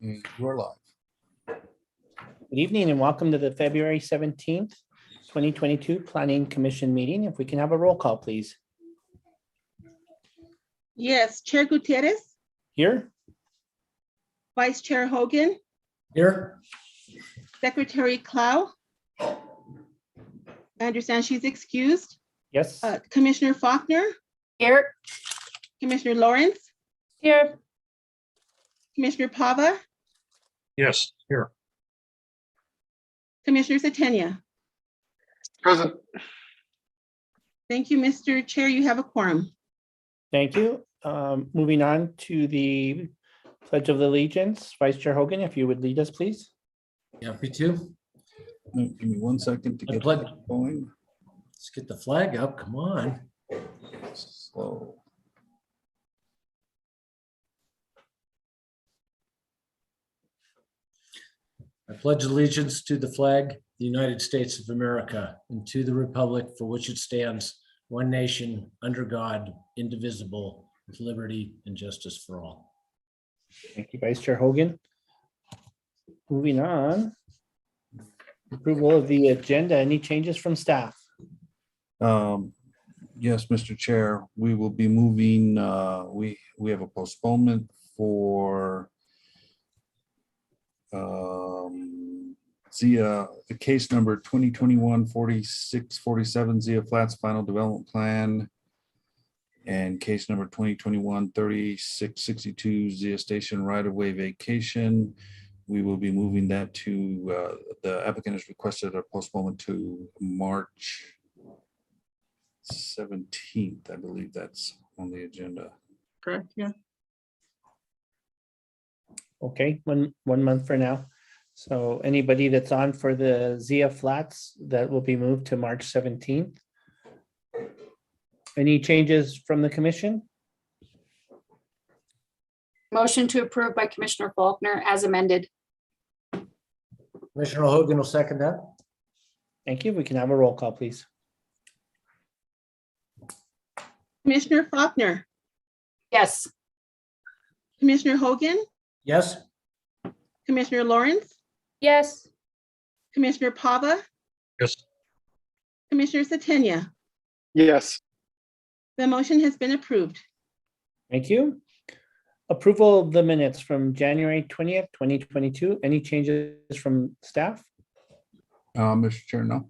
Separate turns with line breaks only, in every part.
And you're live.
Good evening and welcome to the February 17th, 2022 Planning Commission meeting. If we can have a roll call, please.
Yes, Chair Gutierrez,
Here,
Vice Chair Hogan,
Here.
Secretary Clow. I understand she's excused.
yes,
Commissioner Faulkner,
Here.
Commissioner Lawrence,
Here.
Commissioner Pava,
Yes, here.
Commissioner Satenia.
Present.
Thank you, Mr. Chair. You have a quorum.
thank you. Moving on to the Pledge of Allegiance. Vice Chair Hogan, if you would lead us, please.
Happy to.
Give me 1 second to
I
get
pledge-
that going.
Let's get the flag up. Come on.
Slow.
I pledge allegiance to the flag, the United States of America, and to the republic for which it stands, one nation, under God, indivisible, with liberty and justice for all.
Thank you, Vice Chair Hogan. Moving on. Approval of the agenda. Any changes from staff?
Yes, Mr. Chair, we will be moving, we have a postponement for Zia, the case number 2021-4647 Zia Flats Final Development Plan, and case number 2021-3662 Zia Station Right-of-Way Vacation. We will be moving that to, the applicant has requested a postponement to March 17th. I believe that's on the agenda.
Correct, yeah.
Okay, one month for now. So anybody that's on for the Zia Flats, that will be moved to March 17th. Any changes from the commission?
Motion to approve by Commissioner Faulkner as amended.
Commissioner Hogan will second that.
Thank you. We can have a roll call, please.
Commissioner Faulkner,
Yes.
Commissioner Hogan,
Yes.
Commissioner Lawrence,
Yes.
Commissioner Pava,
Yes.
Commissioner Satenia.
Yes.
The motion has been approved.
Thank you. Approval of the minutes from January 20th, 2022. Any changes from staff?
Mr. Chair, no.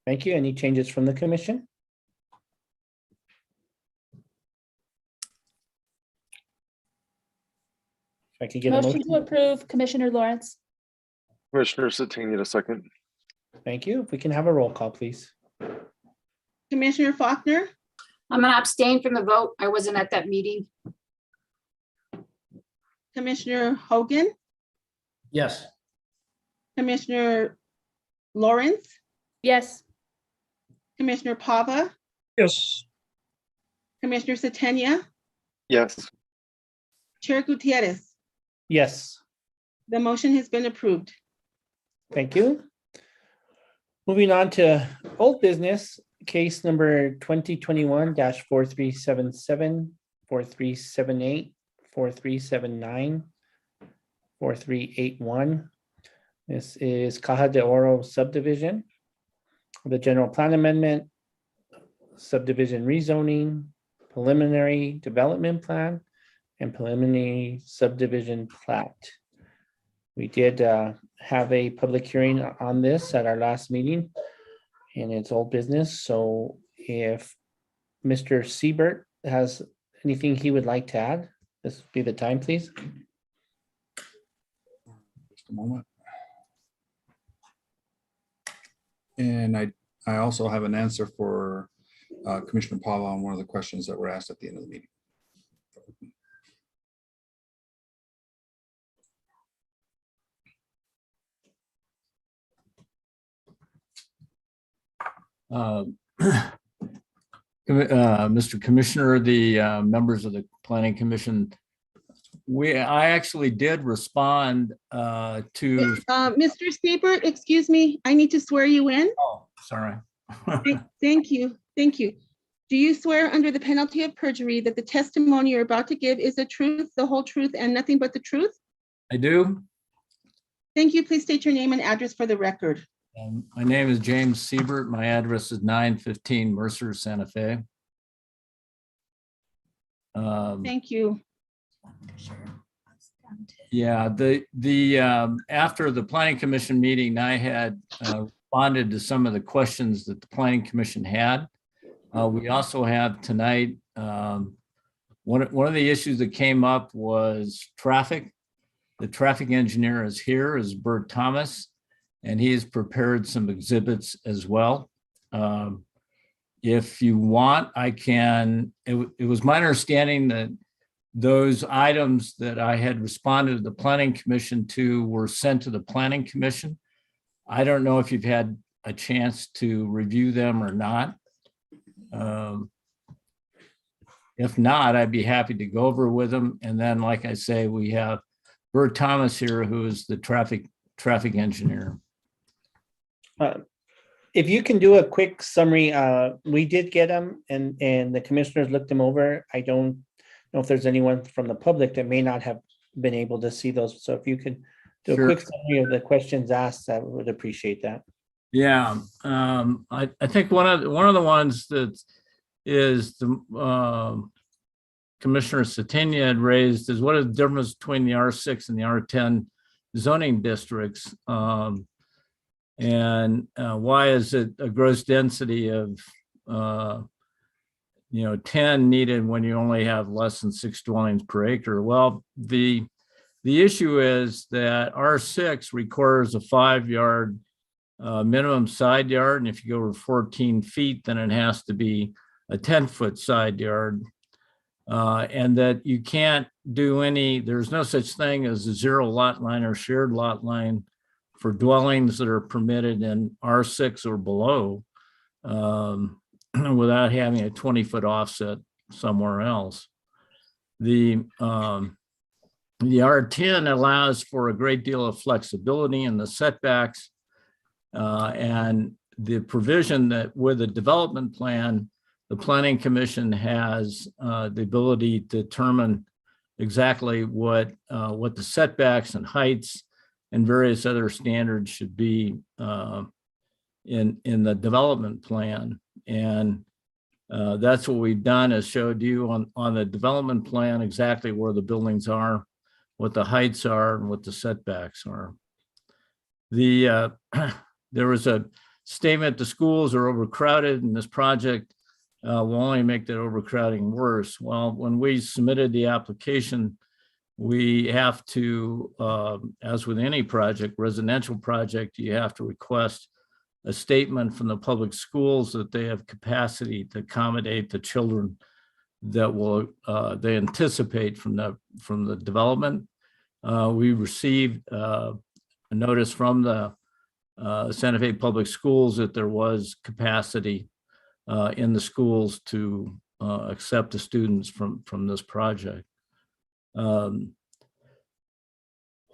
Thank you. Any changes from the commission? If I could get a
Motion to
motion.
approve, Commissioner Lawrence.
Commissioner Satania, second.
Thank you. If we can have a roll call, please.
Commissioner Faulkner,
I'm going to abstain from the vote. I wasn't at that meeting.
Commissioner Hogan,
Yes.
Commissioner Lawrence,
Yes.
Commissioner Pava,
Yes.
Commissioner Satenia,
Yes.
Chair Gutierrez.
Yes,
The motion has been approved.
thank you. Moving on to old business, case number 2021-4377, 4378, 4379, 4381. This is Caja de Oro subdivision. The general plan amendment, subdivision rezoning, preliminary development plan, and preliminary subdivision plat. We did have a public hearing on this at our last meeting, and it's old business. So if Mr. Siebert has anything he would like to add, this would be the time, please.
Just a moment. And I also have an answer for Commissioner Paula on one of the questions that were asked at the end of the meeting.
Mr. Commissioner, the members of the Planning Commission, I actually did respond to.
Mr. Siebert, excuse me, I need to swear you in.
Oh, sorry.
Thank you, thank you. Do you swear under the penalty of perjury that the testimony you're about to give is the truth, the whole truth, and nothing but the truth?
I do.
Thank you. Please state your name and address for the record.
My name is James Siebert. My address is 915 Mercer, Santa Fe.
Thank you.
Yeah, after the planning commission meeting, I had responded to some of the questions that the planning commission had. We also have tonight, one of the issues that came up was traffic. The traffic engineer is here, is Bert Thomas, and he has prepared some exhibits as well. If you want, I can, it was my understanding that those items that I had responded to the planning commission to were sent to the planning commission. I don't know if you've had a chance to review them or not. If not, I'd be happy to go over with them. And then, like I say, we have Bert Thomas here, who is the traffic engineer.
If you can do a quick summary, we did get them and the commissioners looked them over. I don't know if there's anyone from the public that may not have been able to see those. So if you could do
Sure.
a quick summary of the questions asked, I would appreciate that.
Yeah, I think one of the ones that is the Commissioner Satania had raised is what is the difference between the R6 and the R10 zoning districts? And why is it a gross density of 10 needed when you only have less than 6 dwellings per acre? Well, the issue is that R6 requires a 5-yard minimum side yard, and if you go over 14 feet, then it has to be a 10-foot side yard, and that you can't do there's no such thing as a zero lot line or shared lot line for dwellings that are permitted in R6 or below without having a 20-foot offset somewhere else. The R10 allows for a great deal of flexibility in the setbacks, and the provision that with a development plan, the Planning Commission has the ability to determine exactly what the setbacks and heights and various other standards should be in the development plan. And that's what we've done, is showed you on the development plan exactly where the buildings are, what the heights are, and what the setbacks are. There was a statement the schools are overcrowded and this project will only make that overcrowding worse. Well, when we submitted the application, we have to, as with any project, residential project, you have to request a statement from the public schools that they have capacity to accommodate the children that will they anticipate from the development. We received a notice from the Santa Fe Public Schools that there was capacity in the schools to accept the students from this project.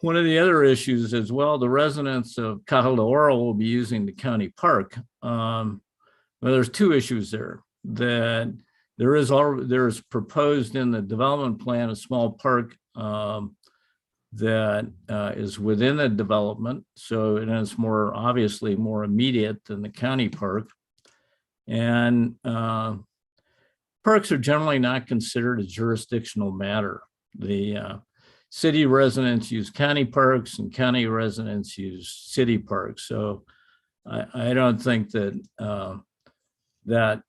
One of the other issues as well, the residents of Caja de Oro will be using the county park. Well, there's two issues there. That there is proposed in the development plan a small park that is within the development, so it is obviously more immediate than the county park. And parks are generally not considered a jurisdictional matter. The city residents use county parks and county residents use city parks. So I don't think that that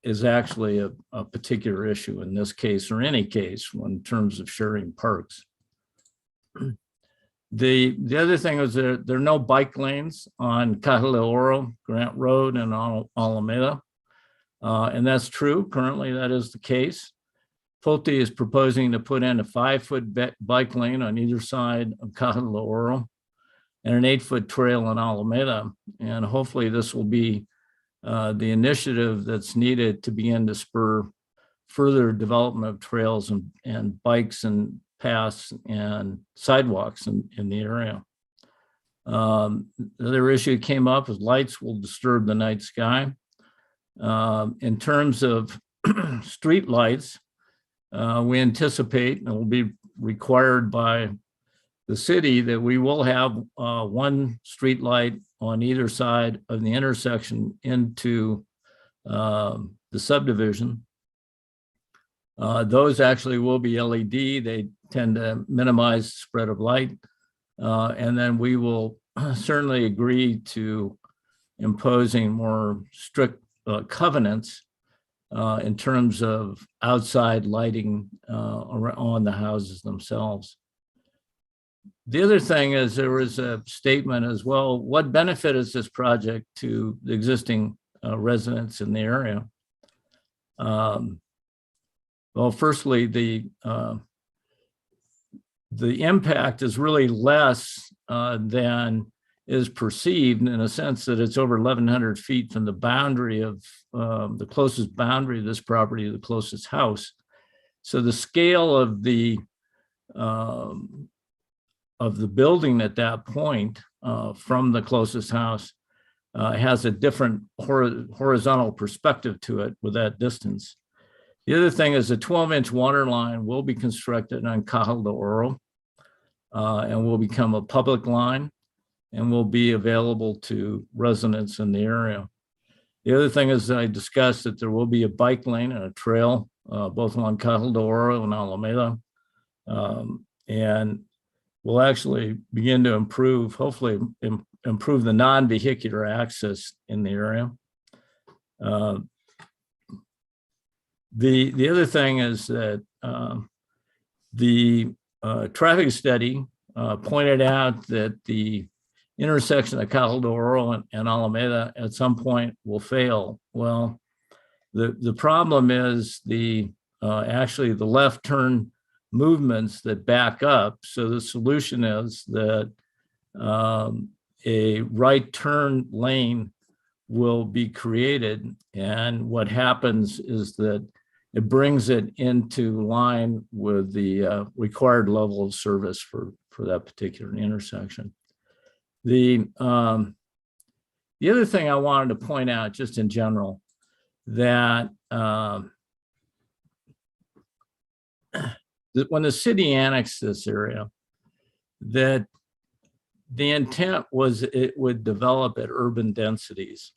is actually a particular issue in this case or any case in terms of sharing parks. The other thing is there are no bike lanes on Caja de Oro, Grant Road, and Alameda. And that's true. Currently, that is the case. Pulte is proposing to put in a 5-foot bike lane on either side of Caja de Oro and an 8-foot trail in Alameda. And hopefully this will be the initiative that's needed to begin to spur further development of trails and bikes and paths and sidewalks in the area. The other issue that came up is lights will disturb the night sky. In terms of street lights, we anticipate, and we'll be required by the city that we will have one street light on either side of the intersection into the subdivision. Those actually will be LED. They tend to minimize the spread of light. And then we will certainly agree to imposing more strict covenants in terms of outside lighting on the houses themselves. The other thing is there was a statement as well, what benefit is this project to the existing residents in the area? Well, firstly, the impact is really less than is perceived, in a sense that it's over 1,100 feet from the boundary of the closest boundary of this property to the closest house. So the scale of the building at that point from the closest house has a different horizontal perspective to it with that distance. The other thing is a 12-inch water line will be constructed on Cajal de Oro and will become a public line and will be available to residents in the area. The other thing is I discussed that there will be a bike lane and a trail both along Cajal de Oro and Alameda. And we'll actually begin to improve, hopefully improve the non-vehicular access in the area. The other thing is that the traffic study pointed out that the intersection of Cajal de Oro and Alameda at some point will fail. Well, the problem is actually the left turn movements that back up. So the solution is that a right turn lane will be created. And what happens is that it brings it into line with the required level of service for that particular intersection. The other thing I wanted to point out just in general, that when the city annexed this area, that the intent was it would develop at urban densities.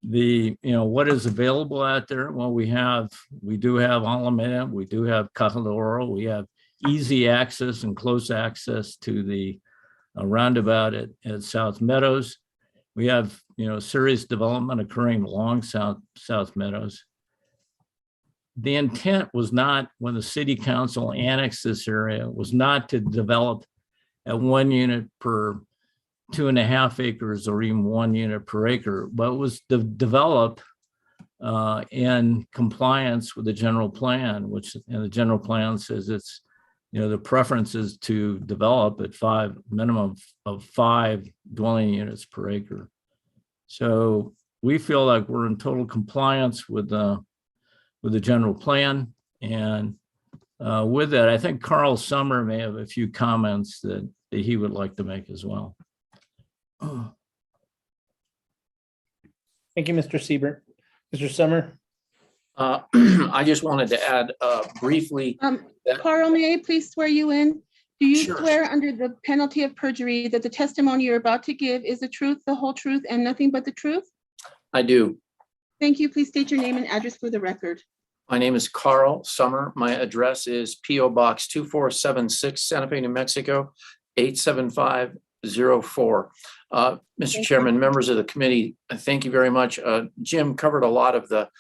What is available out there? Well, we do have Alameda, we do have Cajal de Oro, we have easy access and close access to the roundabout at South Meadows. We have serious development occurring along South Meadows. The intent was not, when the city council annexed this area, was not to develop at 1 unit per 2.5 acres or even 1 unit per acre, but was to develop in compliance with the general plan, which the general plan says it's, the preference is to develop at minimum of 5 dwelling units per acre. So we feel like we're in total compliance with the general plan. And with that, I think Carl Summer may have a few comments that he would like to make as well.
Thank you, Mr. Siebert. Mr. Summer?
I just wanted to add briefly.
Carl, may I please swear you in? Do you
Sure.
swear under the penalty of perjury that the testimony you're about to give is the truth, the whole truth, and nothing but the truth?
I do.
Thank you. Please state your name and address for the record.
My name is Carl Summer. My address is P.O. Box 2476, Santa Fe, New Mexico, 87504. Mr. Chairman, members of the committee, thank you very much. Jim covered a lot of the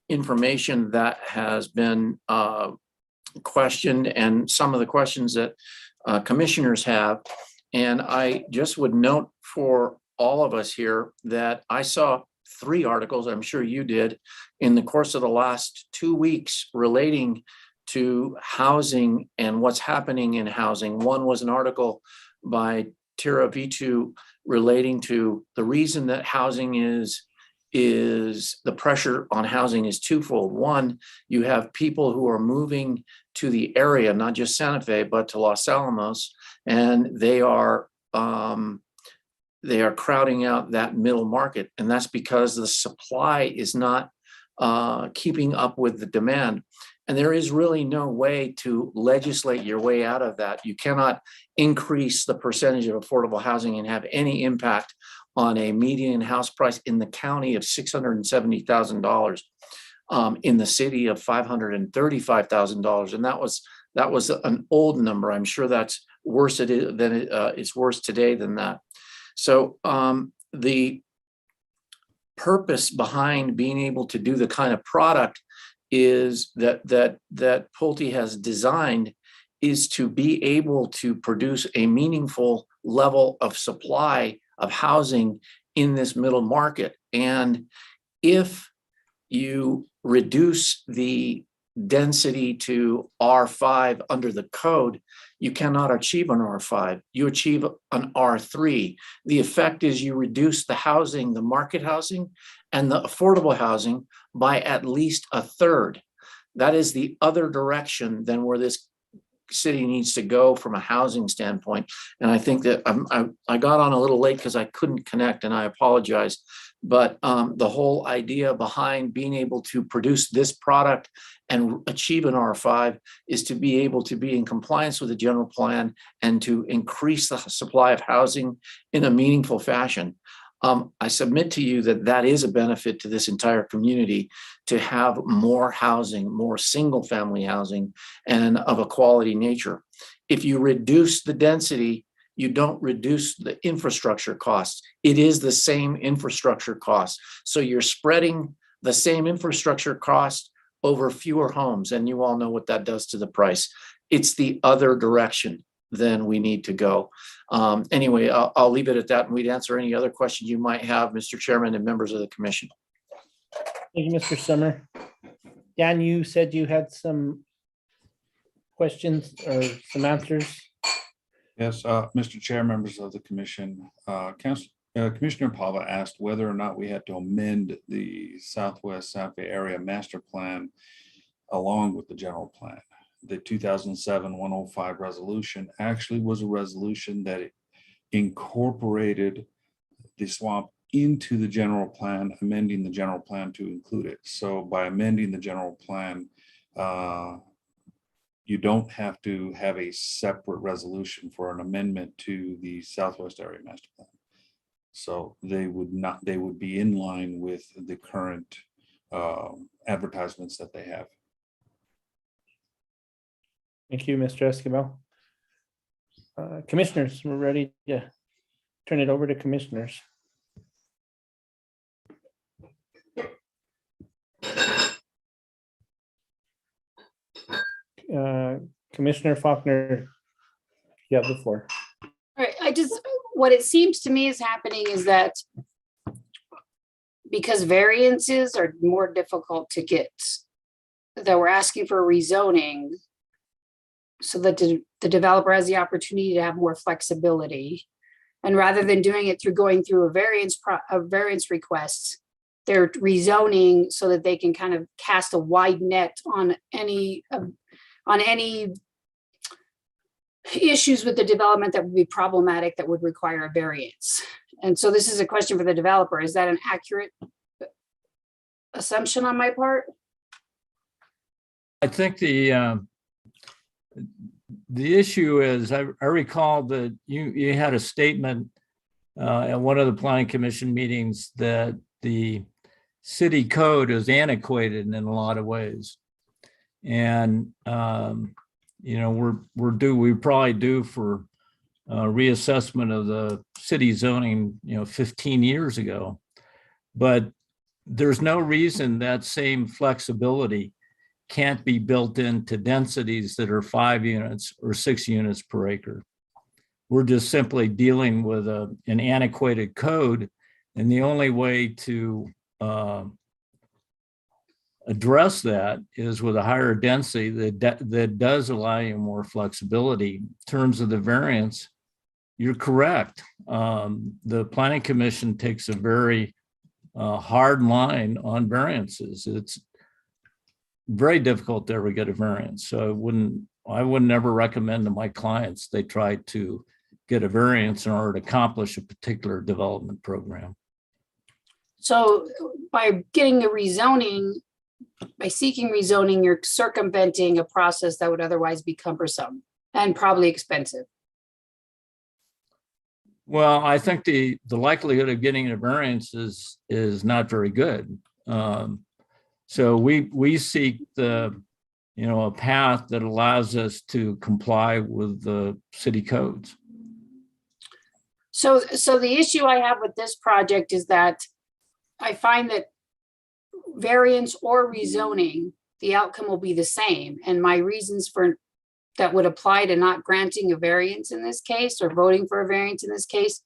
information that has been questioned and some of the questions that commissioners have. And I just would note for all of us here that I saw 3 articles, I'm sure you did, in the course of the last 2 weeks relating to housing and what's happening in housing. One was an article by Tira Vitu relating to the reason that housing is the pressure on housing is twofold. One, you have people who are moving to the area, not just Santa Fe, but to Los Alamos, and they are crowding out that middle market. And that's because the supply is not keeping up with the demand. And there is really no way to legislate your way out of that. You cannot increase the percentage of affordable housing and have any impact on a median house price in the county of $670,000, in the city of $535,000. And that was an old number. I'm sure that's worse it's worse today than that. So the purpose behind being able to do the kind of product is that Pulte has designed is to be able to produce a meaningful level of supply of housing in this middle market. And if you reduce the density to R5 under the code, you cannot achieve an R5. You achieve an R3. The effect is you reduce the housing, the market housing, and the affordable housing by at least a third. That is the other direction than where this city needs to go from a housing standpoint. And I think that I got on a little late because I couldn't connect, and I apologize. But the whole idea behind being able to produce this product and achieve an R5 is to be able to be in compliance with the general plan and to increase the supply of housing in a meaningful fashion. I submit to you that that is a benefit to this entire community to have more housing, more single family housing, and of a quality nature. If you reduce the density, you don't reduce the infrastructure costs. It is the same infrastructure cost. So you're spreading the same infrastructure cost over fewer homes, and you all know what that does to the price. It's the other direction than we need to go. Anyway, I'll leave it at that, and we'd answer any other questions you might have, Mr. Chairman and members of the commission.
Thank you, Mr. Summer. Dan, you said you had some questions or some answers.
Yes, Mr. Chair, members of the commission, Commissioner Pava asked whether or not we had to amend the Southwest Santa Fe area master plan along with the general plan. The 2007-105 resolution actually was a resolution that incorporated the swamp into the general plan, amending the general plan to include it. So by amending the general plan, you don't have to have a separate resolution for an amendment to the Southwest area master plan. So they would be in line with the current advertisements that they have.
Thank you, Mr. Esquivel. Commissioners, we're ready to turn it over to commissioners. Commissioner Faulkner, you have the floor.
All right, what it seems to me is happening is that because variances are more difficult to get, that we're asking for rezoning so that the developer has the opportunity to have more flexibility. And rather than doing it through going through a variance request, they're rezoning so that they can kind of cast a wide net on any issues with the development that would be problematic that would require a variance. And so this is a question for the developer. Is that an accurate assumption on my part?
I think the issue is, I recall that you had a statement at one of the planning commission meetings that the city code is antiquated in a lot of ways. And, you know, we probably due for reassessment of the city zoning, 15 years ago. But there's no reason that same flexibility can't be built into densities that are 5 units or 6 units per acre. We're just simply dealing with an antiquated code, and the only way to address that is with a higher density that does allow you more flexibility. In terms of the variance, you're correct. The Planning Commission takes a very hard line on variances. It's very difficult to ever get a variance. So I would never recommend to my clients they try to get a variance in order to accomplish a particular development program.
So by getting the rezoning, by seeking rezoning, you're circumventing a process that would otherwise be cumbersome and probably expensive.
Well, I think the likelihood of getting a variance is not very good. So we seek a path that allows us to comply with the city codes.
So the issue I have with this project is that I find that variance or rezoning, the outcome will be the same. And my reasons for that would apply to not granting a variance in this case or voting for a variance in this case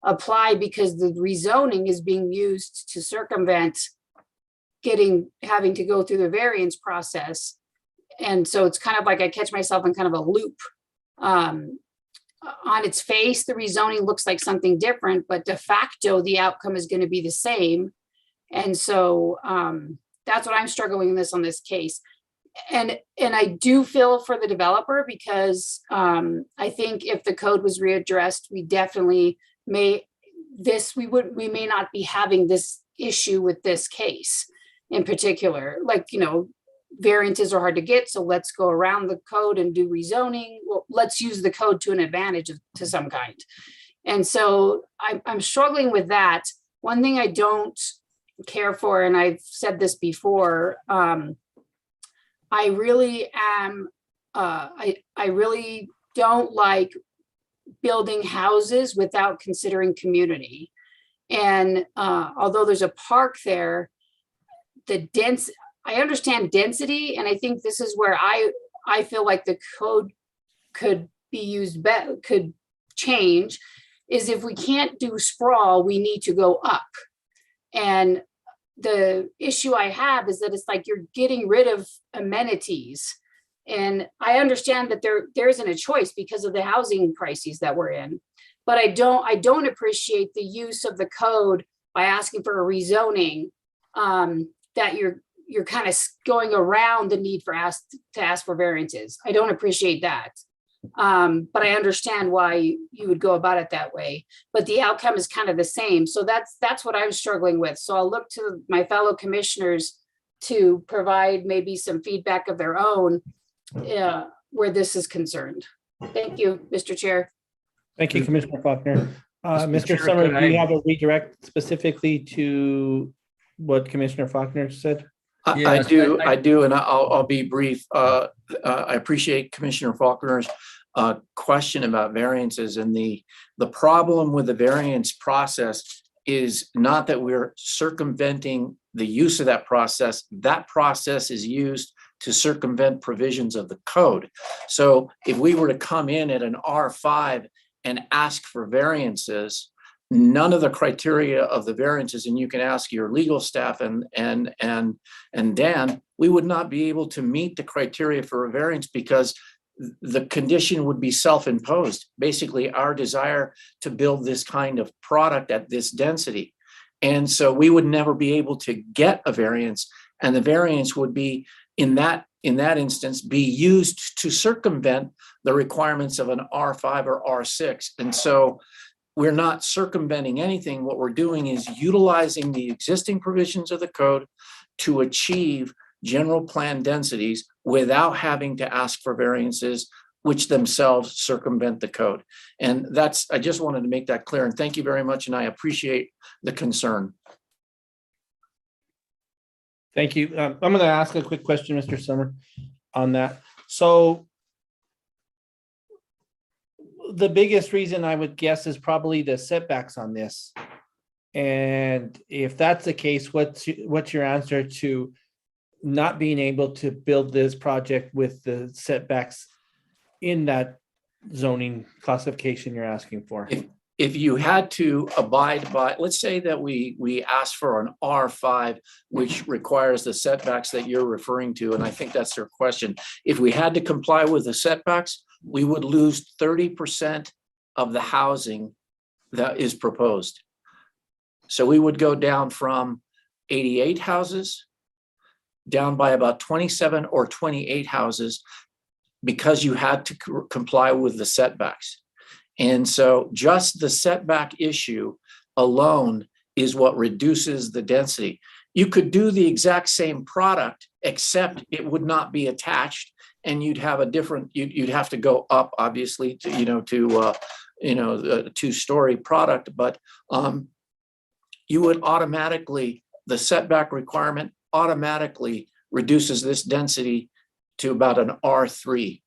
apply because the rezoning is being used to circumvent having to go through the variance process. And so it's kind of like I catch myself in kind of a loop. On its face, the rezoning looks like something different, but de facto, the outcome is going to be the same. And so that's what I'm struggling with on this case. And I do feel for the developer because I think if the code was readdressed, we definitely may not be having this issue with this case in particular. Like, variances are hard to get, so let's go around the code and do rezoning. Well, let's use the code to an advantage to some kind. And so I'm struggling with that. One thing I don't care for, and I've said this before, I really am, I really don't like building houses without considering community. And although there's a park there, I understand density, and I think this is where I feel like the code could be used better, could change, is if we can't do sprawl, we need to go up. And the issue I have is that it's like you're getting rid of amenities. And I understand that there isn't a choice because of the housing crises that we're in. But I don't appreciate the use of the code by asking for a rezoning, that you're kind of going around the need to ask for variances. I don't appreciate that. But I understand why you would go about it that way, but the outcome is kind of the same. So that's what I'm struggling with. So I'll look to my fellow commissioners to provide maybe some feedback of their own where this is concerned. Thank you, Mr. Chair.
Thank you, Commissioner Faulkner. Mr.
Chair,
Summer,
could
do you
I-
have a redirect specifically to what Commissioner Faulkner said?
I
Yes,
do,
I-
and I'll be brief. I appreciate Commissioner Faulkner's question about variances, and the problem with the variance process is not that we're circumventing the use of that process. That process is used to circumvent provisions of the code. So if we were to come in at an R5 and ask for variances, none of the criteria of the variances, and you can ask your legal staff and Dan, we would not be able to meet the criteria for a variance because the condition would be self-imposed. Basically, our desire to build this kind of product at this density. And so we would never be able to get a variance, and the variance would be in that instance be used to circumvent the requirements of an R5 or R6. And so we're not circumventing anything. What we're doing is utilizing the existing provisions of the code to achieve general plan densities without having to ask for variances, which themselves circumvent the code. And I just wanted to make that clear. And thank you very much. And I appreciate the concern.
Thank you. I'm going to ask a quick question, Mr. Summer, on that. So the biggest reason I would guess is probably the setbacks on this. And if that's the case, what's your answer to not being able to build this project with the setbacks in that zoning classification you're asking for?
If you had to abide by, let's say that we asked for an R5, which requires the setbacks that you're referring to, and I think that's your question. If we had to comply with the setbacks, we would lose 30% of the housing that is proposed. So we would go down from 88 houses down by about 27 or 28 houses because you had to comply with the setbacks. And so just the setback issue alone is what reduces the density. You could do the exact same product, except it would not be attached, and you'd have a different, you'd have to go up, obviously, to, a two-story product, but you would automatically, the setback requirement automatically reduces this density to about an R3.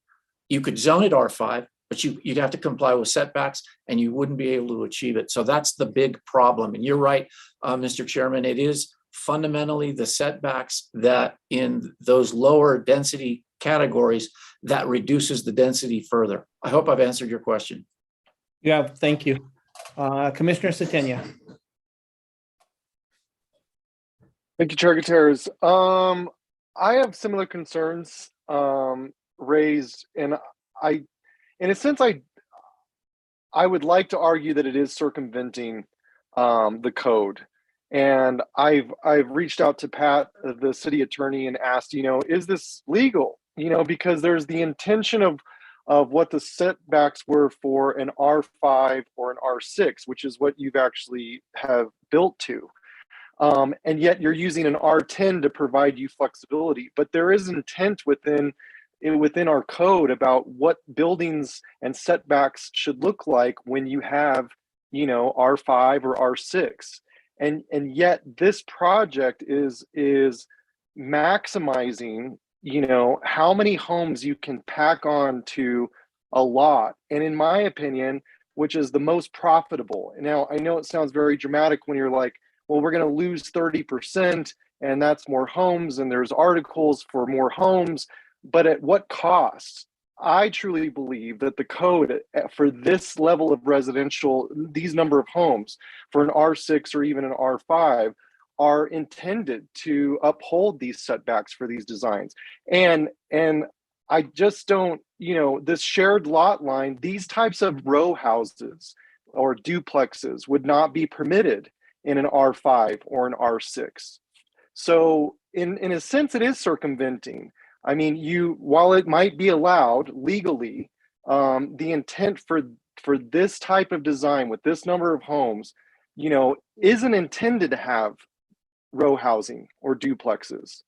You could zone it R5, but you'd have to comply with setbacks and you wouldn't be able to achieve it. So that's the big problem. And you're right, Mr. Chairman, it is fundamentally the setbacks that in those lower density categories that reduces the density further. I hope I've answered your question.
Yeah, thank you. Commissioner Satania.
Thank you, Chair Gutierrez. I have similar concerns raised, and in a sense, I would like to argue that it is circumventing the code. And I've reached out to Pat, the city attorney, and asked, is this legal? Because there's the intention of what the setbacks were for an R5 or an R6, which is what you've actually have built to. And yet you're using an R10 to provide you flexibility. But there is intent within our code about what buildings and setbacks should look like when you have, R5 or R6. And yet this project is maximizing, how many homes you can pack on to a lot. And in my opinion, which is the most profitable. Now, I know it sounds very dramatic when you're like, well, we're going to lose 30% and that's more homes and there's articles for more homes, but at what cost? I truly believe that the code for this level of residential, these number of homes for an R6 or even an R5 are intended to uphold these setbacks for these designs. And I just don't, this shared lot line, these types of row houses or duplexes would not be permitted in an R5 or an R6. So in a sense, it is circumventing. I mean, while it might be allowed legally, the intent for this type of design with this number of homes, isn't intended to have row housing or duplexes.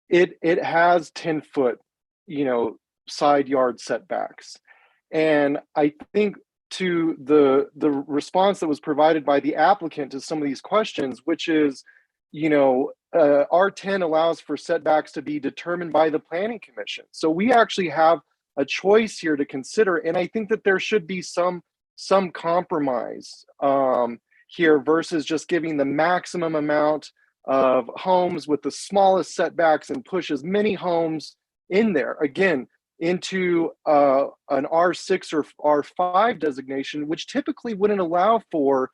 It has 10-foot, side yard setbacks. And I think to the response that was provided by the applicant to some of these questions, which is, R10 allows for setbacks to be determined by the Planning Commission. So we actually have a choice here to consider. And I think that there should be some compromise here versus just giving the maximum amount of homes with the smallest setbacks and push as many homes in there. Again, into an R6 or R5 designation, which typically wouldn't allow for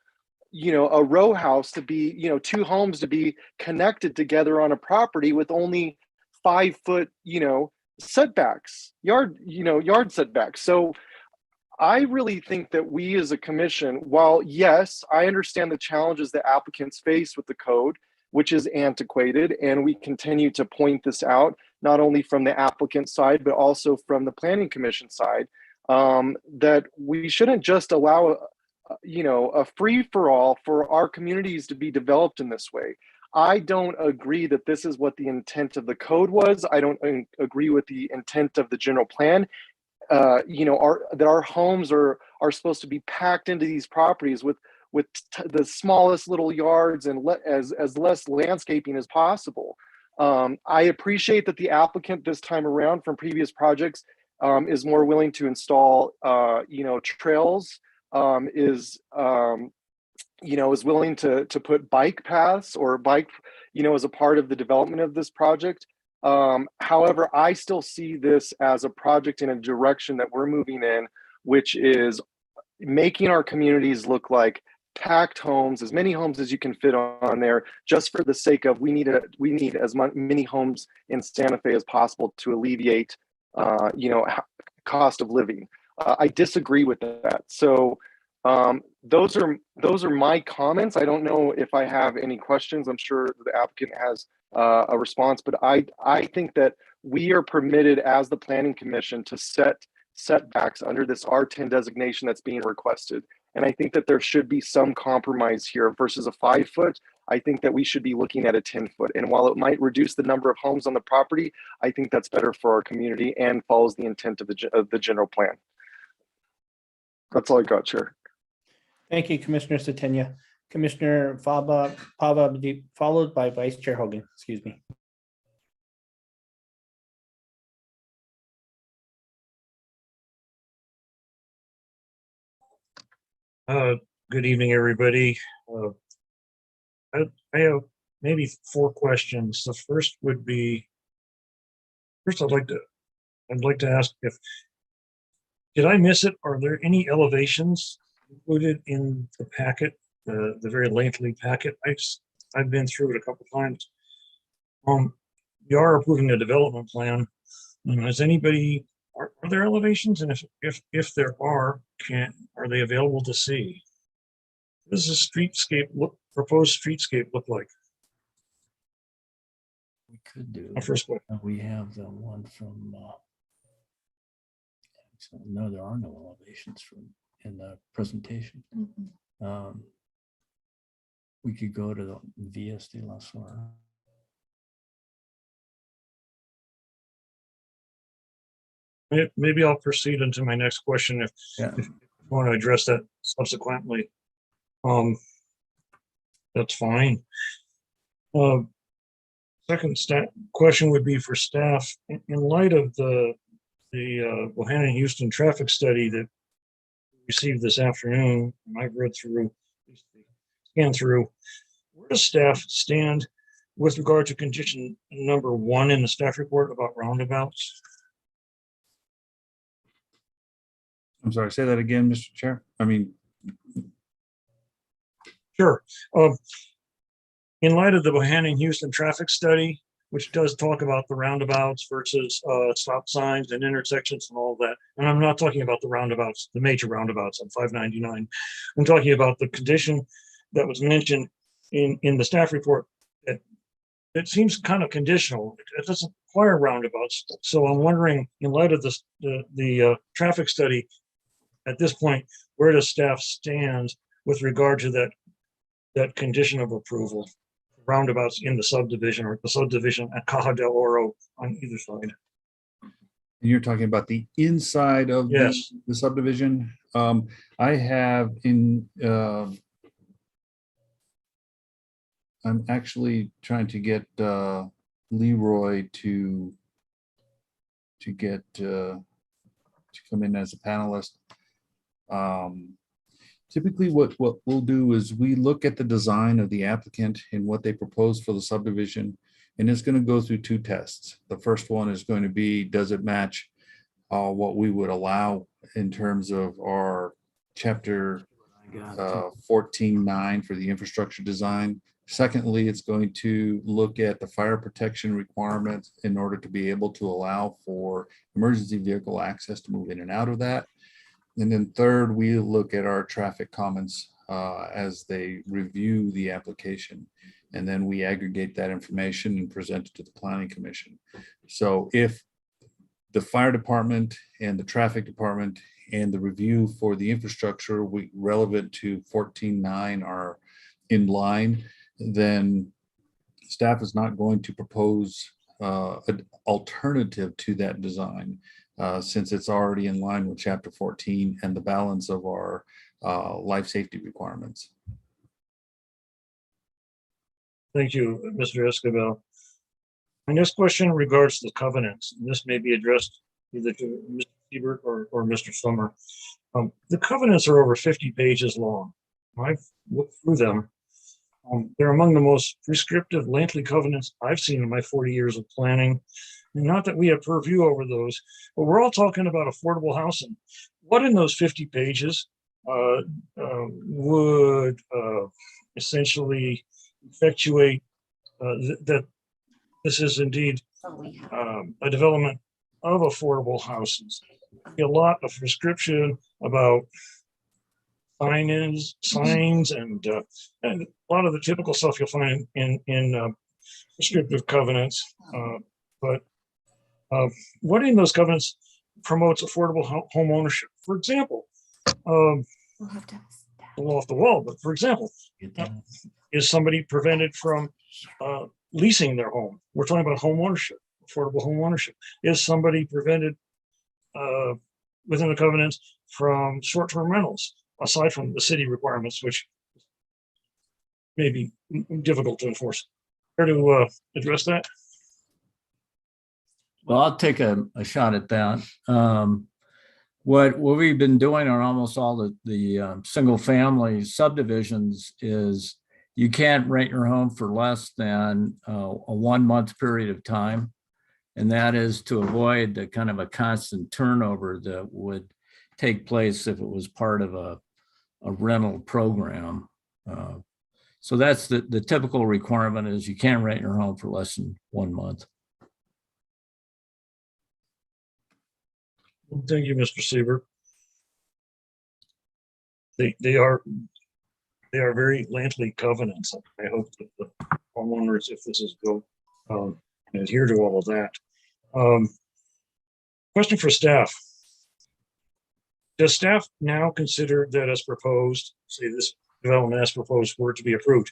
a row house to be, two homes to be connected together on a property with only 5-foot, setbacks, yard setbacks. So I really think that we as a commission, while yes, I understand the challenges that applicants face with the code, which is antiquated, and we continue to point this out, not only from the applicant side, but also from the Planning Commission side, that we shouldn't just allow a free-for-all for our communities to be developed in this way. I don't agree that this is what the intent of the code was. I don't agree with the intent of the general plan. That our homes are supposed to be packed into these properties with the smallest little yards and as less landscaping as possible. I appreciate that the applicant this time around from previous projects is more willing to install trails. Is willing to put bike paths or bike, as a part of the development of this project. However, I still see this as a project in a direction that we're moving in, which is making our communities look like packed homes, as many homes as you can fit on there, just for the sake of we need as many homes in Santa Fe as possible to alleviate, cost of living. I disagree with that. So those are my comments. I don't know if I have any questions. I'm sure the applicant has a response, but I think that we are permitted as the Planning Commission to set setbacks under this R10 designation that's being requested. And I think that there should be some compromise here versus a 5-foot. I think that we should be looking at a 10-foot. And while it might reduce the number of homes on the property, I think that's better for our community and follows the intent of the general plan. That's all I got, Chair.
Thank you, Commissioner Satenya. Commissioner Pava, followed by Vice Chair Hogan, excuse me.
Good evening, everybody. I have maybe 4 questions. The first would be, first I'd like to ask did I miss it? Are there any elevations included in the packet, the very lengthy packet? I've been through it a couple times. We are approving a development plan. Has anybody, are there elevations? And if there are they available to see? What does the proposed streetscape look like?
We could do.
My first question.
We have the one from, no, there are no elevations in the presentation. We could go to the Vias de la Suara.
Maybe I'll proceed into my next question if you want to address that subsequently. That's fine. Second question would be for staff. In light of the Bohannon-Houston traffic study that we received this afternoon, and I've read through, scanned through, where does staff stand with regard to condition number 1 in the staff report about roundabouts?
I'm sorry, say that again, Mr. Chair. I mean,
Sure. In light of the Bohannon-Houston traffic study, which does talk about the roundabouts versus stop signs and intersections and all that, and I'm not talking about the roundabouts, the major roundabouts on 599. I'm talking about the condition that was mentioned in the staff report. It seems kind of conditional. It doesn't require roundabouts. So I'm wondering, in light of this, the traffic study, at this point, where does staff stand with regard to that condition of approval? Roundabouts in the subdivision or the subdivision at Caja del Oro on either side.
and you're talking about the inside of
Yes.
the subdivision. I have I'm actually trying to get Leroy to come in as a panelist. Typically what we'll do is we look at the design of the applicant and what they propose for the subdivision, and it's going to go through 2 tests. The first one is going to be, does it match what we would allow in terms of our chapter 14.9 for the infrastructure design. Secondly, it's going to look at the fire protection requirements in order to be able to allow for emergency vehicle access to move in and out of that. And then third, we look at our traffic comments as they review the application. And then we aggregate that information and present it to the Planning Commission. So if the fire department and the traffic department and the review for the infrastructure relevant to 14.9 are in line, then staff is not going to propose an alternative to that design. Since it's already in line with chapter 14 and the balance of our life safety requirements.
Thank you, Mr. Escobar. My next question regards the covenants. This may be addressed either to Mr. Siebert or Mr. Summer. The covenants are over 50 pages long. I've looked through them. They're among the most prescriptive, lengthy covenants I've seen in my 40 years of planning. Not that we have purview over those, but we're all talking about affordable housing. What in those 50 pages would essentially effectuate that this is indeed a development of affordable houses? A lot of prescription about signs and a lot of the typical stuff you'll find in prescriptive covenants, but what in those covenants promotes affordable home ownership? For example, off the wall, but for example, is somebody prevented from leasing their home? We're talking about home ownership, affordable home ownership. Is somebody prevented within the covenants from short-term rentals, aside from the city requirements, which may be difficult to enforce? Care to address that?
Well, I'll take a shot at that. What we've been doing on almost all the single family subdivisions is you can't rent your home for less than a 1 month period of time. And that is to avoid the kind of a constant turnover that would take place if it was part of a rental program. So that's the typical requirement, is you can't rent your home for less than 1 month.
Thank you, Mr. Siebert. They are very lengthy covenants. I hope that the homeowners, if this is built, adhere to all of that. Question for staff. Does staff now consider that as proposed, say this development as proposed were to be approved?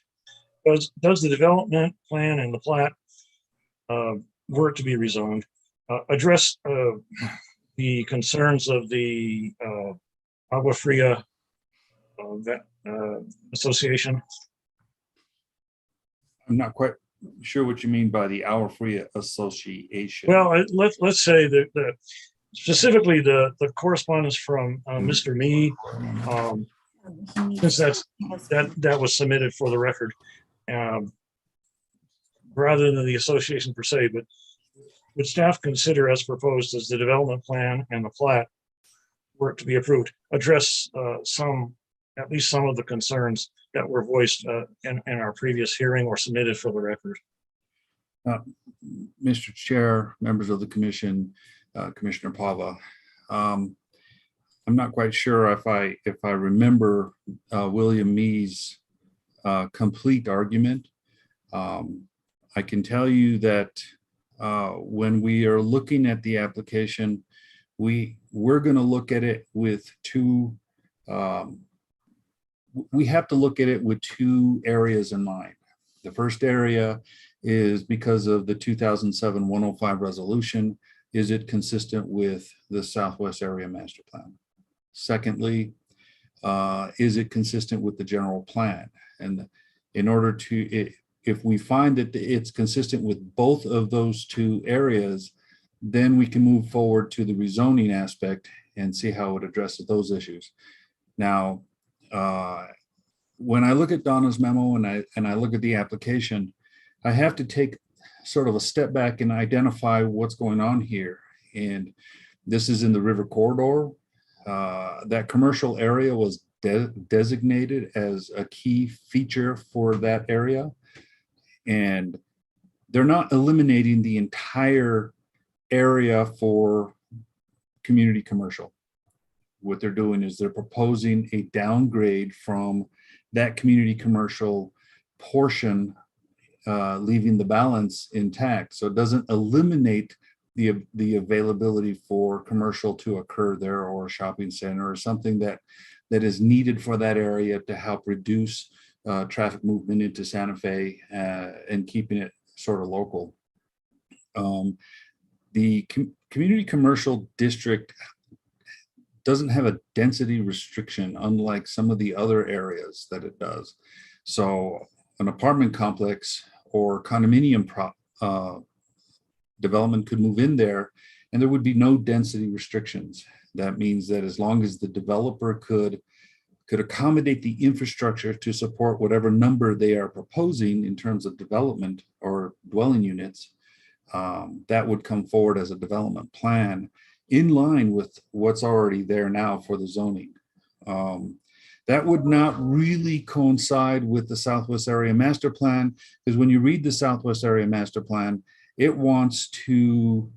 Does the development plan and the plat were to be rezoned address the concerns of the Agua Fria Association?
I'm not quite sure what you mean by the Agua Fria Association.
Well, let's say that specifically the correspondence from Mr. Mee, since that was submitted for the record, rather than the association per se, but would staff consider as proposed as the development plan and the plat were to be approved, address at least some of the concerns that were voiced in our previous hearing or submitted for the record?
Mr. Chair, members of the commission, Commissioner Pava, I'm not quite sure if I remember William Mee's complete argument. I can tell you that when we are looking at the application, we're going to look at it with two. We have to look at it with two areas in mind. The first area is because of the 2007-105 resolution. Is it consistent with the Southwest Area Master Plan? Secondly, is it consistent with the general plan? And in order to, if we find that it's consistent with both of those two areas, then we can move forward to the rezoning aspect and see how it addresses those issues. Now, when I look at Donna's memo and I look at the application, I have to take sort of a step back and identify what's going on here. And this is in the river corridor. That commercial area was designated as a key feature for that area. And they're not eliminating the entire area for community commercial. What they're doing is they're proposing a downgrade from that community commercial portion, leaving the balance intact. So it doesn't eliminate the availability for commercial to occur there, or a shopping center or something that is needed for that area to help reduce traffic movement into Santa Fe and keeping it sort of local. The community commercial district doesn't have a density restriction, unlike some of the other areas that it does. So an apartment complex or condominium development could move in there and there would be no density restrictions. That means that as long as the developer could accommodate the infrastructure to support whatever number they are proposing in terms of development or dwelling units, that would come forward as a development plan in line with what's already there now for the zoning. That would not really coincide with the Southwest Area Master Plan, because when you read the Southwest Area Master Plan, it wants to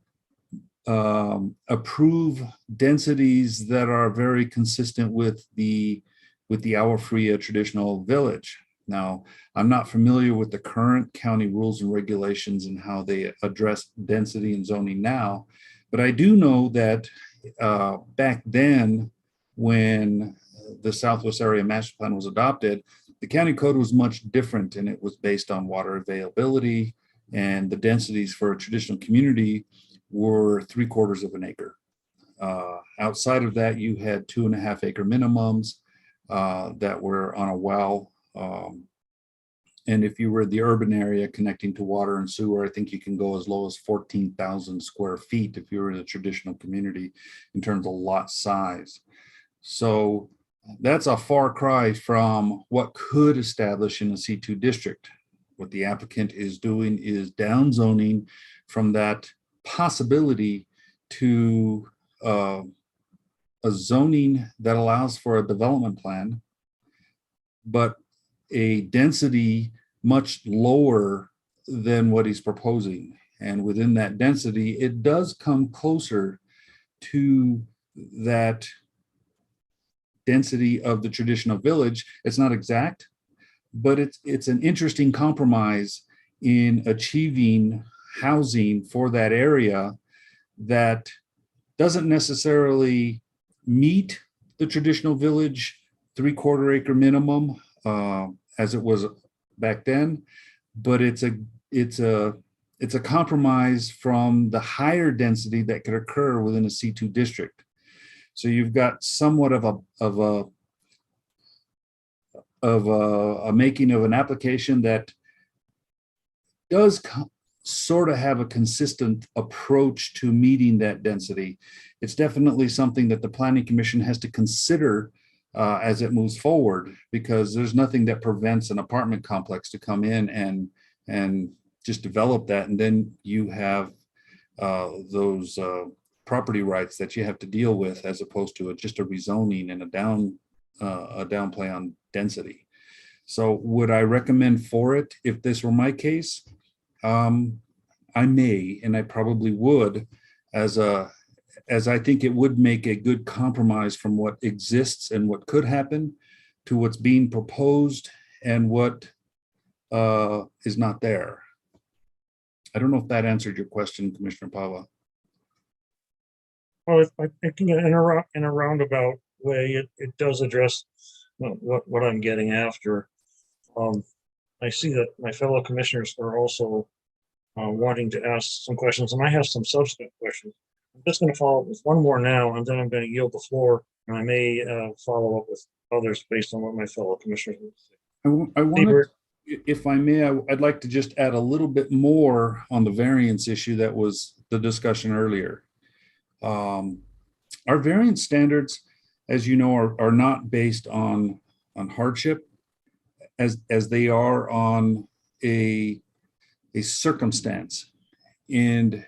approve densities that are very consistent with the Agua Fria traditional village. Now, I'm not familiar with the current county rules and regulations and how they address density and zoning now, but I do know that back then, when the Southwest Area Master Plan was adopted, the county code was much different, and it was based on water availability, and the densities for a traditional community were 3/4 of an acre. Outside of that, you had 2.5 acre minimums that were on a well. And if you were in the urban area connecting to water and sewer, I think you can go as low as 14,000 square feet if you're in a traditional community in terms of lot size. So that's a far cry from what could establish in a C2 district. What the applicant is doing is downzoning from that possibility to a zoning that allows for a development plan, but a density much lower than what he's proposing. And within that density, it does come closer to that density of the traditional village. It's not exact, but it's an interesting compromise in achieving housing for that area that doesn't necessarily meet the traditional village 3/4 acre minimum as it was back then, but it's a compromise from the higher density that could occur within a C2 district. So you've got somewhat of a making of an application that does sort of have a consistent approach to meeting that density. It's definitely something that the Planning Commission has to consider as it moves forward, because there's nothing that prevents an apartment complex to come in and just develop that, and then you have those property rights that you have to deal with, as opposed to just a rezoning and a downplay on density. So would I recommend for it if this were my case? I may, and I probably would, as I think it would make a good compromise from what exists and what could happen to what's being proposed and what is not there. I don't know if that answered your question, Commissioner Pava.
Well, I think in a roundabout way, it does address what I'm getting after. I see that my fellow commissioners are also wanting to ask some questions, and I have some subsequent questions. I'm just going to follow up with one more now, and then I'm going to yield the floor, and I may follow up with others based on what my fellow commissioners will say.
I wanted, if I may, I'd like to just add a little bit more on the variance issue that was the discussion earlier. Our variance standards, as you know, are not based on hardship as they are on a circumstance. And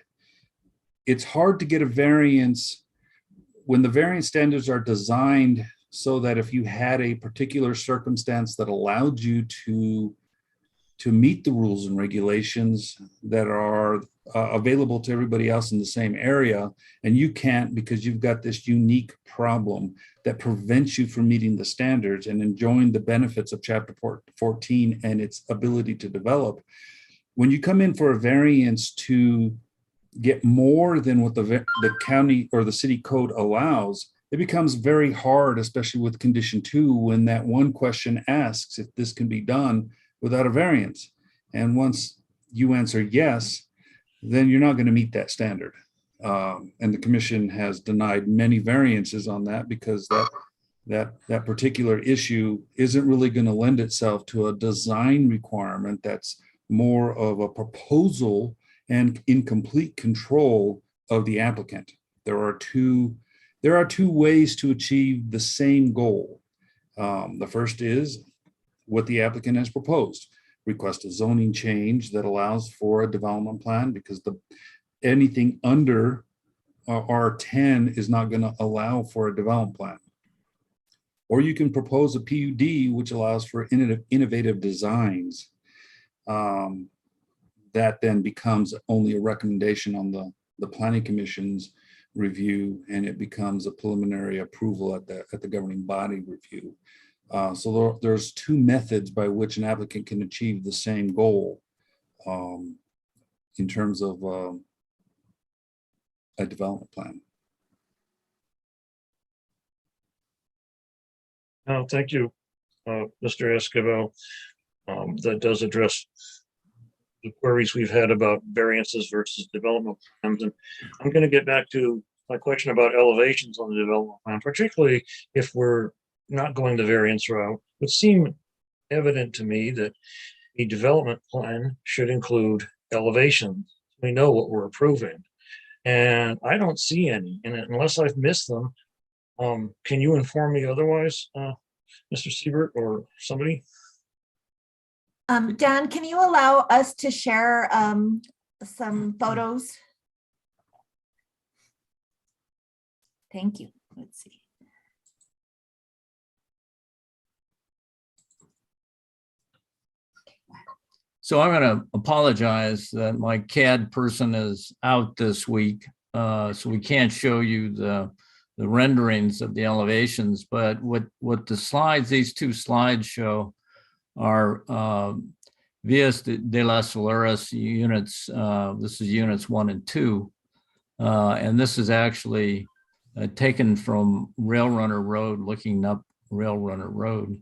it's hard to get a variance when the variance standards are designed so that if you had a particular circumstance that allowed you to meet the rules and regulations that are available to everybody else in the same area, and you can't because you've got this unique problem that prevents you from meeting the standards and enjoying the benefits of Chapter 14 and its ability to develop. When you come in for a variance to get more than what the county or the city code allows, it becomes very hard, especially with condition 2, when that one question asks if this can be done without a variance. And once you answer yes, then you're not going to meet that standard. And the commission has denied many variances on that because that particular issue isn't really going to lend itself to a design requirement that's more of a proposal and in complete control of the applicant. There are two ways to achieve the same goal. The first is what the applicant has proposed. Request a zoning change that allows for a development plan, because anything under R10 is not going to allow for a development plan. Or you can propose a PUD, which allows for innovative designs. That then becomes only a recommendation on the Planning Commission's review, and it becomes a preliminary approval at the governing body review. So there's two methods by which an applicant can achieve the same goal in terms of a development plan.
Thank you, Mr. Escobar. That does address the queries we've had about variances versus development plans. And I'm going to get back to my question about elevations on the development plan, particularly if we're not going the variance route. It would seem evident to me that a development plan should include elevations. We know what we're approving. And I don't see any, and unless I've missed them, can you inform me otherwise, Mr. Siebert or somebody?
Dan, can you allow us to share some photos? Thank you. Let's see.
So I'm going to apologize that my CAD person is out this week. So we can't show you the renderings of the elevations, but what the slides, these two slides show are Villas de las Solares units. This is units 1 and 2. And this is actually taken from Rail Runner Road, looking up Rail Runner Road.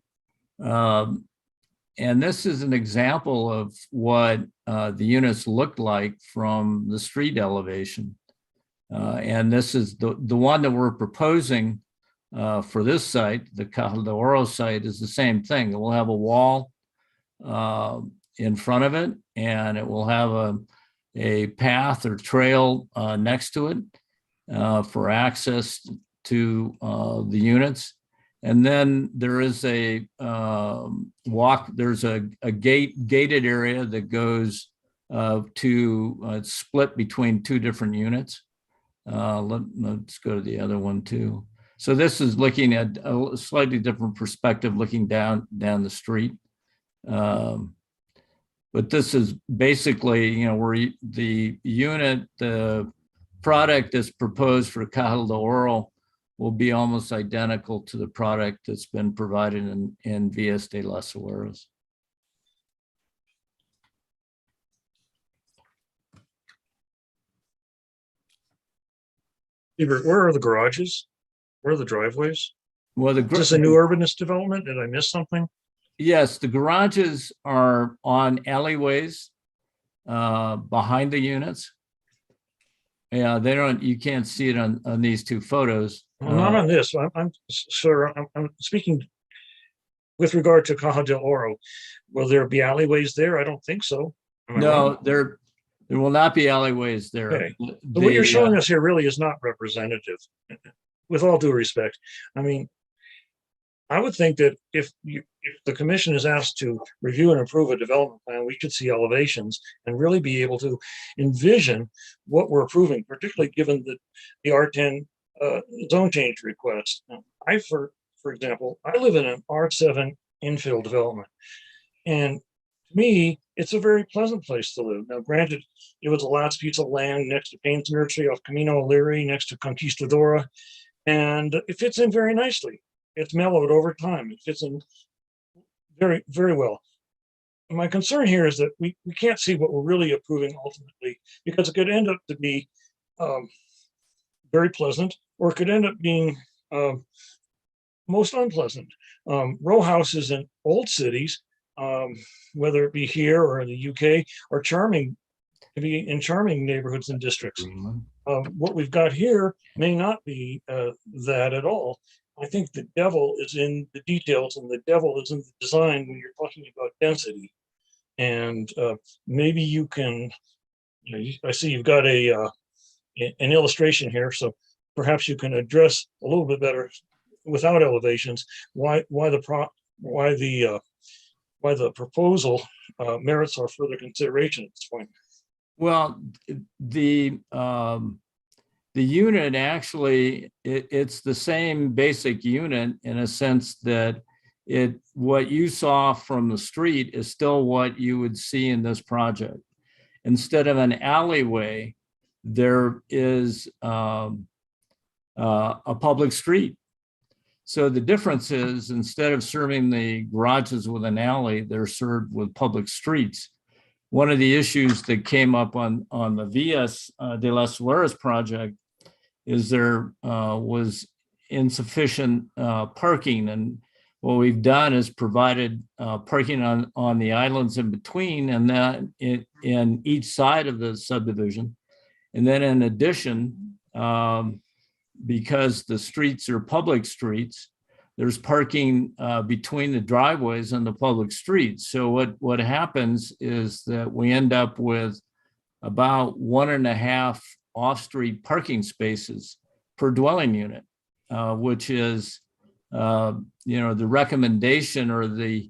And this is an example of what the units looked like from the street elevation. And this is the one that we're proposing for this site, the Caja de Oro site, is the same thing. It will have a wall in front of it, and it will have a path or trail next to it for access to the units. And then there is a there's a gated area that goes to split between two different units. Let's go to the other one too. So this is looking at a slightly different perspective, looking down the street. But this is basically, where the product that's proposed for Caja de Oro will be almost identical to the product that's been provided in Villas de las Solares.
Where are the garages? Where are the driveways?
Well,
Is this a new urbanist development? Did I miss something?
Yes, the garages are on alleyways behind the units. Yeah, you can't see it on these two photos.
Well, not on this. Sir, I'm speaking with regard to Caja de Oro. Will there be alleyways there? I don't think so.
No, there will not be alleyways there.
Okay. But what you're showing us here really is not representative, with all due respect. I mean, I would think that if the commission is asked to review and approve a development plan, we should see elevations and really be able to envision what we're approving, particularly given the R10 zone change request. Now, for example, I live in an R7 infill development, and to me, it's a very pleasant place to live. Now, granted, it was the last piece of land next to Payne's Nursery off Camino O'Leary, next to Conquistadora, and it fits in very nicely. It's mellowed over time. It fits in very, very well. And my concern here is that we can't see what we're really approving ultimately, because it could end up to be very pleasant, or it could end up being most unpleasant. Row houses in old cities, whether it be here or in the UK, are charming, to be in charming neighborhoods and districts. What we've got here may not be that at all. I think the devil is in the details, and the devil is in the design when you're talking about density. And maybe you can, I see you've got an illustration here, so perhaps you can address a little bit better without elevations why the proposal merits our further consideration at this point.
Well, the unit actually, it's the same basic unit in a sense that what you saw from the street is still what you would see in this project. Instead of an alleyway, there is a public street. So the difference is, instead of serving the garages with an alley, they're served with public streets. One of the issues that came up on the Villas de las Solares project is there was insufficient parking, and what we've done is provided parking on the islands in between, and then in each side of the subdivision. And then in addition, because the streets are public streets, there's parking between the driveways and the public streets. So what happens is that we end up with about 1.5 off-street parking spaces per dwelling unit, which is, the recommendation or the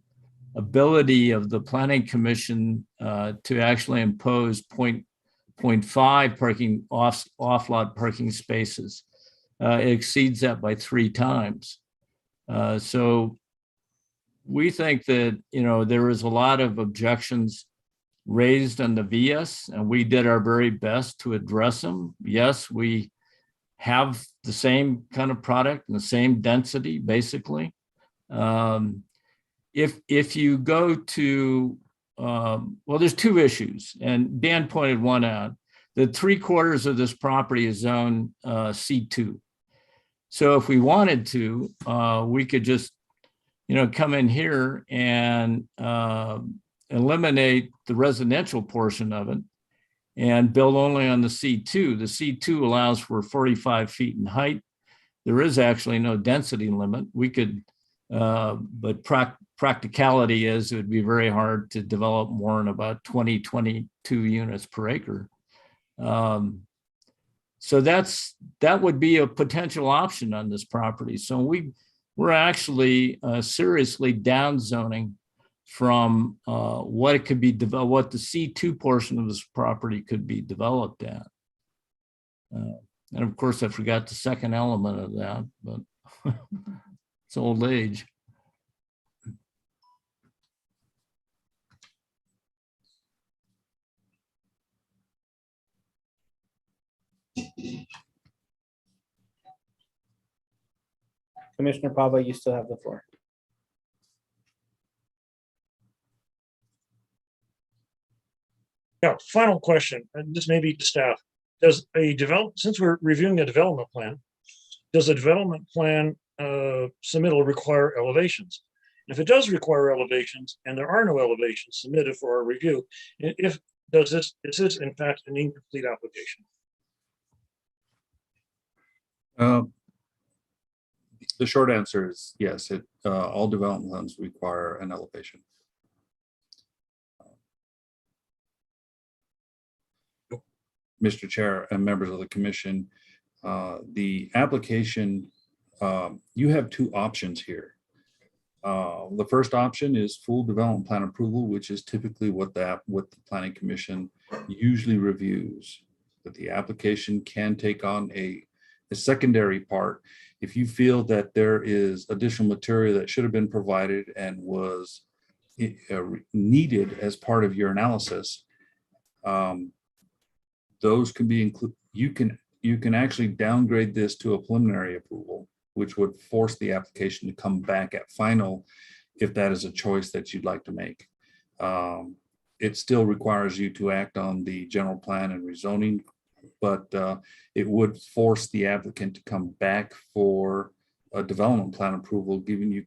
ability of the Planning Commission to actually impose 0.5 parking off-lot parking spaces. It exceeds that by 3 times. So we think that, there is a lot of objections raised on the VS, and we did our very best to address them. Yes, we have the same kind of product and the same density, basically. If you go to, there's 2 issues, and Dan pointed one out. The 3/4 of this property is zone C2. So if we wanted to, we could just, come in here and eliminate the residential portion of it and build only on the C2. The C2 allows for 45 feet in height. There is actually no density limit. We could, but practicality is it would be very hard to develop more than about 22 units per acre. So that would be a potential option on this property. So we're actually seriously downzoning from what it could be developed, what the C2 portion of this property could be developed at. And of course, I forgot the second element of that, but it's old age.
Commissioner Pava, you still have the floor.
Yeah, final question, and this may be to staff. Since we're reviewing a development plan, does a development plan submittal require elevations? And if it does require elevations and there are no elevations submitted for our review, is this in fact an incomplete application?
The short answer is yes. All development plans require an elevation. Mr. Chair and members of the commission, the application, you have 2 options here. The first option is full development plan approval, which is typically what the Planning Commission usually reviews. But the application can take on a secondary part if you feel that there is additional material that should have been provided and was needed as part of your analysis. Those can be included. You can actually downgrade this to a preliminary approval, which would force the application to come back at final if that is a choice that you'd like to make. It still requires you to act on the general plan and rezoning, but it would force the applicant to come back for a development plan approval, giving you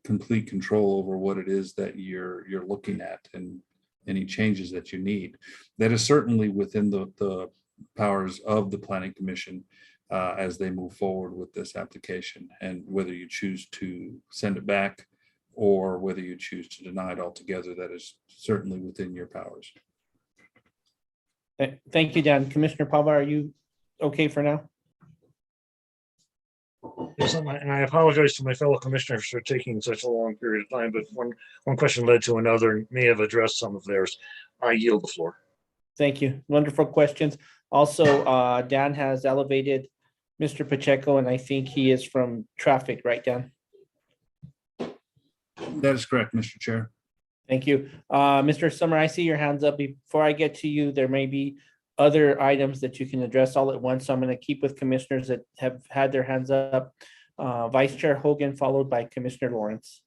complete control over what it is that you're looking at and any changes that you need. That is certainly within the powers of the Planning Commission as they move forward with this application, and whether you choose to send it back or whether you choose to deny it altogether, that is certainly within your powers.
Thank you, Dan. Commissioner Pava, are you okay for now?
Yes, and I apologize to my fellow commissioners for taking such a long period of time, but one question led to another and may have addressed some of theirs. I yield the floor.
Thank you. Wonderful questions. Also, Dan has elevated Mr. Pacheco, and I think he is from traffic, right, Dan?
That is correct, Mr. Chair.
Thank you. Mr. Summer, I see your hands up. Before I get to you, there may be other items that you can address all at once. So I'm going to keep with commissioners that have had their hands up. Vice Chair Hogan, followed by Commissioner Lawrence.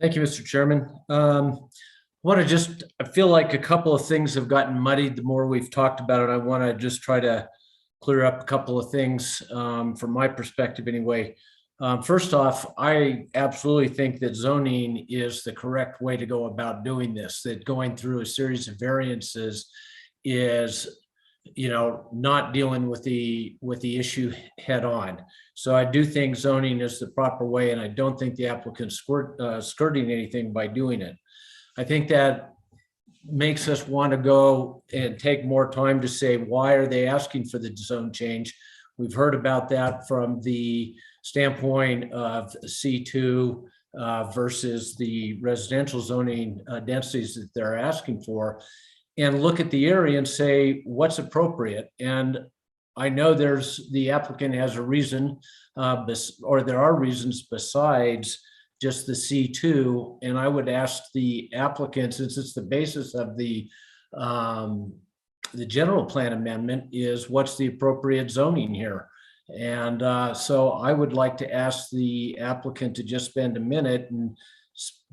Thank you, Mr. Chairman. I feel like a couple of things have gotten muddied the more we've talked about it. I want to just try to clear up a couple of things from my perspective anyway. First off, I absolutely think that zoning is the correct way to go about doing this, that going through a series of variances is, not dealing with the issue head on. So I do think zoning is the proper way, and I don't think the applicant's skirting anything by doing it. I think that makes us want to go and take more time to say, why are they asking for the zone change? We've heard about that from the standpoint of C2 versus the residential zoning densities that they're asking for, and look at the area and say, what's appropriate? And I know the applicant has a reason, or there are reasons besides just the C2. And I would ask the applicant, since it's the basis of the general plan amendment, is what's the appropriate zoning here? And so I would like to ask the applicant to just spend a minute and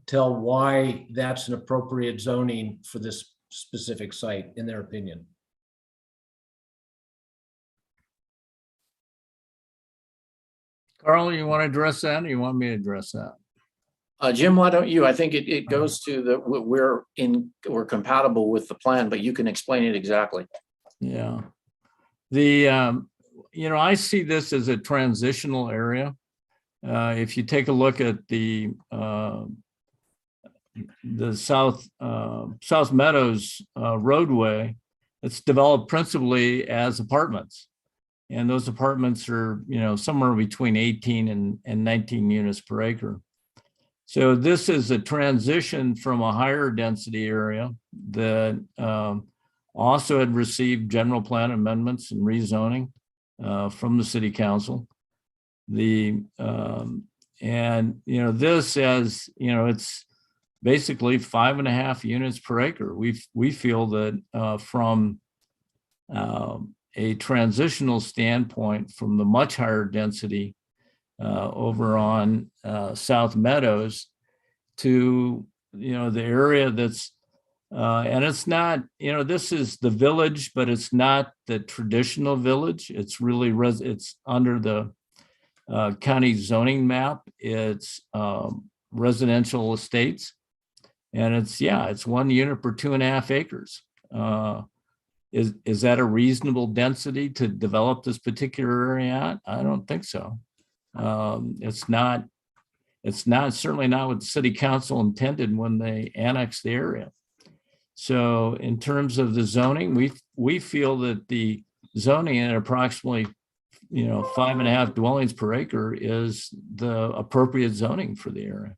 tell why that's an appropriate zoning for this specific site, in their opinion.
Carl, you want to address that, or you want me to address that?
Jim, why don't you? I think it goes to the, we're compatible with the plan, but you can explain it exactly.
Yeah. I see this as a transitional area. If you take a look at the South Meadows roadway, it's developed principally as apartments. And those apartments are, somewhere between 18 and 19 units per acre. So this is a transition from a higher density area that also had received general plan amendments and rezoning from the city council. This as, it's basically 5.5 units per acre. We feel that from a transitional standpoint, from the much higher density over on South Meadows to, the area that's, and it's not, this is the village, but it's not the traditional village. It's really, it's under the county zoning map. It's residential estates. And it's 1 unit per 2.5 acres. Is that a reasonable density to develop this particular area at? I don't think so. It's certainly not what the city council intended when they annexed the area. So in terms of the zoning, we feel that the zoning at approximately 5.5 dwellings per acre is the appropriate zoning for the area.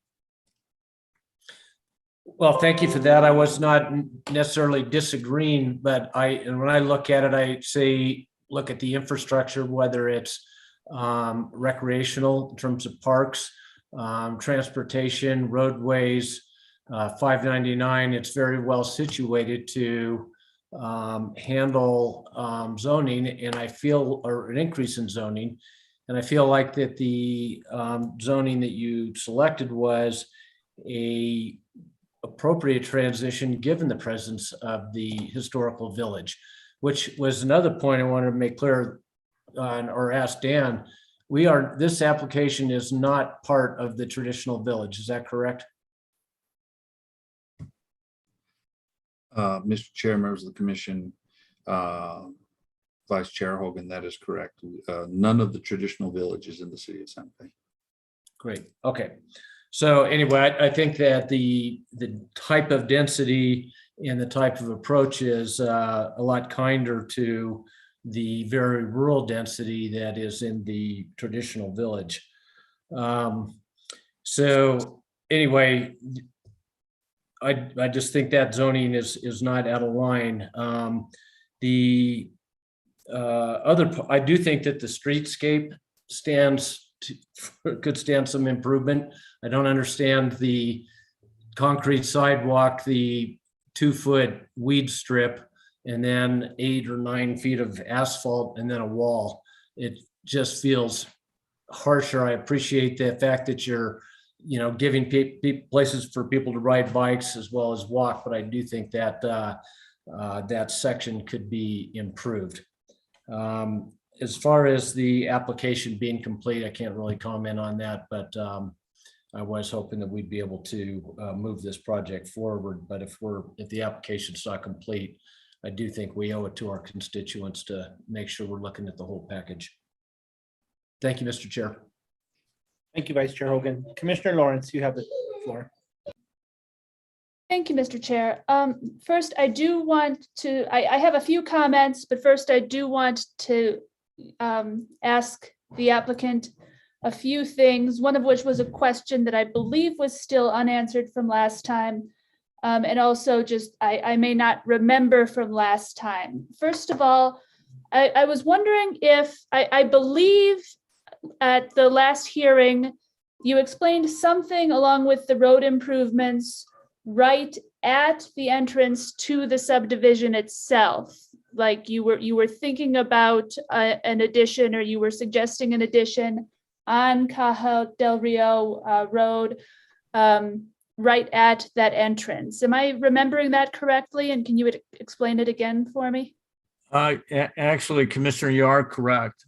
Well, thank you for that. I was not necessarily disagreeing, but when I look at it, I say, look at the infrastructure, whether it's recreational in terms of parks, transportation, roadways, 599, it's very well situated to handle zoning, and I feel, or an increase in zoning. And I feel like that the zoning that you selected was a appropriate transition given the presence of the historical village, which was another point I wanted to make clear or ask Dan. This application is not part of the traditional village. Is that correct?
Mr. Chair, members of the commission, Vice Chair Hogan, that is correct. None of the traditional villages in the city of Santa Fe.
Great. Okay. So anyway, I think that the type of density and the type of approach is a lot kinder to the very rural density that is in the traditional village. So anyway, I just think that zoning is not out of line. I do think that the streetscape could stand some improvement. I don't understand the concrete sidewalk, the 2-foot weed strip, and then 8 or 9 feet of asphalt and then a wall. It just feels harsher. I appreciate the fact that you're, giving places for people to ride bikes as well as walk, but I do think that that section could be improved. as far as the application being complete, I can't really comment on that, but I was hoping that we'd be able to move this project forward. But if the application's not complete, I do think we owe it to our constituents to make sure we're looking at the whole package. Thank you, Mr. Chair.
Thank you, Vice Chair Hogan. Commissioner Lawrence, you have the floor.
Thank you, Mr. Chair. First, I do want to, I have a few comments, but first I do want to ask the applicant a few things, one of which was a question that I believe was still unanswered from last time. And also just, I may not remember from last time. First of all, I was wondering if, I believe at the last hearing, you explained something along with the road improvements right at the entrance to the subdivision itself. Like you were thinking about an addition, or you were suggesting an addition on Caja del Rio Road, right at that entrance. Am I remembering that correctly? And can you explain it again for me?
Actually, Commissioner, you are correct.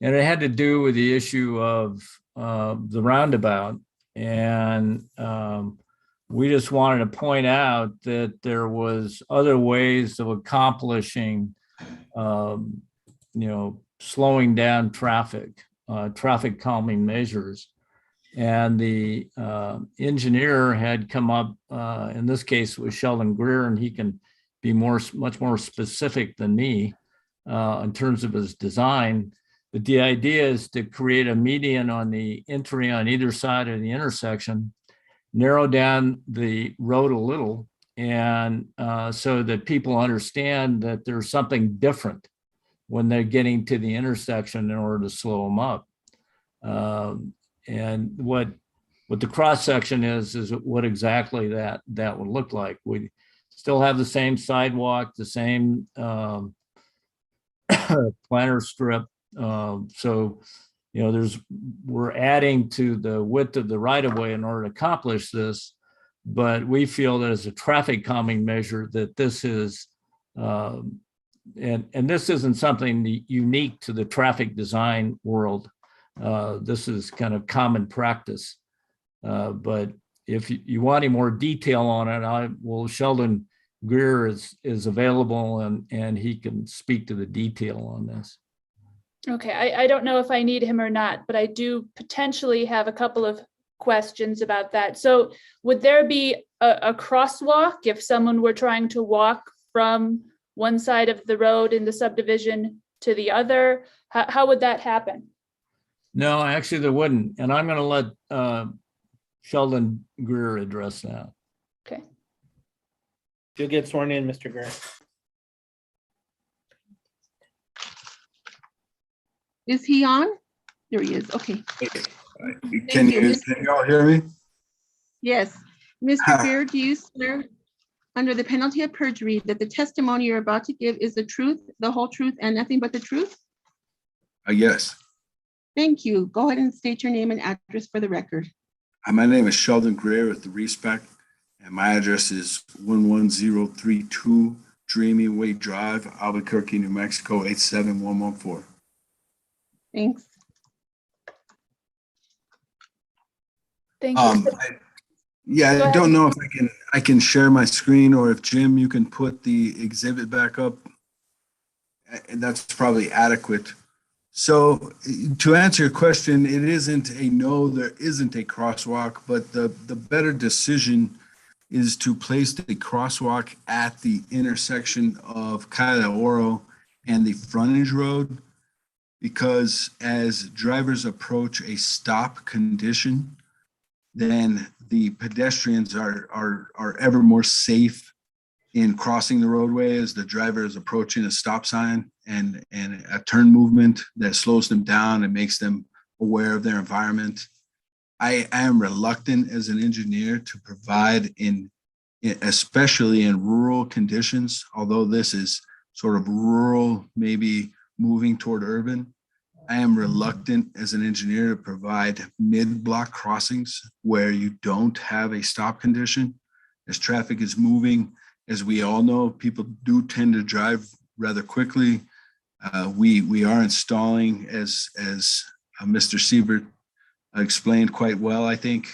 And it had to do with the issue of the roundabout. And we just wanted to point out that there was other ways of accomplishing, slowing down traffic calming measures. And the engineer had come up, in this case with Sheldon Greer, and he can be much more specific than me in terms of his design. But the idea is to create a median on the entry on either side of the intersection, narrow down the road a little, and so that people understand that there's something different when they're getting to the intersection in order to slow them up. And what the cross section is what exactly that would look like. We still have the same sidewalk, the same planter strip. So, we're adding to the width of the right of way in order to accomplish this, but we feel that as a traffic calming measure that this is, and this isn't something unique to the traffic design world. This is kind of common practice. But if you want any more detail on it, Sheldon Greer is available and he can speak to the detail on this.
Okay, I don't know if I need him or not, but I do potentially have a couple of questions about that. So would there be a crosswalk if someone were trying to walk from one side of the road in the subdivision to the other? How would that happen?
No, actually there wouldn't. And I'm going to let Sheldon Greer address that.
Okay.
You'll get sworn in, Mr. Greer.
Is he on? There he is. Okay.
Can you all hear me?
Yes. Mr. Greer, do you swear under the penalty of perjury that the testimony you're about to give is the truth, the whole truth, and nothing but the truth?
Yes.
Thank you. Go ahead and state your name and address for the record.
My name is Sheldon Greer with the Respect, and my address is 11032 Dreamy Way Drive, Albuquerque, New Mexico, 87114.
Thanks.
Thank you.
I don't know if I can share my screen, or if Jim, you can put the exhibit back up, and that's probably adequate. So to answer your question, it isn't a no, there isn't a crosswalk, but the better decision is to place the crosswalk at the intersection of Caja de Oro and the frontage road, because as drivers approach a stop condition, then the pedestrians are ever more safe in crossing the roadway as the driver is approaching a stop sign and a turn movement that slows them down and makes them aware of their environment. I am reluctant as an engineer to provide especially in rural conditions, although this is sort of rural, maybe moving toward urban. I am reluctant as an engineer to provide mid-block crossings where you don't have a stop condition. As traffic is moving, as we all know, people do tend to drive rather quickly. We are installing, as Mr. Siebert explained quite well, I think,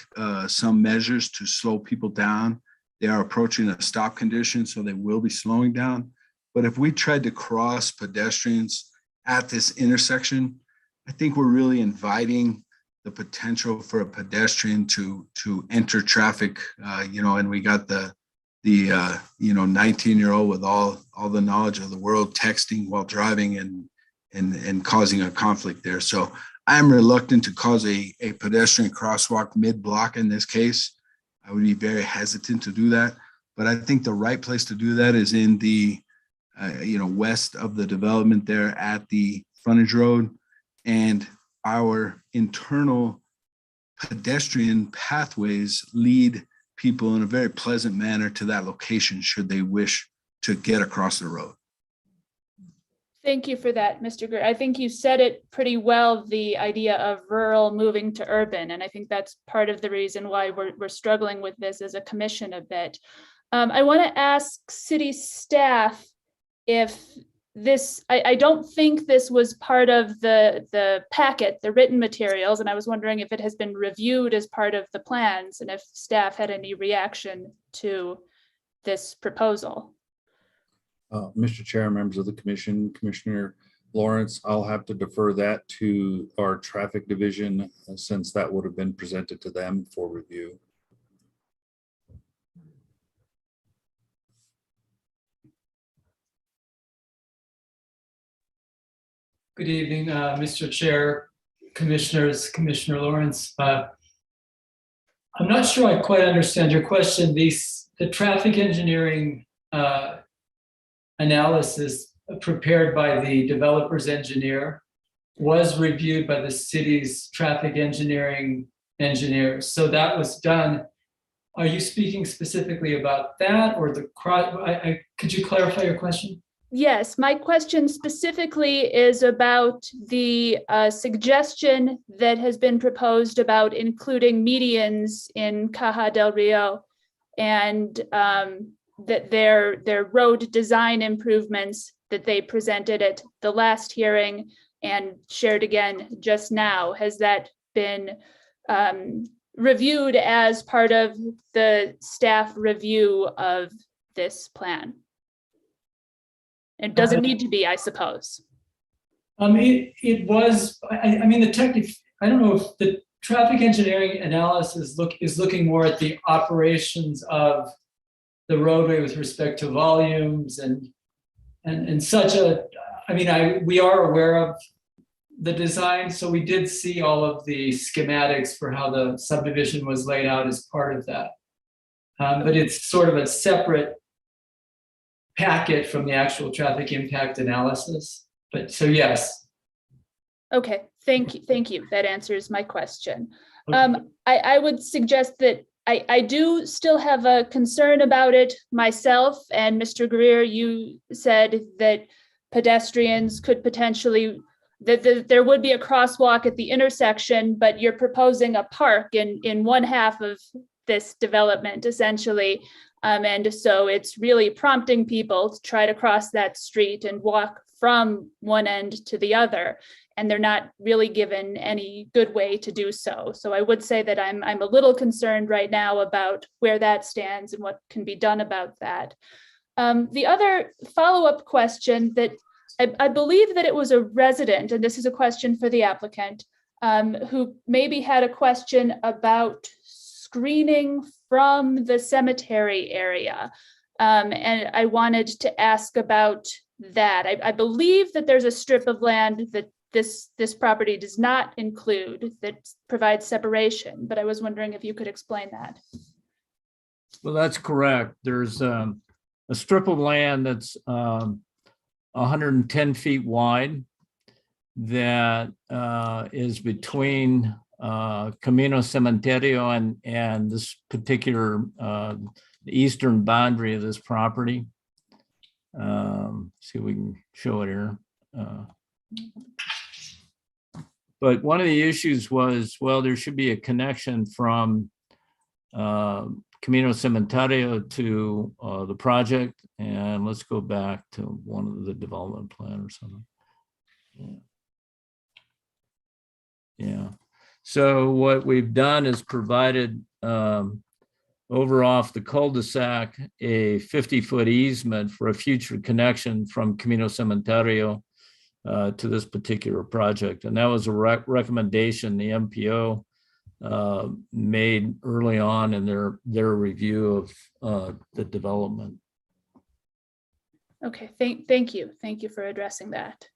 some measures to slow people down. They are approaching a stop condition, so they will be slowing down. But if we tried to cross pedestrians at this intersection, I think we're really inviting the potential for a pedestrian to enter traffic, and we got the 19-year-old with all the knowledge of the world texting while driving and causing a conflict there. So I'm reluctant to cause a pedestrian crosswalk mid-block in this case. I would be very hesitant to do that. But I think the right place to do that is in the, west of the development there at the frontage road. And our internal pedestrian pathways lead people in a very pleasant manner to that location should they wish to get across the road.
Thank you for that, Mr. Greer. I think you said it pretty well, the idea of rural moving to urban. And I think that's part of the reason why we're struggling with this as a commission a bit. I want to ask city staff if this, I don't think this was part of the packet, the written materials, and I was wondering if it has been reviewed as part of the plans and if staff had any reaction to this proposal.
Mr. Chair, members of the commission, Commissioner Lawrence, I'll have to defer that to our traffic division since that would have been presented to them for review.
Good evening, Mr. Chair, Commissioners, Commissioner Lawrence. I'm not sure I quite understand your question. The traffic engineering analysis prepared by the developer's engineer was reviewed by the city's traffic engineering engineers. So that was done. Are you speaking specifically about that or could you clarify your question?
Yes, my question specifically is about the suggestion that has been proposed about including medians in Caja del Rio and that their road design improvements that they presented at the last hearing and shared again just now. Has that been reviewed as part of the staff review of this plan? It doesn't need to be, I suppose.
It was, I mean, I don't know if the traffic engineering analysis is looking more at the operations of the roadway with respect to volumes and we are aware of the design. So we did see all of the schematics for how the subdivision was laid out as part of that. But it's sort of a separate packet from the actual traffic impact analysis. But so yes.
Okay, thank you. That answers my question.
Okay.
I would suggest that I do still have a concern about it myself. And Mr. Greer, you said that pedestrians could potentially, that there would be a crosswalk at the intersection, but you're proposing a park in one half of this development essentially. And so it's really prompting people to try to cross that street and walk from one end to the other. And they're not really given any good way to do so. So I would say that I'm a little concerned right now about where that stands and what can be done about that. The other follow-up question that I believe that it was a resident, and this is a question for the applicant, who maybe had a question about screening from the cemetery area. And I wanted to ask about that. I believe that there's a strip of land that this property does not include that provides separation, but I was wondering if you could explain that.
Well, that's correct. There's a strip of land that's 110 feet wide that is between Camino Cementerio and this particular the eastern boundary of this property. See if we can show it here. But one of the issues was, well, there should be a connection from Camino Cementerio to the project. And let's go back to one of the development plan or something. Yeah. So what we've done is provided over off the cul-de-sac a 50-foot easement for a future connection from Camino Cementerio to this particular project. And that was a recommendation the MPO made early on in their review of the development.
Okay, thank you. Thank you for addressing that.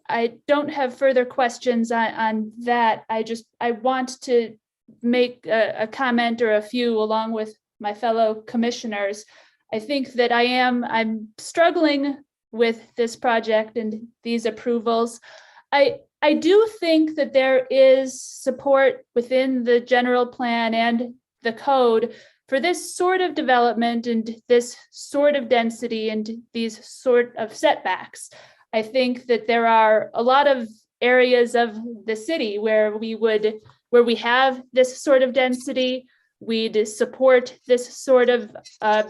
I don't have further questions on that. I want to make a comment or a few along with my fellow commissioners. I think that I'm struggling with this project and these approvals. I do think that there is support within the general plan and the code for this sort of development and this sort of density and these sort of setbacks. I think that there are a lot of areas of the city where we have this sort of density. We'd support this sort of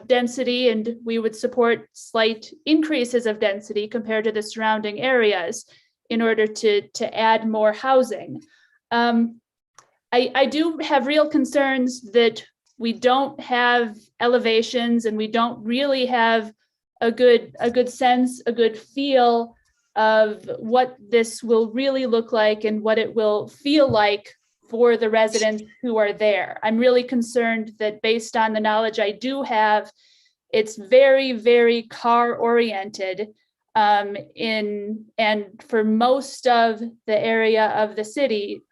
density, and we would support slight increases of density compared to the surrounding areas in order to add more housing. I do have real concerns that we don't have elevations and we don't really have a good sense, a good feel of what this will really look like and what it will feel like for the residents who are there. I'm really concerned that based on the knowledge I do have, it's very, very car oriented. And for most of the area of the city,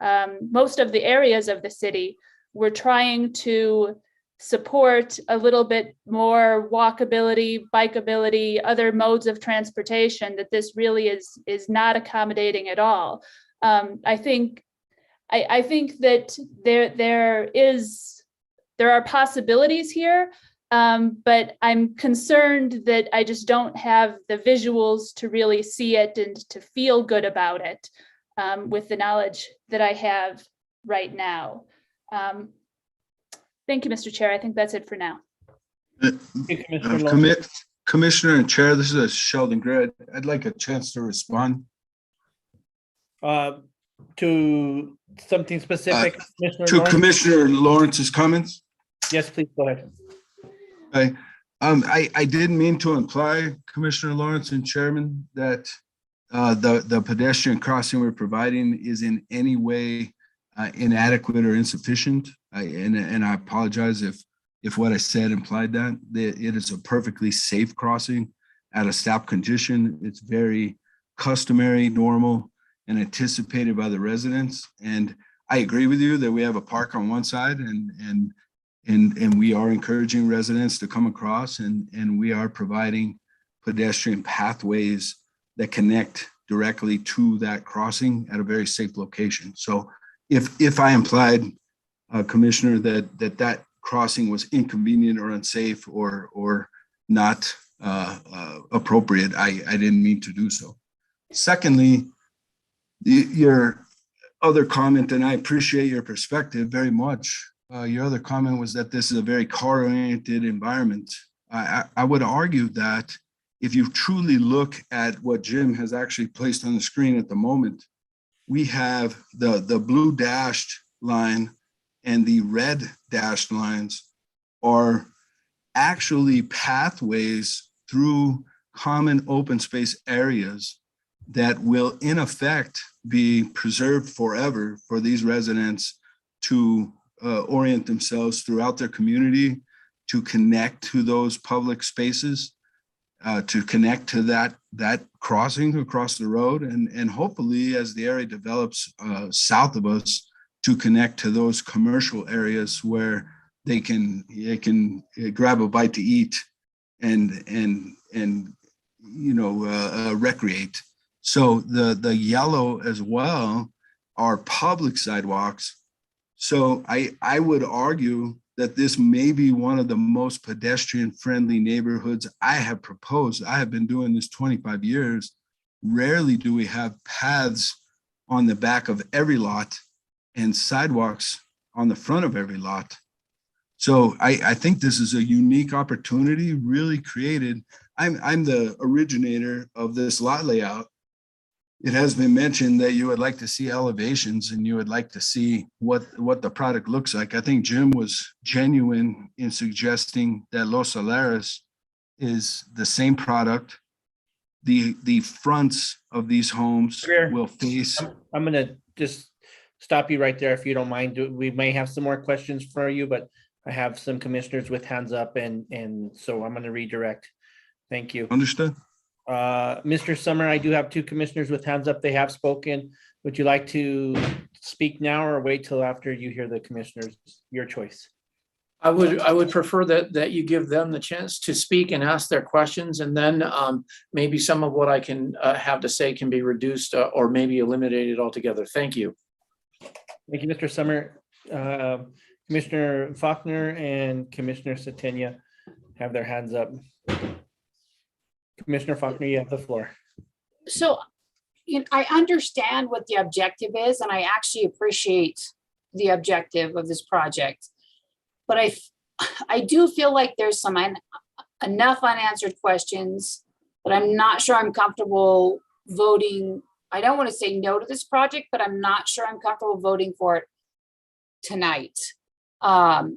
most of the areas of the city, we're trying to support a little bit more walkability, bikeability, other modes of transportation, that this really is not accommodating at all. I think that there are possibilities here, but I'm concerned that I just don't have the visuals to really see it and to feel good about it with the knowledge that I have right now. Thank you, Mr. Chair. I think that's it for now.
Commissioner and Chair, this is Sheldon Gray. I'd like a chance to respond.
To something specific?
To Commissioner Lawrence's comments?
Yes, please go ahead.
Okay. I didn't mean to imply, Commissioner Lawrence and Chairman, that the pedestrian crossing we're providing is in any way inadequate or insufficient. And I apologize if what I said implied that. It is a perfectly safe crossing at a stop condition. It's very customary, normal, and anticipated by the residents. And I agree with you that we have a park on one side and we are encouraging residents to come across, and we are providing pedestrian pathways that connect directly to that crossing at a very safe location. So if I implied, Commissioner, that crossing was inconvenient or unsafe or not appropriate, I didn't mean to do so. Secondly, your other comment, and I appreciate your perspective very much. Your other comment was that this is a very car-oriented environment. I would argue that if you truly look at what Jim has actually placed on the screen at the moment, we have the blue dashed line and the red dashed lines are actually pathways through common open space areas that will in effect be preserved forever for these residents to orient themselves throughout their community, to connect to those public spaces, to connect to that crossing across the road, and hopefully as the area develops south of us, to connect to those commercial areas where they can grab a bite to eat and recreate. So the yellow as well are public sidewalks. So I would argue that this may be one of the most pedestrian friendly neighborhoods I have proposed. I have been doing this 25 years. Rarely do we have paths on the back of every lot and sidewalks on the front of every lot. So I think this is a unique opportunity really created I'm the originator of this lot layout. It has been mentioned that you would like to see elevations and you would like to see what the product looks like. I think Jim was genuine in suggesting that Los Solares is the same product. The fronts of these homes
Greer,
will face.
I'm gonna just stop you right there if you don't mind. We may have some more questions for you, but I have some commissioners with hands up and so I'm gonna redirect. Thank you.
Understood.
Mr. Summer, I do have two commissioners with hands up. They have spoken. Would you like to speak now or wait till after you hear the commissioners? Your choice.
I would prefer that you give them the chance to speak and ask their questions, and then maybe some of what I can have to say can be reduced or maybe eliminated altogether. Thank you.
Thank you, Mr. Summer. Commissioner Faulkner and Commissioner Satenia have their hands up. Commissioner Faulkner, you have the floor.
So, I understand what the objective is, and I actually appreciate the objective of this project. But I do feel like there's some enough unanswered questions that I'm not sure I'm comfortable voting. I don't want to say no to this project, but I'm not sure I'm comfortable voting for it tonight. I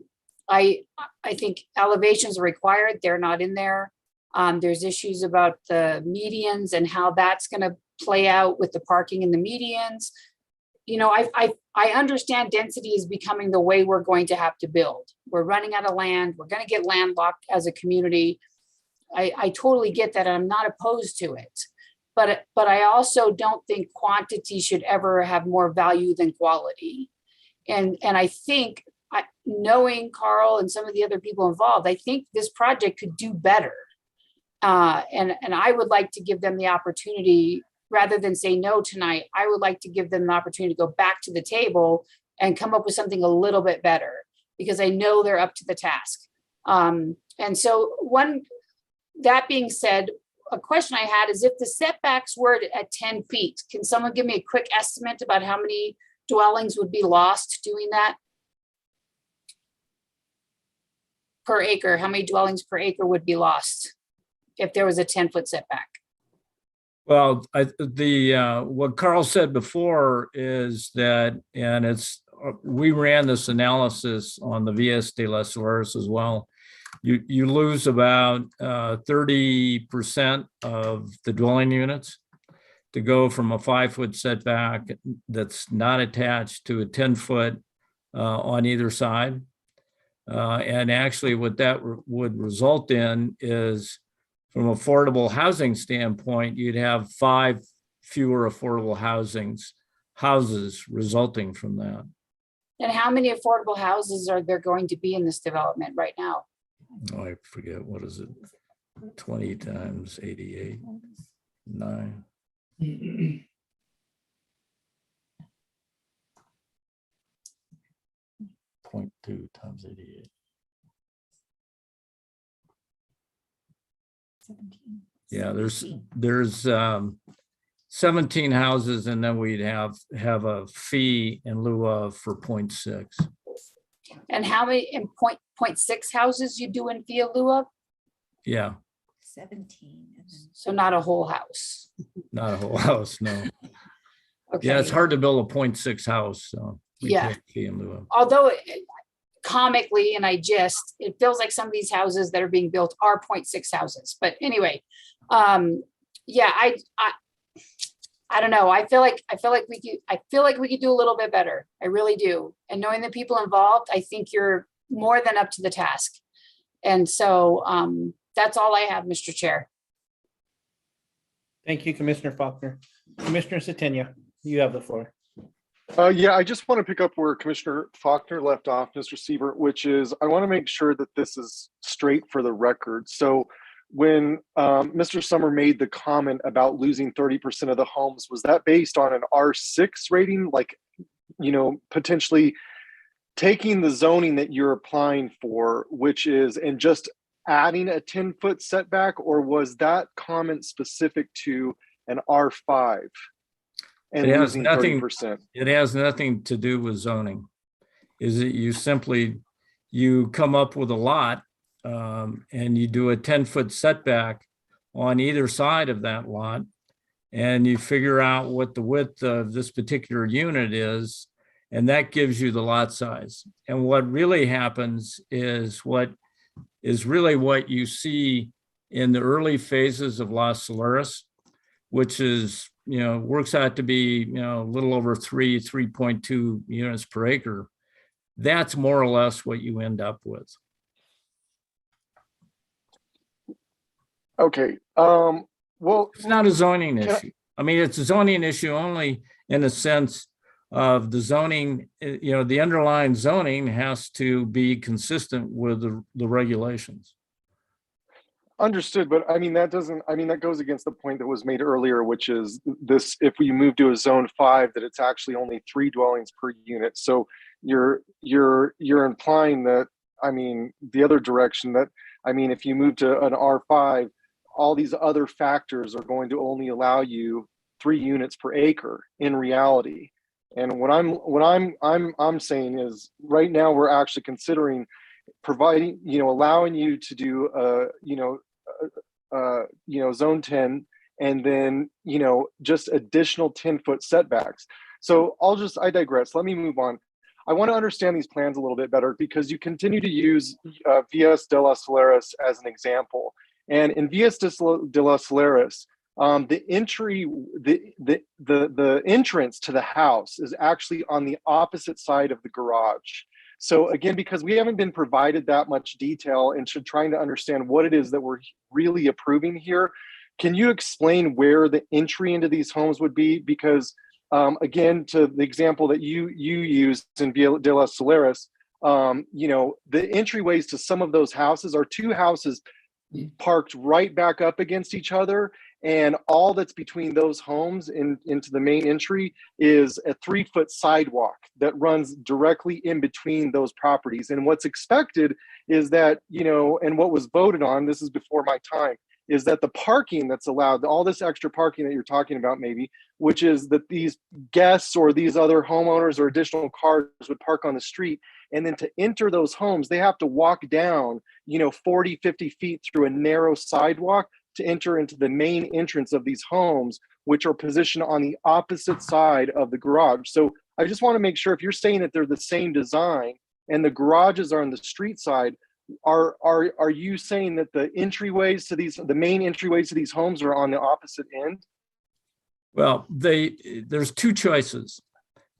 think elevations are required. They're not in there. There's issues about the medians and how that's going to play out with the parking in the medians. I understand density is becoming the way we're going to have to build. We're running out of land. We're going to get landlocked as a community. I totally get that. I'm not opposed to it. But I also don't think quantity should ever have more value than quality. And I think, knowing Carl and some of the other people involved, I think this project could do better. And I would like to give them the opportunity, rather than say no tonight, I would like to give them the opportunity to go back to the table and come up with something a little bit better, because I know they're up to the task. And so that being said, a question I had is, if the setbacks were at 10 feet, can someone give me a quick estimate about how many dwellings would be lost doing that? Per acre, how many dwellings per acre would be lost if there was a 10-foot setback?
Well, what Carl said before is that, and we ran this analysis on the VS de las Solares as well. You lose about 30% of the dwelling units to go from a 5-foot setback that's not attached to a 10-foot on either side. And actually what that would result in is, from affordable housing standpoint, you'd have 5 fewer affordable houses resulting from that.
And how many affordable houses are there going to be in this development right now?
Oh, I forget, what is it? 20 times 88, 9. 0.2 times 88.
17.
Yeah, there's 17 houses, and then we'd have a fee in lieu of for 0.6.
And how many in 0.6 houses you do in fee in lieu of?
Yeah,
17.
So not a whole house.
not a whole house, no.
Okay.
Yeah, it's hard to build a 0.6 house, so we
Yeah.
take fee in lieu of.
Although comically, and it feels like some of these houses that are being built are 0.6 houses. But anyway, yeah, I don't know. I feel like we could do a little bit better. I really do. And knowing the people involved, I think you're more than up to the task. And so that's all I have, Mr. Chair.
Thank you, Commissioner Faulkner. Commissioner Satenia, you have the floor.
Yeah, I just want to pick up where Commissioner Faulkner left off, Mr. Siebert, which is, I want to make sure that this is straight for the record. So when Mr. Summer made the comment about losing 30% of the homes, was that based on an R6 rating? Like, potentially taking the zoning that you're applying for, which is, and just adding a 10-foot setback, or was that comment specific to an R5? And
it has
losing
nothing.
30%.
It has nothing to do with zoning. Is it you come up with a lot and you do a 10-foot setback on either side of that lot. And you figure out what the width of this particular unit is, and that gives you the lot size. And what really happens is what you see in the early phases of Los Solares, which is, works out to be, a little over 3.2 units per acre. That's more or less what you end up with.
Okay, well,
It's not a zoning
Can I-
issue. I mean, it's a zoning issue only in the sense of the zoning, the underlying zoning has to be consistent with the regulations.
understood, but I mean, that goes against the point that was made earlier, which is this, if we move to a zone 5, that it's actually only 3 dwellings per unit. So you're implying that, I mean, the other direction that, I mean, if you move to an R5, all these other factors are going to only allow you 3 units per acre in reality. And what I'm saying is, right now we're actually considering providing, allowing you to do zone 10, and then just additional 10-foot setbacks. So I digress. Let me move on. I want to understand these plans a little bit better, because you continue to use Villas de las Solares as an example. And in Villas de las Solares, the entrance to the house is actually on the opposite side of the garage. So again, because we haven't been provided that much detail into trying to understand what it is that we're really approving here, can you explain where the entry into these homes would be? Because again, to the example that you used in Villa de las Solares, the entryways to some of those houses are 2 houses parked right back up against each other, and all that's between those homes into the main entry is a 3-foot sidewalk that runs directly in between those properties. And what's expected is that, and what was voted on, this is before my time, is that the parking that's allowed, all this extra parking that you're talking about maybe, which is that these guests or these other homeowners or additional cars would park on the street, and then to enter those homes, they have to walk down, 40, 50 feet through a narrow sidewalk to enter into the main entrance of these homes, which are positioned on the opposite side of the garage. So I just want to make sure, if you're saying that they're the same design and the garages are on the street side, are you saying that the main entryways to these homes are on the opposite end?
Well, there's 2 choices.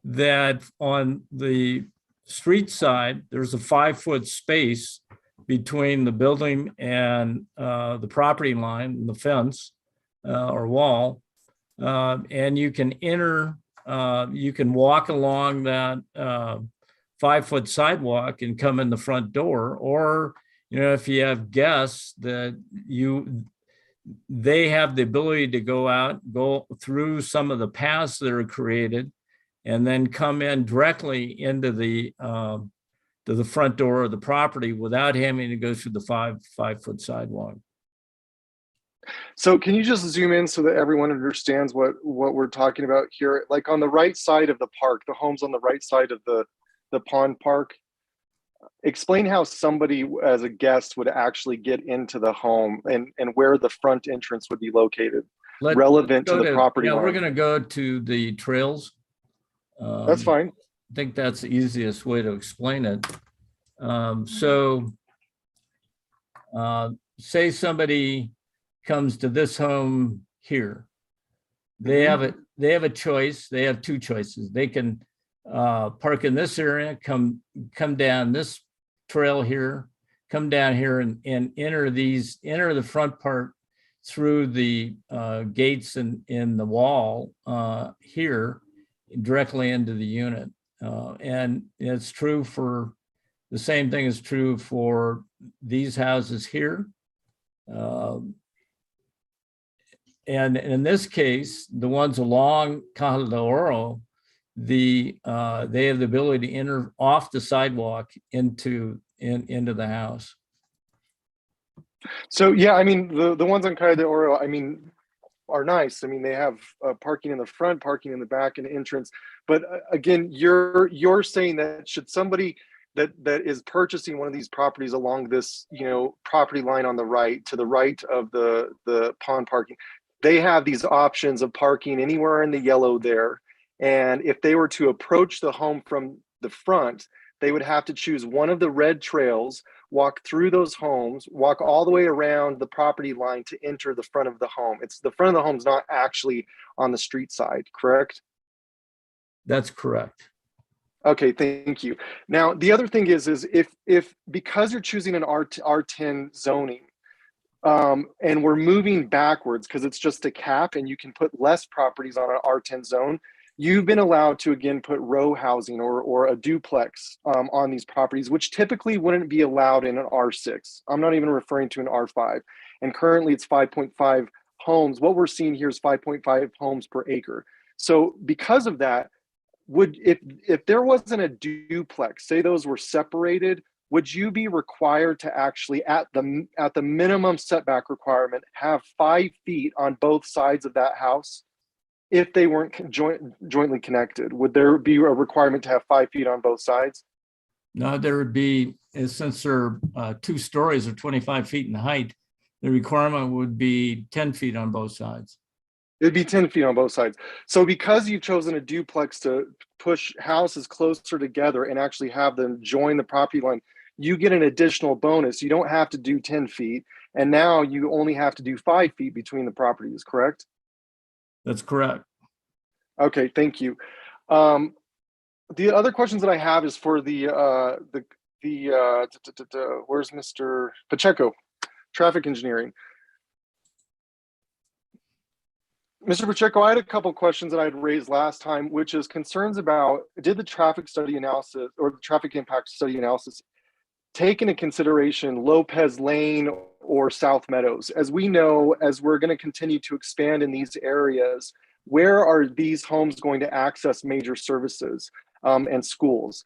That on the street side, there's a 5-foot space between the building and the property line, the fence or wall, and you can enter. You can walk along that 5-foot sidewalk and come in the front door, or if you have guests that they have the ability to go through some of the paths that are created, and then come in directly into the to the front door of the property without having to go through the 5-foot sidewalk.
So can you just zoom in so that everyone understands what we're talking about here? Like on the right side of the park, the homes on the right side of the pond park, explain how somebody as a guest would actually get into the home, and where the front entrance would be located relevant to the property line.
We're going to go to the trails.
That's fine.
I think that's the easiest way to explain it. Say somebody comes to this home here. They have a choice. They have 2 choices. They can park in this area, come down this trail here, come down here and enter the front part through the gates in the wall here, directly into the unit. And it's true for, the same thing is true for these houses here. And in this case, the ones along Caja de Oro, they have the ability to enter off the sidewalk into the house.
So yeah, I mean, the ones on Caja de Oro, I mean, are nice. I mean, they have parking in the front, parking in the back, and entrance. But again, you're saying that should somebody that is purchasing one of these properties along this, property line on the right, to the right of the pond parking, they have these options of parking anywhere in the yellow there. And if they were to approach the home from the front, they would have to choose one of the red trails, walk through those homes, walk all the way around the property line to enter the front of the home. It's the front of the home's not actually on the street side, correct?
That's correct.
Okay, thank you. Now, the other thing is if because you're choosing an R10 zoning, and we're moving backwards because it's just a cap and you can put less properties on an R10 zone, you've been allowed to, again, put row housing or a duplex on these properties, which typically wouldn't be allowed in an R6. I'm not even referring to an R5. And currently it's 5.5 homes. What we're seeing here is 5.5 homes per acre. So because of that, if there wasn't a duplex, say those were separated, would you be required to actually, at the minimum setback requirement, have 5 feet on both sides of that house? If they weren't jointly connected, would there be a requirement to have 5 feet on both sides?
No, there would be, since they're 2 stories or 25 feet in height, the requirement would be 10 feet on both sides.
It'd be 10 feet on both sides. So because you've chosen a duplex to push houses closer together and actually have them join the property line, you get an additional bonus. You don't have to do 10 feet. And now you only have to do 5 feet between the properties, correct?
That's correct.
Okay, thank you. The other questions that I have is for where's Mr. Pacheco, traffic engineering. Mr. Pacheco, I had a couple questions that I had raised last time, which is concerns about, did the traffic study analysis or the traffic impact study analysis take into consideration Lopez Lane or South Meadows? As we know, as we're going to continue to expand in these areas, where are these homes going to access major services and schools?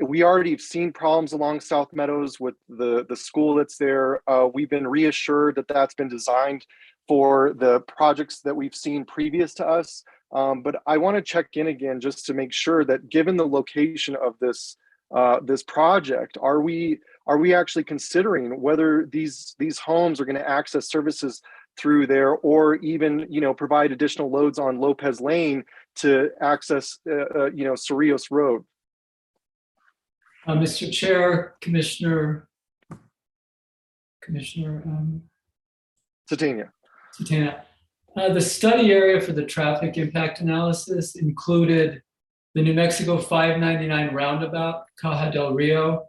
We already have seen problems along South Meadows with the school that's there. We've been reassured that that's been designed for the projects that we've seen previous to us. But I want to check in again just to make sure that given the location of this project, are we actually considering whether these homes are going to access services through there, or even provide additional loads on Lopez Lane to access Cerrillos Road?
Mr. Chair, Commissioner
Satania.
The study area for the traffic impact analysis included the New Mexico 599 roundabout, Caja del Rio,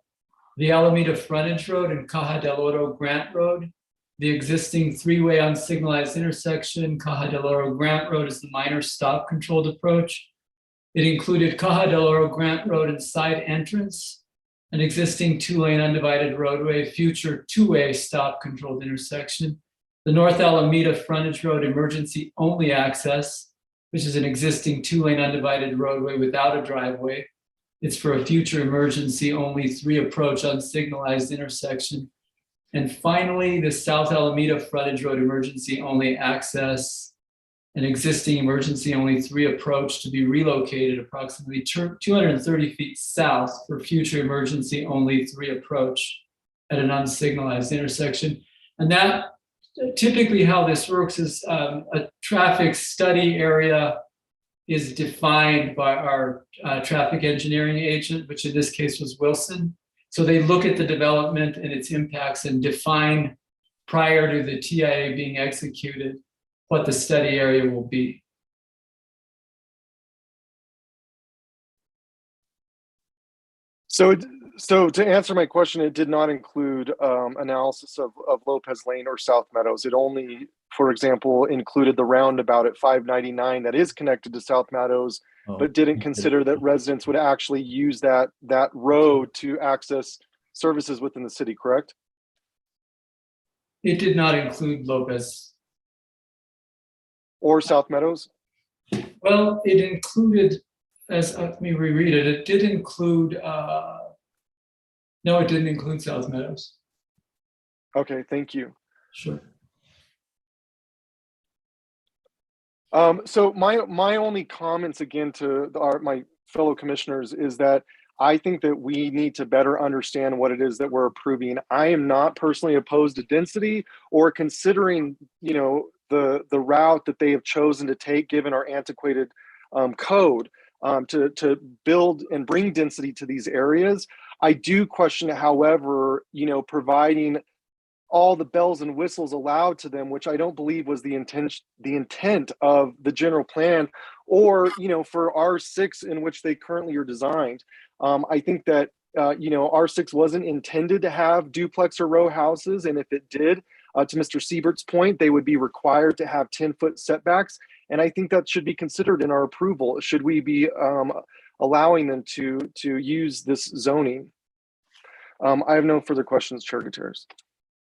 the Alameda Frontage Road and Caja del Oro Grant Road, the existing 3-way unsignalized intersection, Caja del Oro Grant Road is the minor stop controlled approach. It included Caja del Oro Grant Road and side entrance, an existing 2-lane undivided roadway, future 2-way stop controlled intersection, the North Alameda Frontage Road emergency only access, which is an existing 2-lane undivided roadway without a driveway. It's for a future emergency only 3 approach unsignalized intersection. And finally, the South Alameda Frontage Road emergency only access, an existing emergency only 3 approach to be relocated approximately 230 feet south for future emergency only 3 approach at an unsignalized intersection. And that typically how this works is a traffic study area is defined by our traffic engineering agent, which in this case was Wilson. So they look at the development and its impacts and define prior to the TIA being executed what the study area will be.
So to answer my question, it did not include analysis of Lopez Lane or South Meadows. It only, for example, included the roundabout at 599 that is connected to South Meadows, but didn't consider that residents would actually use that road to access services within the city, correct?
It did not include Lopez.
Or South Meadows?
Well, it included, let me reread it. It did include, no, it didn't include South Meadows.
Okay, thank you.
Sure.
So my only comments again to my fellow commissioners is that I think that we need to better understand what it is that we're approving. I am not personally opposed to density or considering, you know, the route that they have chosen to take, given our antiquated code, to build and bring density to these areas. I do question, however, you know, providing all the bells and whistles allowed to them, which I don't believe was the intent of the general plan, or, you know, for R6 in which they currently are designed. I think that, you know, R6 wasn't intended to have duplex or row houses. And if it did, to Mr. Siebert's point, they would be required to have 10-foot setbacks. And I think that should be considered in our approval. Should we be allowing them to use this zoning? I have no further questions, Chair Gutierrez.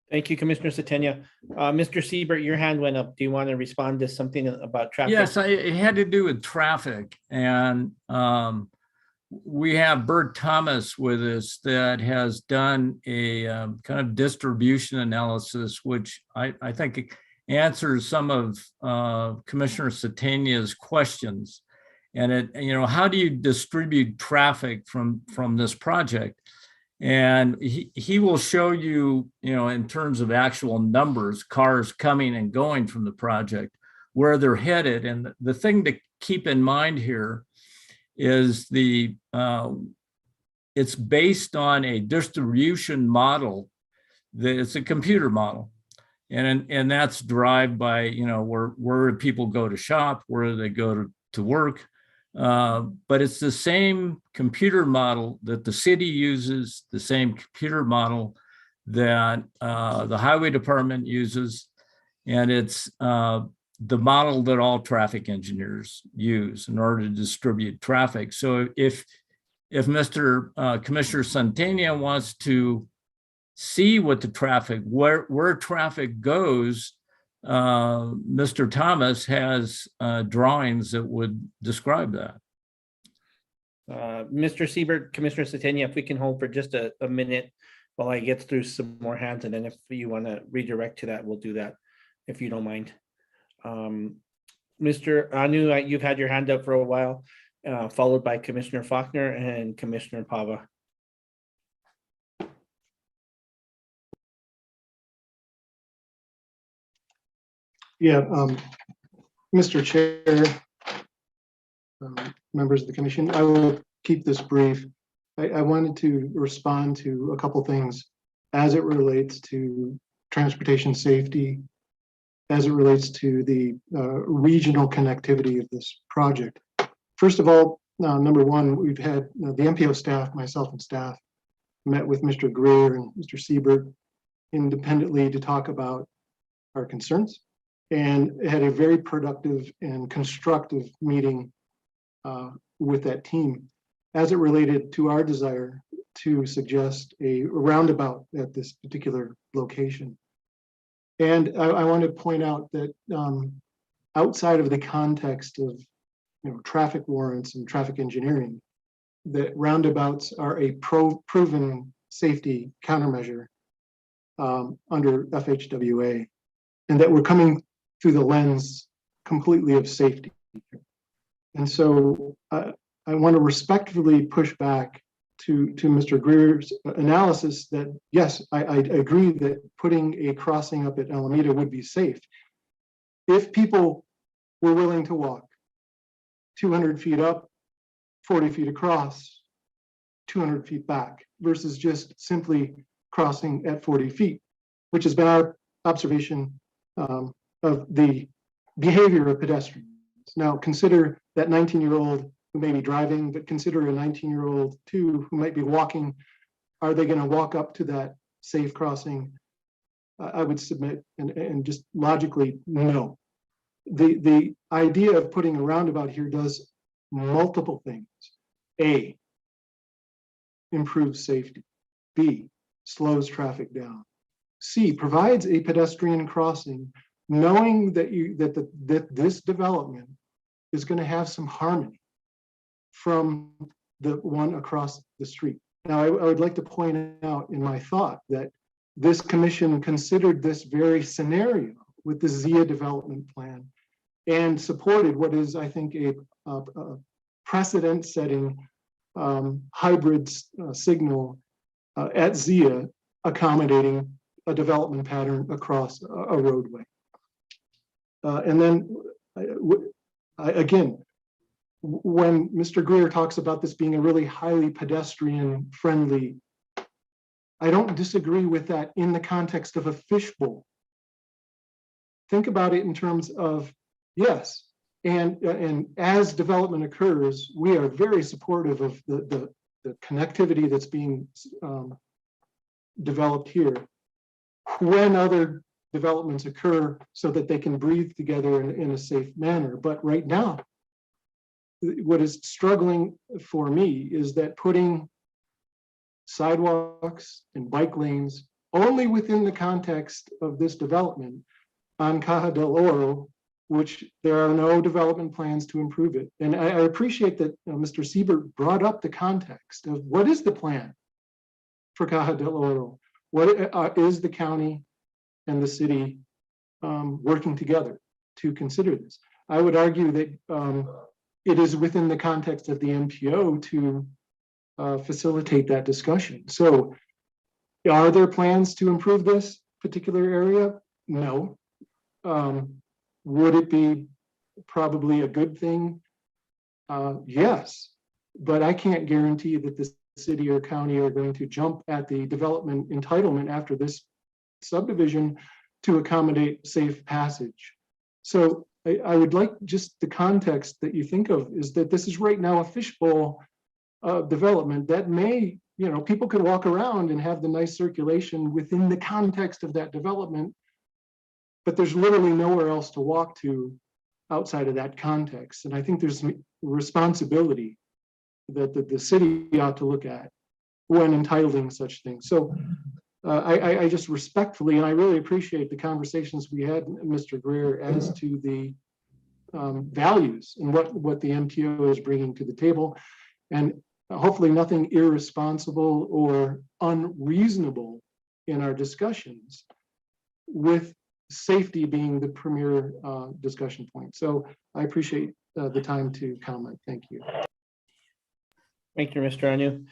Thank you, Commissioner Satenia. Mr. Siebert, your hand went up. Do you want to respond to something about traffic?
Yes, it had to do with traffic, and we have Bert Thomas with us that has done a kind of distribution analysis, which I think answers some of Commissioner Satenia's questions. And it, you know, how do you distribute traffic from this project? And he will show you, you know, in terms of actual numbers, cars coming and going from the project, where they're headed. And the thing to keep in mind here is it's based on a distribution model. It's a computer model. And that's derived by, you know, where people go to shop, where they go to work. But it's the same computer model that the city uses, the same computer model that the highway department uses, and it's the model that all traffic engineers use in order to distribute traffic. So if Mr. Commissioner Satenia wants to see what the traffic, where traffic goes, Mr. Thomas has drawings that would describe that.
Mr. Siebert, Commissioner Satenia, if we can hold for just a minute while I get through some more hands, and then if you want to redirect to that, we'll do that, if you don't mind. Mr. Anu, you've had your hand up for a while, followed by Commissioner Faulkner and Commissioner Pava.
Yeah, Mr. Chair, members of the commission, I will keep this brief. I wanted to respond to a couple things as it relates to transportation safety, as it relates to the regional connectivity of this project. First of all, number one, we've had the MPO staff, myself and staff, met with Mr. Greer and Mr. Siebert independently to talk about our concerns, and had a very productive and constructive meeting with that team as it related to our desire to suggest a roundabout at this particular location. And I want to point out that outside of the context of, you know, traffic warrants and traffic engineering, that roundabouts are a proven safety countermeasure under FHWA, and that we're coming through the lens completely of safety. And so I want to respectfully push back to Mr. Greer's analysis that, yes, I agree that putting a crossing up at Alameda would be safe if people were willing to walk 200 feet up, 40 feet across, 200 feet back, versus just simply crossing at 40 feet, which has been our observation of the behavior of pedestrians. Now consider that 19-year-old who may be driving, but consider a 19-year-old too who might be walking. Are they going to walk up to that safe crossing? I would submit, and just logically, no. The idea of putting a roundabout here does multiple things. A, improves safety. B, slows traffic down. C, provides a pedestrian crossing, knowing that this development is going to have some harmony from the one across the street. Now, I would like to point out in my thought that this commission considered this very scenario with the ZIA development plan and supported what is, I think, a precedent-setting hybrid signal at Zia accommodating a development pattern across a roadway. And then again, when Mr. Greer talks about this being a really highly pedestrian friendly, I don't disagree with that in the context of a fishbowl. Think about it in terms of, yes, and as development occurs, we are very supportive of the connectivity that's being developed here when other developments occur so that they can breathe together in a safe manner. But right now, what is struggling for me is that putting sidewalks and bike lanes only within the context of this development on Caja del Oro, which there are no development plans to improve it. And I appreciate that Mr. Siebert brought up the context of what is the plan for Caja del Oro? What is the county and the city working together to consider this? I would argue that it is within the context of the MPO to facilitate that discussion. So are there plans to improve this particular area? No. Would it be probably a good thing? Yes, but I can't guarantee that the city or county are going to jump at the development entitlement after this subdivision to accommodate safe passage. So I would like just the context that you think of is that this is right now a fishbowl development that may, people could walk around and have the nice circulation within the context of that development, but there's literally nowhere else to walk to outside of that context. And I think there's a responsibility that the city ought to look at when entitling such things. So I just respectfully, and I really appreciate the conversations we had, Mr. Greer, as to the values and what the MTO is bringing to the table. And hopefully nothing irresponsible or unreasonable in our discussions, with safety being the premier discussion point. So I appreciate the time to comment. Thank you.
Thank you, Mr. Anu.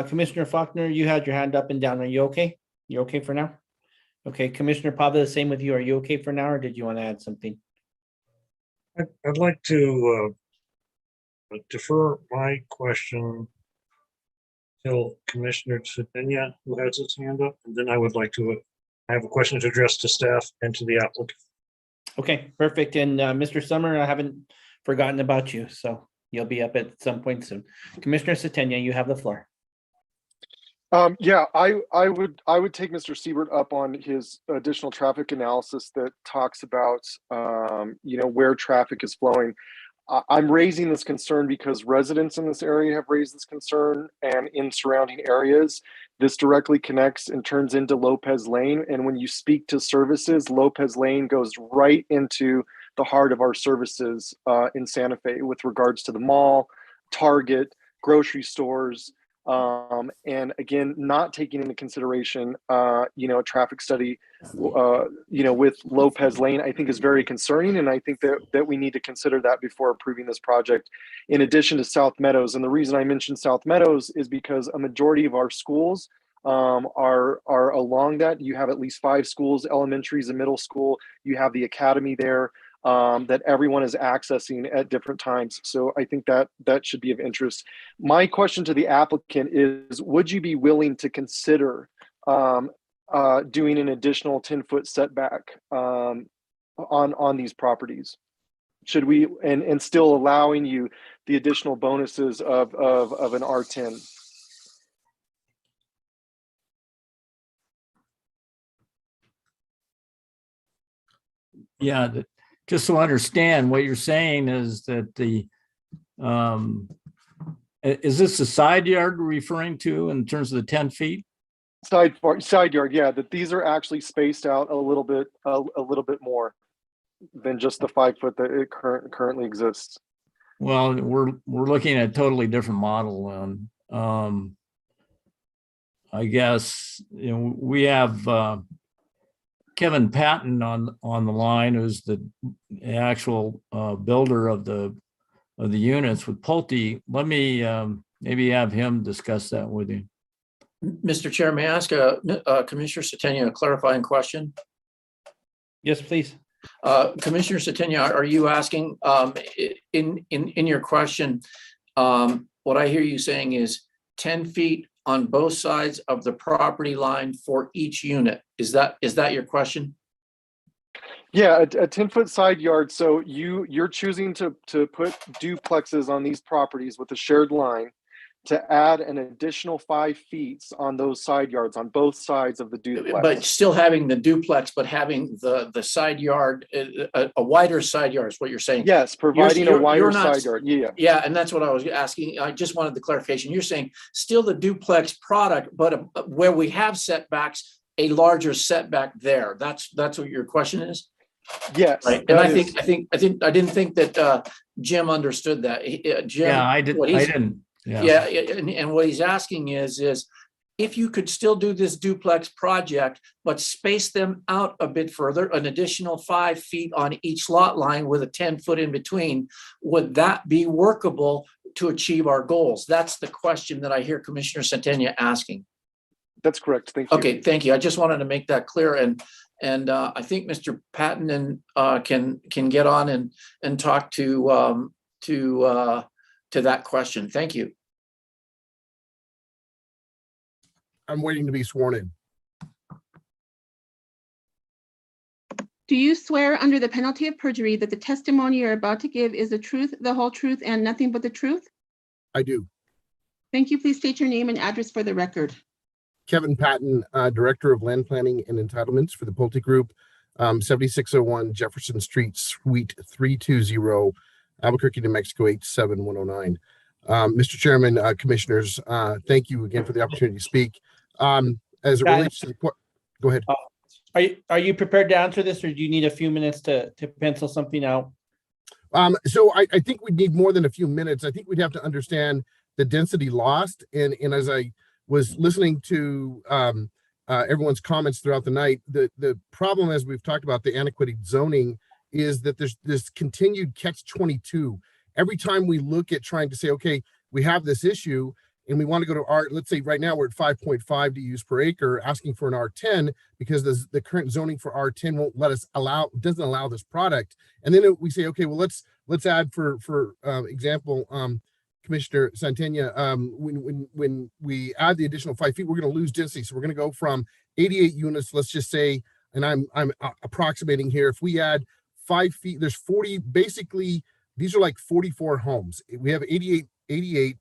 Commissioner Faulkner, you had your hand up and down. Are you okay? You okay for now? Okay, Commissioner Pava, the same with you. Are you okay for now, or did you want to add something?
I'd like to defer my question till Commissioner Sedenia, who has his hand up, and then I would like to I have a question to address to staff and to the applicant.
Okay, perfect. And Mr. Summer, I haven't forgotten about you, so you'll be up at some point soon. Commissioner Sedenia, you have the floor.
Yeah, I would take Mr. Siebert up on his additional traffic analysis that talks about where traffic is flowing. I'm raising this concern because residents in this area have raised this concern, and in surrounding areas, this directly connects and turns into Lopez Lane. And when you speak to services, Lopez Lane goes right into the heart of our services in Santa Fe with regards to the mall, Target, grocery stores, and again, not taking into consideration, a traffic study, with Lopez Lane, I think is very concerning. And I think that we need to consider that before approving this project, in addition to South Meadows. And the reason I mentioned South Meadows is because a majority of our schools are along that. You have at least 5 schools, elementaries and middle school. You have the academy there. That everyone is accessing at different times. So I think that should be of interest. My question to the applicant is, would you be willing to consider doing an additional 10-foot setback on these properties? Should we, and still allowing you the additional bonuses of an R10?
Yeah, just so I understand, what you're saying is that is this the side yard referring to in terms of the 10 feet?
Side yard, yeah, that these are actually spaced out a little bit more than just the 5 foot that it currently exists.
Well, we're looking at a totally different model. I guess, we have Kevin Patton on the line, who's the actual builder of the units with Pulte. Let me maybe have him discuss that with you.
Mr. Chair, may I ask Commissioner Satenia a clarifying question?
Yes, please.
Commissioner Satenia, are you asking in your question, what I hear you saying is 10 feet on both sides of the property line for each unit? Is that your question?
Yeah, a 10-foot side yard. So you're choosing to put duplexes on these properties with a shared line to add an additional 5 feet on those side yards on both sides of the duplex.
But still having the duplex, but having the side yard, a wider side yard is what you're saying.
Yes, providing a wider
not-
side yard. Yeah.
Yeah, and that's what I was asking. I just wanted the clarification. You're saying still the duplex product, but where we have setbacks, a larger setback there. That's what your question is?
Yes.
Right. And I didn't think that Jim understood that. Jim,
Yeah, I didn't.
Yeah, and what he's asking is if you could still do this duplex project, but space them out a bit further, an additional 5 feet on each lot line with a 10-foot in between, would that be workable to achieve our goals? That's the question that I hear Commissioner Satenia asking.
That's correct. Thank you.
Okay, thank you. I just wanted to make that clear, and I think Mr. Patton can get on and talk to that question. Thank you.
I'm waiting to be sworn in.
Do you swear under the penalty of perjury that the testimony you're about to give is the truth, the whole truth, and nothing but the truth?
I do.
Thank you. Please state your name and address for the record.
Kevin Patton, Director of Land Planning and Entitlements for the Pulte Group, 7601 Jefferson Street, Suite 320, Albuquerque, New Mexico, 87109. Mr. Chairman, Commissioners, thank you again for the opportunity to speak. As it relates to the, go ahead.
Are you prepared to answer this, or do you need a few minutes to pencil something out?
So I think we'd need more than a few minutes. I think we'd have to understand the density lost. And as I was listening to everyone's comments throughout the night, the problem, as we've talked about the antiquated zoning, is that there's this continued catch-22. Every time we look at trying to say, okay, we have this issue and we want to go to let's say right now we're at 5.5 DUs per acre, asking for an R10 because the current zoning for R10 won't doesn't allow this product. And then we say, okay, well, let's add for example, Commissioner Santana, when we add the additional 5 feet, we're going to lose density. So we're going to go from 88 units, let's just say, and I'm approximating here. If we add 5 feet, there's 40, basically, these are like 44 homes. We have 88,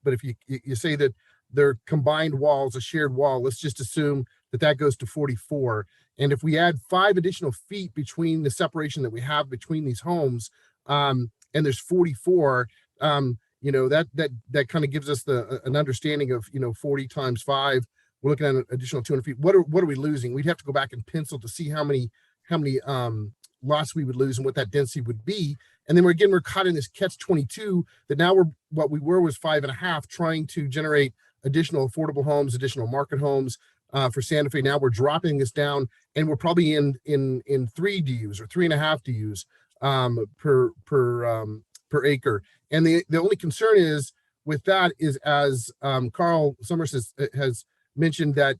but if you say that they're combined walls, a shared wall, let's just assume that goes to 44. And if we add 5 additional feet between the separation that we have between these homes, and there's 44, that kind of gives us an understanding of 40 times 5. We're looking at an additional 200 feet. What are we losing? We'd have to go back and pencil to see how many lots we would lose and what that density would be. And then we're caught in this catch-22 that now what we were was 5.5, trying to generate additional affordable homes, additional market homes for Santa Fe. Now we're dropping this down, and we're probably in 3 DUs or 3.5 DUs per acre. And the only concern is with that is, as Carl Summers has mentioned, that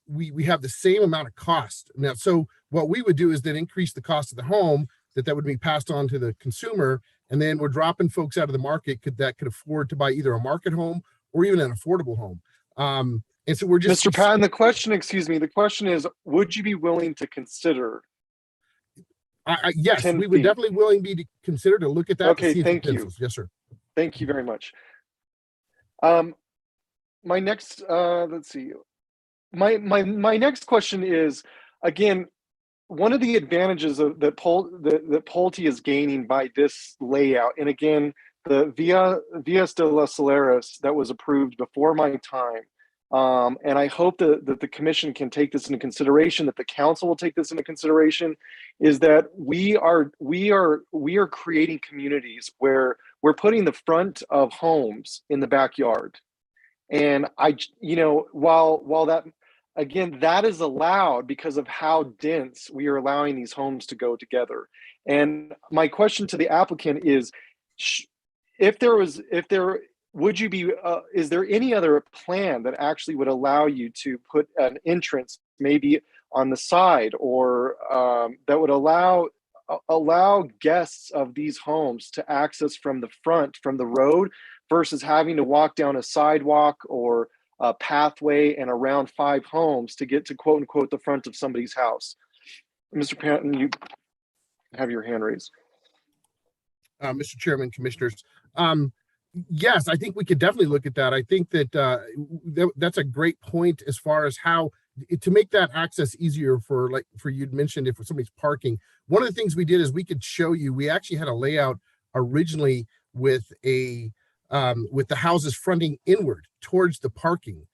we have the same amount of cost now. So what we would do is then increase the cost of the home that would be passed on to the consumer, and then we're dropping folks out of the market that could afford to buy either a market home or even an affordable home. And so we're just
Mr. Patton, the question is, would you be willing to consider?
Yes, we would definitely willing be to consider to look at that.
Okay, thank you.
Yes, sir.
Thank you very much. My next, let's see. My next question is, again, one of the advantages that Pulte is gaining by this layout, and again, the Vias de los Solares that was approved before my time, and I hope that the commission can take this into consideration, that the council will take this into consideration, is that we are creating communities where we're putting the front of homes in the backyard. And while that, again, that is allowed because of how dense we are allowing these homes to go together. And my question to the applicant is, if there would you be, is there any other plan that actually would allow you to put an entrance maybe on the side, or that would allow guests of these homes to access from the front, from the road, versus having to walk down a sidewalk or a pathway and around 5 homes to get to quote unquote the front of somebody's house? Mr. Panton, you have your hand raised.
Mr. Chairman, Commissioners. Yes, I think we could definitely look at that. I think that that's a great point as far as how to make that access easier for, like, for you'd mentioned, if somebody's parking. One of the things we did is we could show you, we actually had a layout originally with the houses fronting inward towards the parking,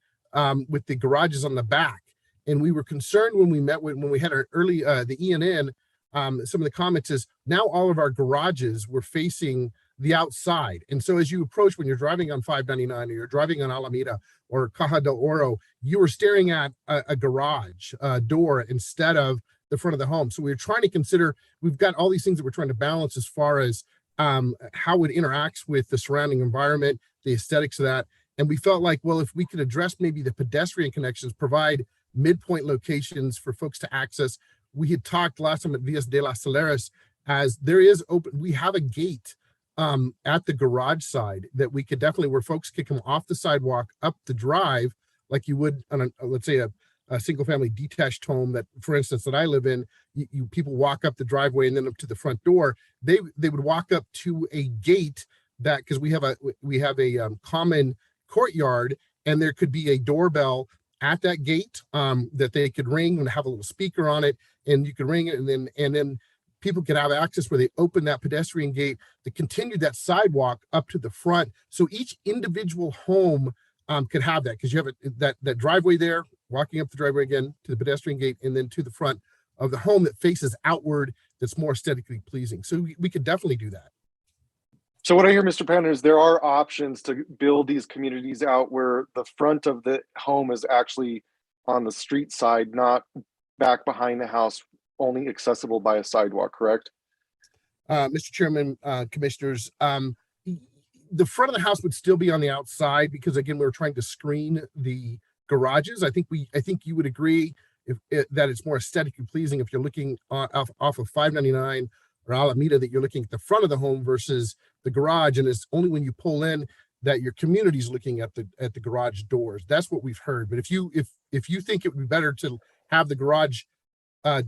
with the garages on the back. And we were concerned when we met when we had our early, the ENN, some of the comments is now all of our garages were facing the outside. And so as you approach, when you're driving on 599 or you're driving on Alameda or Caja del Oro, you were staring at a garage door instead of the front of the home. So we were trying to consider, we've got all these things that we're trying to balance as far as how it interacts with the surrounding environment, the aesthetics of that. And we felt like, well, if we could address maybe the pedestrian connections, provide midpoint locations for folks to access. We had talked last time at Villas de las Saleras, as there is open, we have a gate at the garage side that we could definitely, where folks could come off the sidewalk up the drive, like you would on a, let's say a single family detached home that, for instance, that I live in, you people walk up the driveway and then up to the front door. They would walk up to a gate that, because we have a common courtyard, and there could be a doorbell at that gate that they could ring and have a little speaker on it, and you could ring it, and then people could have access where they open that pedestrian gate to continue that sidewalk up to the front. So each individual home could have that, because you have that driveway there, walking up the driveway again to the pedestrian gate, and then to the front of the home that faces outward, that's more aesthetically pleasing. So we could definitely do that.
So what I hear, Mr. Panton, is there are options to build these communities out where the front of the home is actually on the street side, not back behind the house, only accessible by a sidewalk, correct?
Mr. Chairman, Commissioners, the front of the house would still be on the outside, because again, we were trying to screen the garages. I think you would agree that it's more aesthetically pleasing if you're looking off of 599 or Alameda, that you're looking at the front of the home versus the garage, and it's only when you pull in that your community is looking at the garage doors. That's what we've heard. But if you think it would be better to have the garage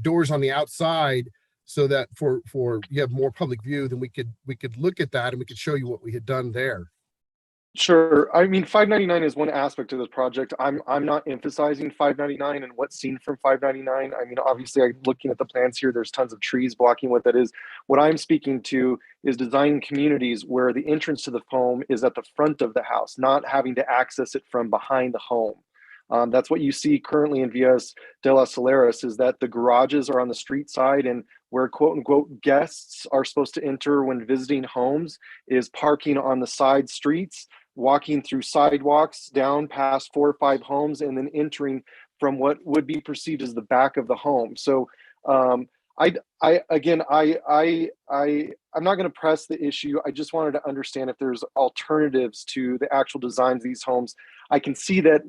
doors on the outside, so that for you have more public view, then we could look at that and we could show you what we had done there.
Sure. I mean, 599 is one aspect of this project. I'm not emphasizing 599 and what's seen from 599. I mean, obviously, I'm looking at the plans here. There's tons of trees blocking what that is. What I'm speaking to is designing communities where the entrance to the home is at the front of the house, not having to access it from behind the home. That's what you see currently in Villas de las Saleras, is that the garages are on the street side, and where quote unquote guests are supposed to enter when visiting homes is parking on the side streets, walking through sidewalks down past 4 or 5 homes, and then entering from what would be perceived as the back of the home. So I'm not going to press the issue. I just wanted to understand if there's alternatives to the actual designs of these homes. I can see that,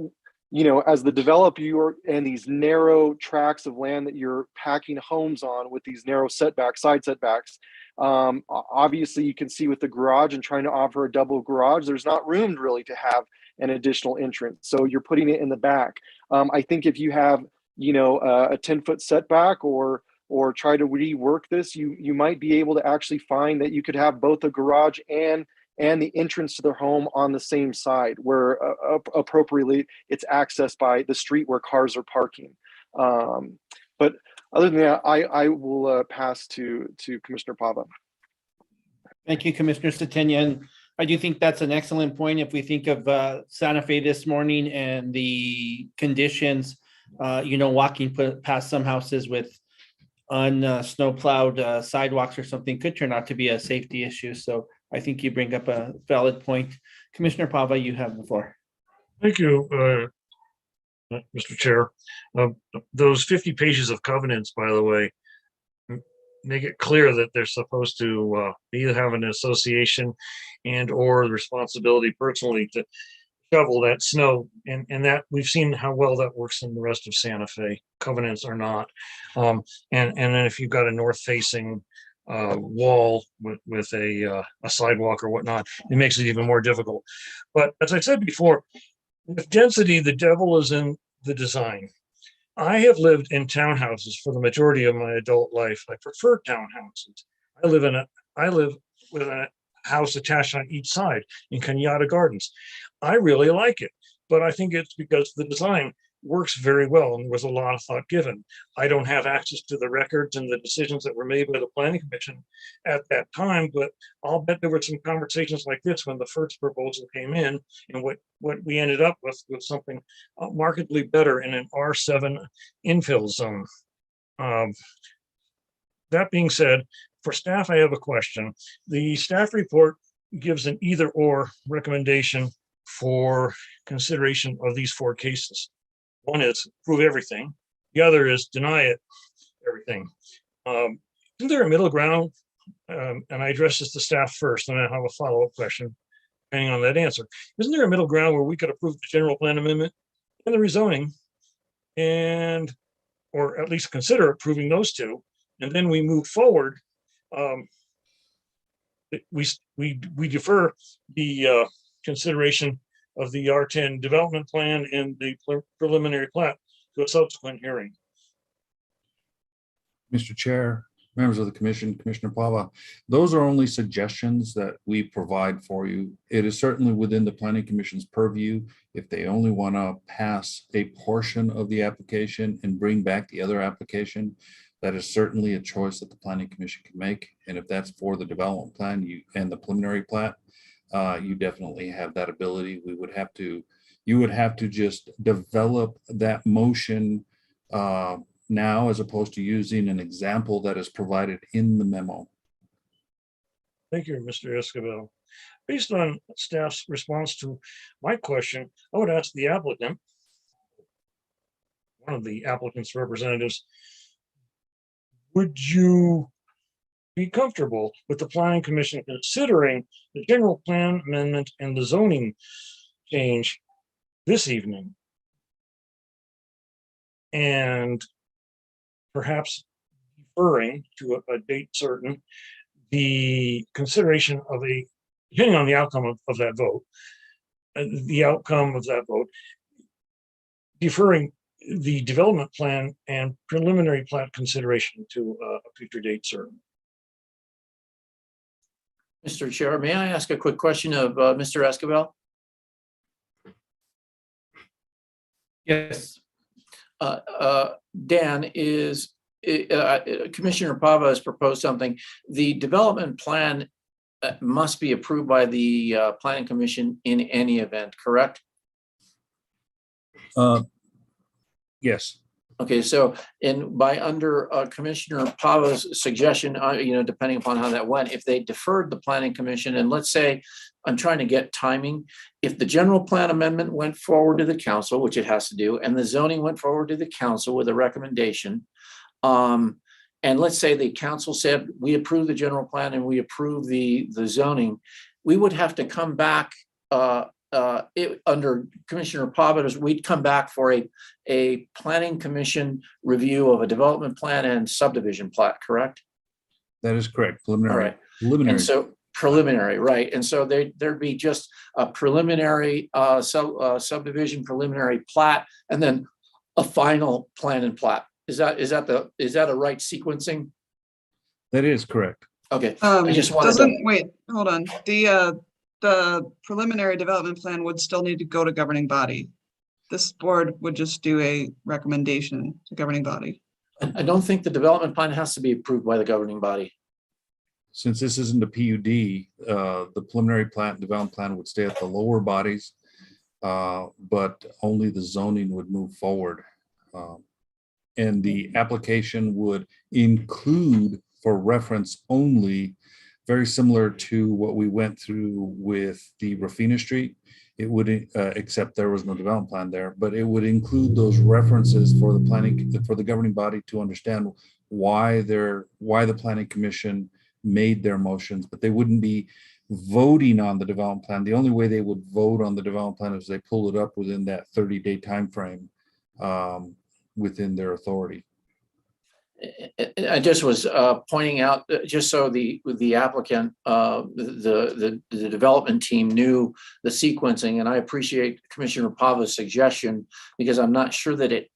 you know, as the developer and these narrow tracts of land that you're packing homes on with these narrow setbacks, side setbacks, obviously you can see with the garage and trying to offer a double garage, there's not room really to have an additional entrance. So you're putting it in the back. I think if you have, you know, a 10-foot setback or try to rework this, you might be able to actually find that you could have both a garage and the entrance to their home on the same side, where appropriately it's accessed by the street where cars are parking. But other than that, I will pass to Commissioner Pava.
Thank you, Commissioner Satenia. And I do think that's an excellent point. If we think of Santa Fe this morning and the conditions, you know, walking past some houses with snow plowed sidewalks or something could turn out to be a safety issue. So I think you bring up a valid point. Commissioner Pava, you have the floor.
Thank you, Mr. Chair. Those 50 pages of covenants, by the way, make it clear that they're supposed to either have an association and or the responsibility personally to shovel that snow. And that we've seen how well that works in the rest of Santa Fe. Covenants are not. And then if you've got a north facing wall with a sidewalk or whatnot, it makes it even more difficult. But as I said before, with density, the devil is in the design. I have lived in townhouses for the majority of my adult life. I prefer townhouses. I live with a house attached on each side in Kenyatta Gardens. I really like it, but I think it's because the design works very well and there was a lot of thought given. I don't have access to the records and the decisions that were made by the Planning Commission at that time, but I'll bet there were some conversations like this when the first proposal came in, and what we ended up with was something markedly better in an R7 infill zone. That being said, for staff, I have a question. The staff report gives an either or recommendation for consideration of these 4 cases. One is approve everything. The other is deny it, everything. Isn't there a middle ground? And I address this to staff first, and I have a follow-up question depending on that answer. Isn't there a middle ground where we could approve the general plan amendment and the rezoning, and or at least consider approving those 2, and then we move forward? We defer the consideration of the R10 development plan and the preliminary plat to a subsequent hearing.
Mr. Chair, members of the commission, Commissioner Pava, those are only suggestions that we provide for you. It is certainly within the Planning Commission's purview. If they only want to pass a portion of the application and bring back the other application, that is certainly a choice that the Planning Commission can make. And if that's for the development plan and the preliminary plat, you definitely have that ability. You would have to just develop that motion now, as opposed to using an example that is provided in the memo.
Thank you, Mr. Escobar. Based on staff's response to my question, I would ask the applicant, one of the applicant's representatives, would you be comfortable with the Planning Commission considering the general plan amendment and the zoning change this evening? And perhaps deferring to a date certain the consideration of depending on the outcome of that vote, deferring the development plan and preliminary plat consideration to a future date certain.
Mr. Chair, may I ask a quick question of Mr. Escobar?
Yes.
Dan, Commissioner Pava has proposed something. The development plan must be approved by the Planning Commission in any event, correct?
Yes.
Okay, so under Commissioner Pava's suggestion, depending upon how that went, if they deferred the Planning Commission, and let's say, I'm trying to get timing, if the general plan amendment went forward to the council, which it has to do, and the zoning went forward to the council with a recommendation, and let's say the council said, we approve the general plan and we approve the zoning, we would have to come back under Commissioner Pava's, we'd come back for a Planning Commission review of a development plan and subdivision plat, correct?
That is correct. Preliminary.
All right.
Preliminary.
And so preliminary, right? And so there'd be just a preliminary subdivision, preliminary plat, and then a final plan and plat. Is that a right sequencing?
That is correct.
Okay. I just wanted to.
Wait, hold on. The preliminary development plan would still need to go to governing body. This board would just do a recommendation to governing body.
I don't think the development plan has to be approved by the governing body.
Since this isn't a PUD, the preliminary plat and development plan would stay at the lower bodies, but only the zoning would move forward. And the application would include, for reference only, very similar to what we went through with the Rafina Street. It would, except there was no development plan there, but it would include those references for the planning, for the governing body to understand why the planning commission made their motions, but they wouldn't be voting on the development plan. The only way they would vote on the development plan is they pull it up within that 30-day timeframe within their authority.
I just was pointing out, just so the applicant, the development team knew the sequencing, and I appreciate Commissioner Pava's suggestion, because I'm not sure that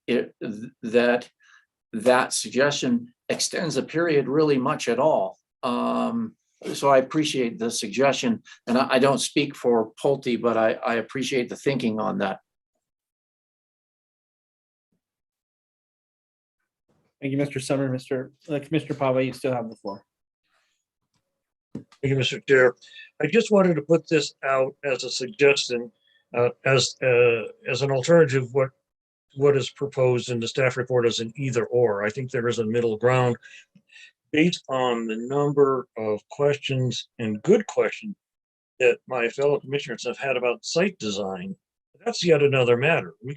that suggestion extends the period really much at all. So I appreciate the suggestion, and I don't speak for Pulte, but I appreciate the thinking on that.
Thank you, Mr. Summer. Commissioner Pava, you still have the floor.
Thank you, Mr. Chair. I just wanted to put this out as a suggestion, as an alternative, what is proposed in the staff report as an either or. I think there is a middle ground based on the number of questions and good questions that my fellow commissioners have had about site design. That's yet another matter. We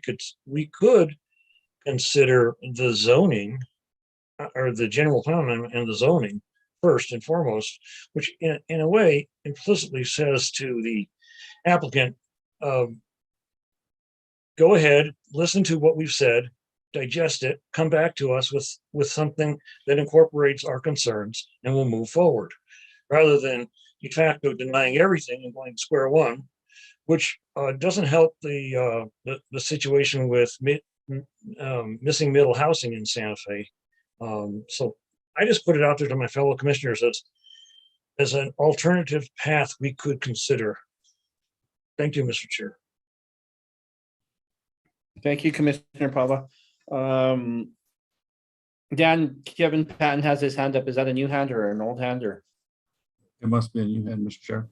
could consider the zoning or the general plan and the zoning first and foremost, which in a way implicitly says to the applicant, go ahead, listen to what we've said, digest it, come back to us with something that incorporates our concerns, and we'll move forward, rather than de facto denying everything and going to square one, which doesn't help the situation with missing middle housing in Santa Fe. So I just put it out there to my fellow commissioners as an alternative path we could consider. Thank you, Mr. Chair.
Thank you, Commissioner Pava. Dan, Kevin Patton has his hand up. Is that a new hand or an old hand, or?
It must be a new hand, Mr. Chair.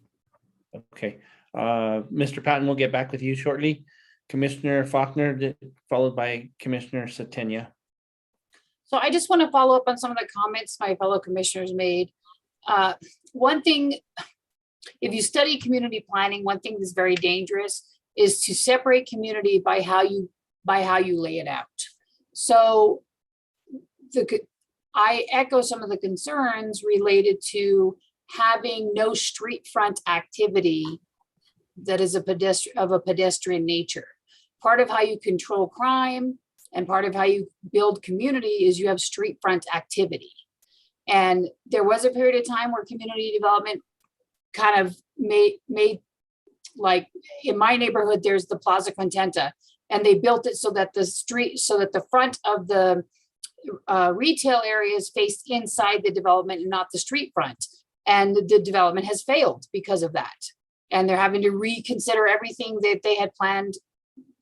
Okay, Mr. Patton will get back with you shortly. Commissioner Faulkner, followed by Commissioner Satenia.
So I just want to follow up on some of the comments my fellow commissioners made. One thing, if you study community planning, one thing that's very dangerous is to separate community by how you lay it out. So I echo some of the concerns related to having no street front activity that is of a pedestrian nature. Part of how you control crime and part of how you build community is you have street front activity. And there was a period of time where community development kind of made like in my neighborhood, there's the Plaza Contenta, and they built it so that the front of the retail areas faced inside the development and not the street front. And the development has failed because of that. And they're having to reconsider everything that they had planned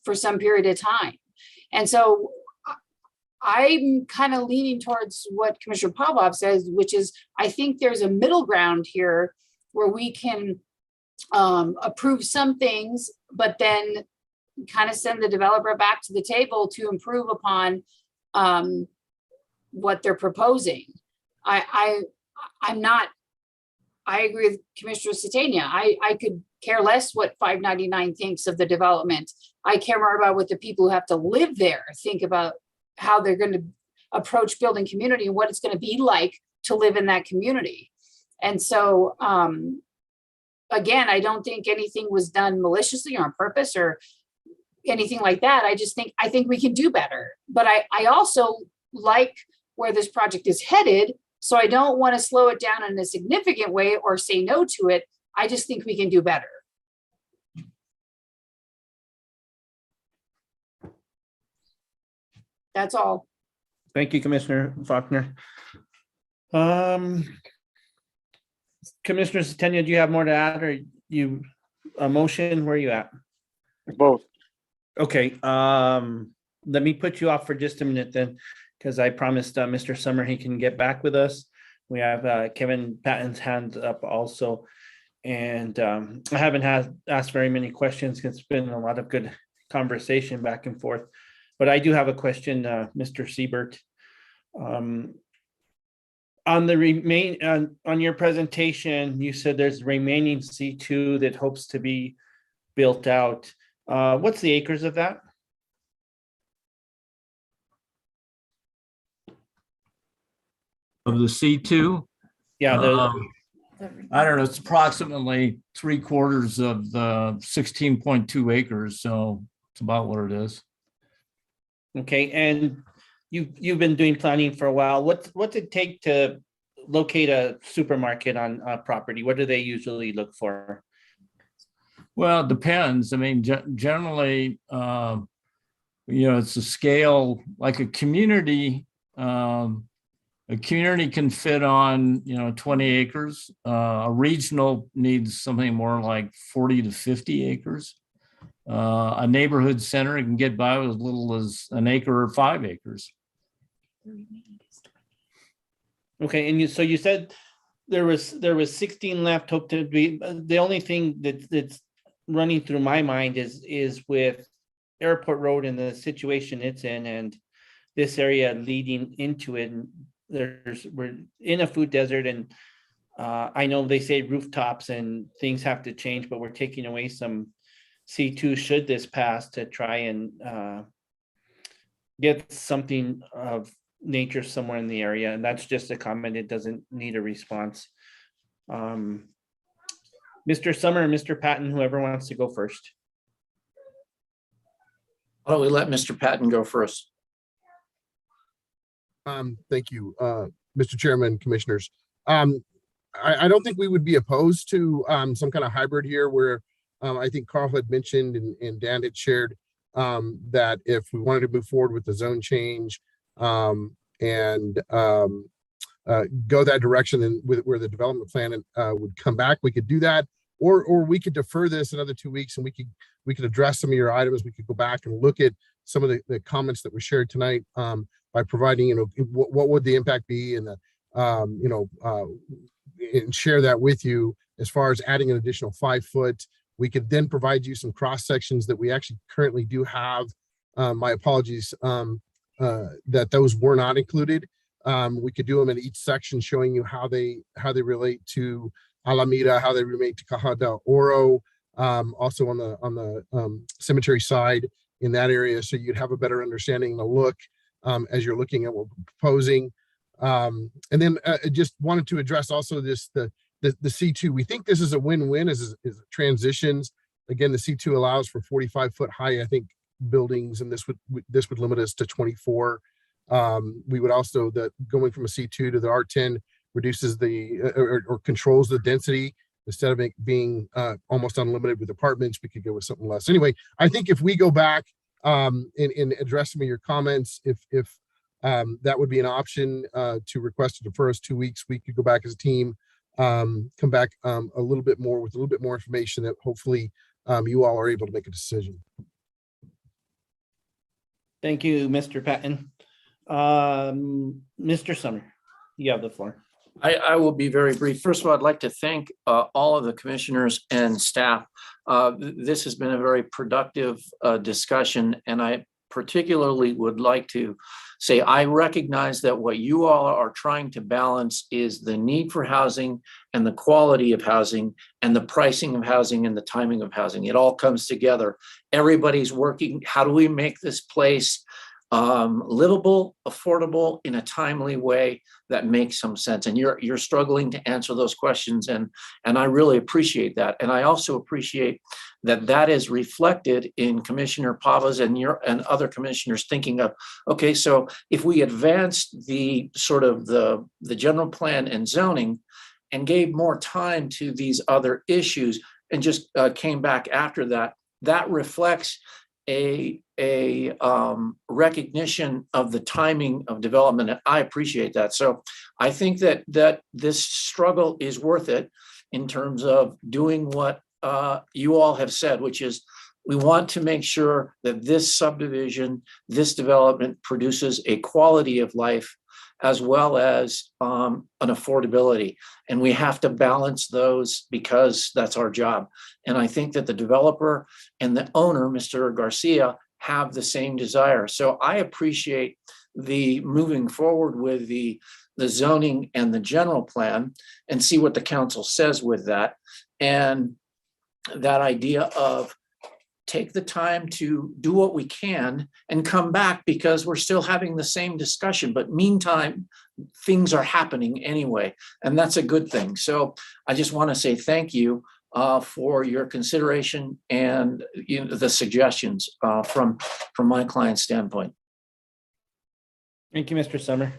for some period of time. And so I'm kind of leaning towards what Commissioner Pavlov says, which is, I think there's a middle ground here where we can approve some things, but then kind of send the developer back to the table to improve upon what they're proposing. I agree with Commissioner Satania. I could care less what 599 thinks of the development. I care more about what the people who have to live there think about how they're going to approach building community and what it's going to be like to live in that community. And so, again, I don't think anything was done maliciously or on purpose or anything like that. I think we can do better. But I also like where this project is headed. So I don't want to slow it down in a significant way or say no to it. I just think we can do better. That's all.
Thank you, Commissioner Faulkner. Commissioner Satenia, do you have more to add, or you a motion? Where are you at?
Both.
Okay, let me put you off for just a minute then, because I promised Mr. Summer he can get back with us. We have Kevin Patton's hand up also. And I haven't asked very many questions. It's been a lot of good conversation back and forth. But I do have a question, Mr. Siebert. On your presentation, you said there's remaining C2 that hopes to be built out. What's the acres of that?
of the C2.
Yeah,
I don't know, it's approximately 3/4 of the 16.2 acres, so it's about what it is.
okay, and you've been doing planning for a while. What's it take to locate a supermarket on a property? What do they usually look for?
Well, it depends. I mean, generally, it's a scale, like a community. A community can fit on, 20 acres. A regional needs something more like 40 to 50 acres. A neighborhood center can get by with as little as an acre or 5 acres.
Okay, and so you said there was 16 left, hope to be, the only thing that's running through my mind is with Airport Road and the situation it's in, and this area leading into it. And we're in a food desert, and I know they say rooftops and things have to change, but we're taking away some C2 should this pass to try and get something of nature somewhere in the area. And that's just a comment. It doesn't need a response. Mr. Summer and Mr. Patton, whoever wants to go first.
Why don't we let Mr. Patton go first?
Thank you, Mr. Chairman, commissioners. I don't think we would be opposed to some kind of hybrid here where I think Carl had mentioned and Dan had shared that if we wanted to move forward with the zone change and go that direction and where the development plan would come back, we could do that, or we could defer this another 2 weeks and we could address some of your items. We could go back and look at some of the comments that were shared tonight by providing, what would the impact be, and and share that with you as far as adding an additional 5 foot. We could then provide you some cross sections that we actually currently do have. My apologies that those were not included. We could do them in each section, showing you how they relate to Alameda, how they relate to Caja del Oro, also on the cemetery side in that area, so you'd have a better understanding and a look as you're looking at what we're proposing. And then just wanted to address also the C2. We think this is a win-win as it transitions. Again, the C2 allows for 45-foot high, I think, buildings, and this would limit us to 24. We would also, that going from a C2 to the R10 reduces or controls the density. Instead of it being almost unlimited with apartments, we could go with something less. Anyway, I think if we go back and address some of your comments, if that would be an option to request it for us 2 weeks, we could go back as a team, come back a little bit more with a little bit more information that hopefully you all are able to make a decision.
Thank you, Mr. Patton. Mr. Summer, you have the floor.
I will be very brief. First of all, I'd like to thank all of the commissioners and staff. This has been a very productive discussion, and I particularly would like to say I recognize that what you all are trying to balance is the need for housing and the quality of housing and the pricing of housing and the timing of housing. It all comes together. Everybody's working. How do we make this place livable, affordable, in a timely way that makes some sense? And you're struggling to answer those questions, and I really appreciate that. And I also appreciate that is reflected in Commissioner Pava's and other commissioners thinking of, okay, so if we advanced the sort of the general plan and zoning and gave more time to these other issues and just came back after that, that reflects a recognition of the timing of development. And I appreciate that. So I think that this struggle is worth it in terms of doing what you all have said, which is we want to make sure that this subdivision, this development produces a quality of life as well as an affordability. And we have to balance those because that's our job. And I think that the developer and the owner, Mr. Garcia, have the same desire. So I appreciate the moving forward with the zoning and the general plan and see what the council says with that. And that idea of take the time to do what we can and come back, because we're still having the same discussion. But meantime, things are happening anyway, and that's a good thing. So I just want to say thank you for your consideration and the suggestions from my client's standpoint.
Thank you, Mr. Summer.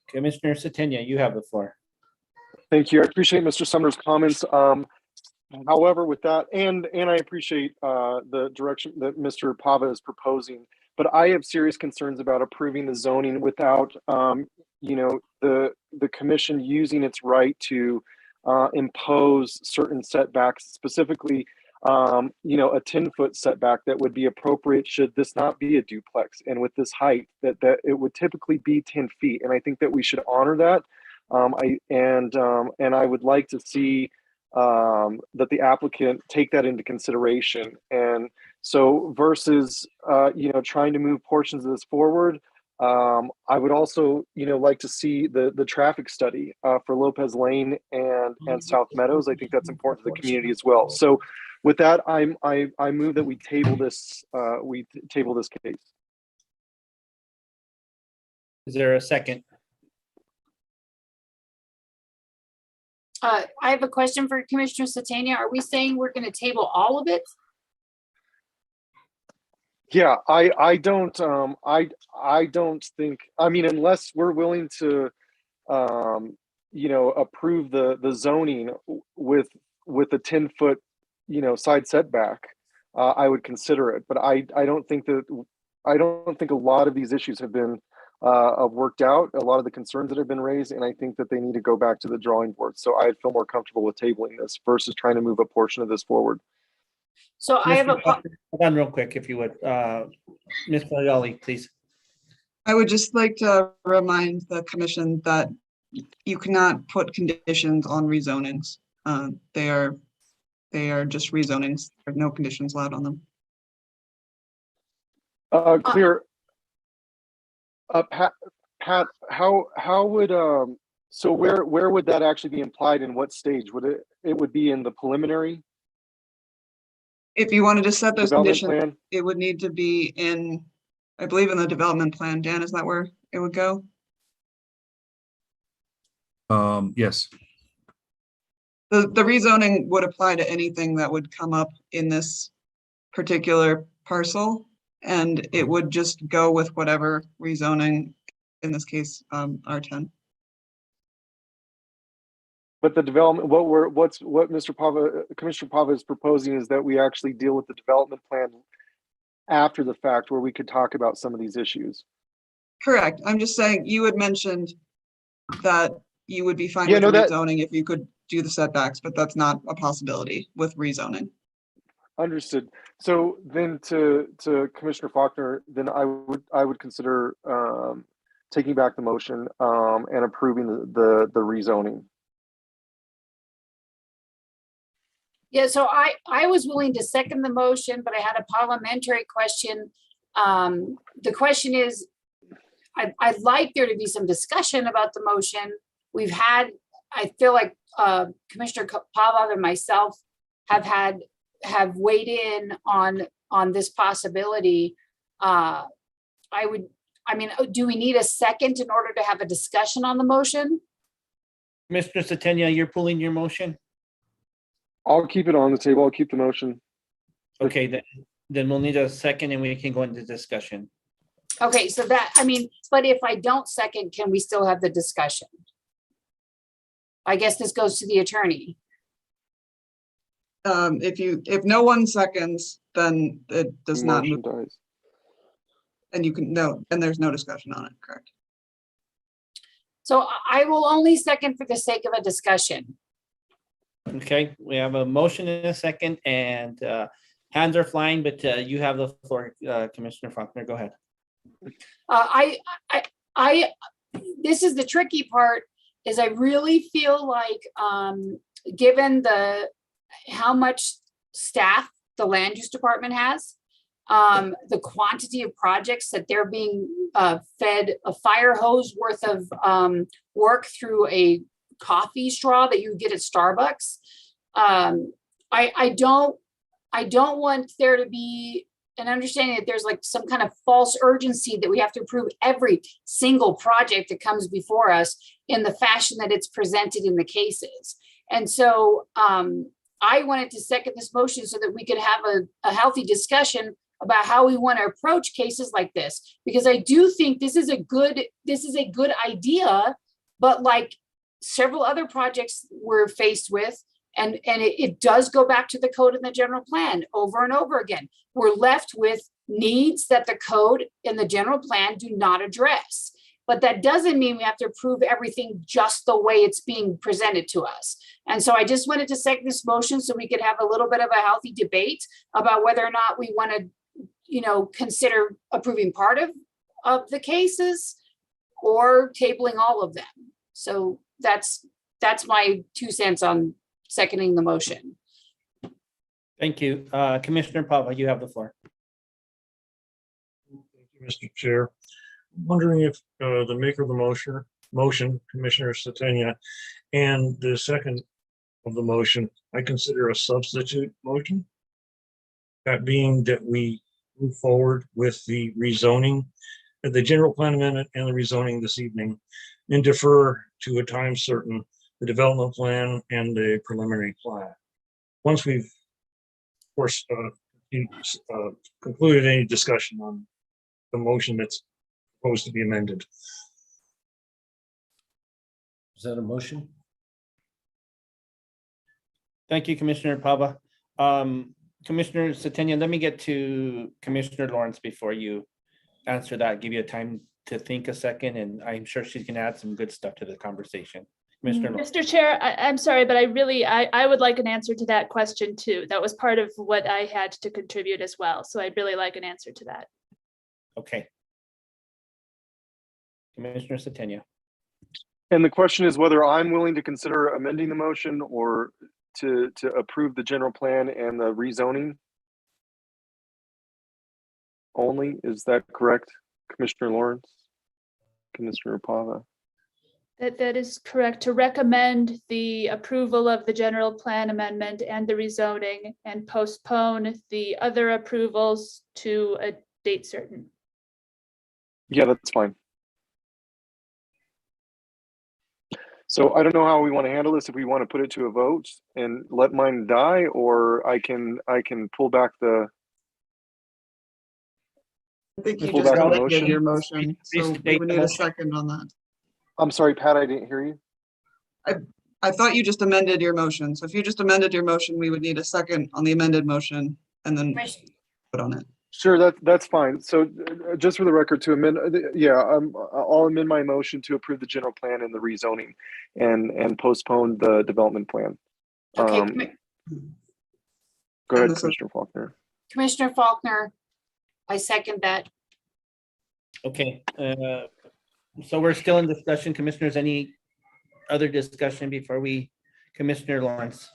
Commissioner Satenya, you have the floor.
Thank you. I appreciate Mr. Sumner's comments. However, with that, and I appreciate the direction that Mr. Pava is proposing, but I have serious concerns about approving the zoning without, the commission using its right to impose certain setbacks, specifically, a 10-foot setback that would be appropriate should this not be a duplex. And with this height, that it would typically be 10 feet. And I think that we should honor that. And I would like to see that the applicant take that into consideration. And so versus, trying to move portions of this forward, I would also, like to see the traffic study for Lopez Lane and South Meadows. I think that's important to the community as well. So with that, I move that we table this case.
Is there a second?
I have a question for Commissioner Satania. Are we saying we're going to table all of it?
Yeah, I don't think, unless we're willing to, approve the zoning with a 10-foot, side setback, I would consider it. But I don't think a lot of these issues have been worked out, a lot of the concerns that have been raised, and I think that they need to go back to the drawing board. So I'd feel more comfortable with tabling this versus trying to move a portion of this forward.
So I have a
hold on real quick, if you would. Ms. Fayali, please.
I would just like to remind the commission that you cannot put conditions on rezonings. They are just rezonings. There are no conditions allowed on them.
Clear. Pat, how would so where would that actually be implied, in what stage? Would it would be in the preliminary?
If you wanted to set those conditions,
plan?
it would need to be in, I believe, in the development plan. Dan, is that where it would go?
Yes.
The rezoning would apply to anything that would come up in this particular parcel, and it would just go with whatever rezoning, in this case, R10.
But the development, what Mr. Pava, Commissioner Pava is proposing is that we actually deal with the development plan after the fact, where we could talk about some of these issues.
Correct. I'm just saying, you had mentioned that you would be fine with rezoning if you could do the setbacks, but that's not a possibility with rezoning.
Understood. So then to Commissioner Faulkner, then I would consider taking back the motion and approving the rezoning.
Yeah, so I was willing to second the motion, but I had a parliamentary question. The question is, I'd like there to be some discussion about the motion. We've had, I feel like Commissioner Pava and myself have weighed in on this possibility. Do we need a second in order to have a discussion on the motion?
Mr. Satenya, you're pulling your motion?
I'll keep it on the table. I'll keep the motion.
Okay, then we'll need a second and we can go into discussion.
Okay, so but if I don't second, can we still have the discussion? I guess this goes to the attorney.
If no one seconds, then it does not move.
Dies.
And you can and there's no discussion on it, correct?
So I will only second for the sake of a discussion.
Okay, we have a motion in a second, and hands are flying, but you have the floor, Commissioner Faulkner. Go ahead.
This is the tricky part, is I really feel like given how much staff the land use department has, the quantity of projects that they're being fed a fire hose worth of work through a coffee straw that you get at Starbucks. I don't I don't want there to be an understanding that there's like some kind of false urgency that we have to approve every single project that comes before us in the fashion that it's presented in the cases. And so I wanted to second this motion so that we could have a healthy discussion about how we want to approach cases like this, because I do think this is a good idea, but like several other projects we're faced with, and it does go back to the code and the general plan over and over again. We're left with needs that the code and the general plan do not address. But that doesn't mean we have to approve everything just the way it's being presented to us. And so I just wanted to second this motion so we could have a little bit of a healthy debate about whether or not we want to, consider approving part of the cases or tabling all of them. So that's my 2 cents on seconding the motion.
Thank you. Commissioner Pava, you have the floor.
Thank you, Mr. Chair. I'm wondering if the maker of the motion, Commissioner Satania, and the second of the motion, I consider a substitute motion. That being that we move forward with the rezoning, the general plan amendment and the rezoning this evening, and defer to a time certain the development plan and the preliminary plat. Once we've, of course, concluded any discussion on the motion that's proposed to be amended.
Is that a motion?
Thank you, Commissioner Pava. Commissioner Satania, let me get to Commissioner Lawrence before you answer that, give you a time to think a second, and I'm sure she's gonna add some good stuff to the conversation. Commissioner Lawrence.
Mr. Chair, I'm sorry, but I would like an answer to that question too. That was part of what I had to contribute as well. So I'd really like an answer to that.
Okay. Commissioner Satania.
And the question is whether I'm willing to consider amending the motion or to approve the general plan and the rezoning only. Is that correct, Commissioner Lawrence? Commissioner Pava?
That is correct. To recommend the approval of the general plan amendment and the rezoning and postpone the other approvals to a date certain.
Yeah, that's fine. So I don't know how we want to handle this, if we want to put it to a vote and let mine die, or I can pull back the.
I think you
Pull
just
back the
amended
motion.
your motion, so we would need a second on that.
I'm sorry, Pat, I didn't hear you.
I thought you just amended your motion. So if you just amended your motion, we would need a second on the amended motion and then put on it.
Sure, that's fine. So just for the record, to amend, I'll amend my motion to approve the general plan and the rezoning and postpone the development plan.
Okay.
Go ahead, Commissioner Faulkner.
Commissioner Faulkner, I second that.
Okay. So we're still in discussion. Commissioners, any other discussion before we, Commissioner Lawrence?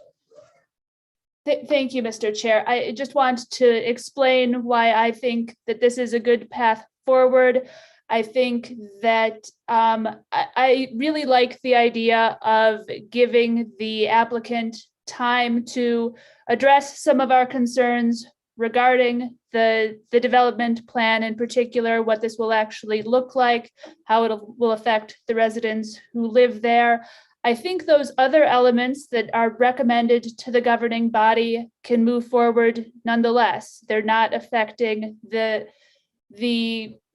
Thank you, Mr. Chair. I just want to explain why I think that this is a good path forward. I think that I really like the idea of giving the applicant time to address some of our concerns regarding the development plan, in particular, what this will actually look like, how it will affect the residents who live there. I think those other elements that are recommended to the governing body can move forward nonetheless. They're not affecting the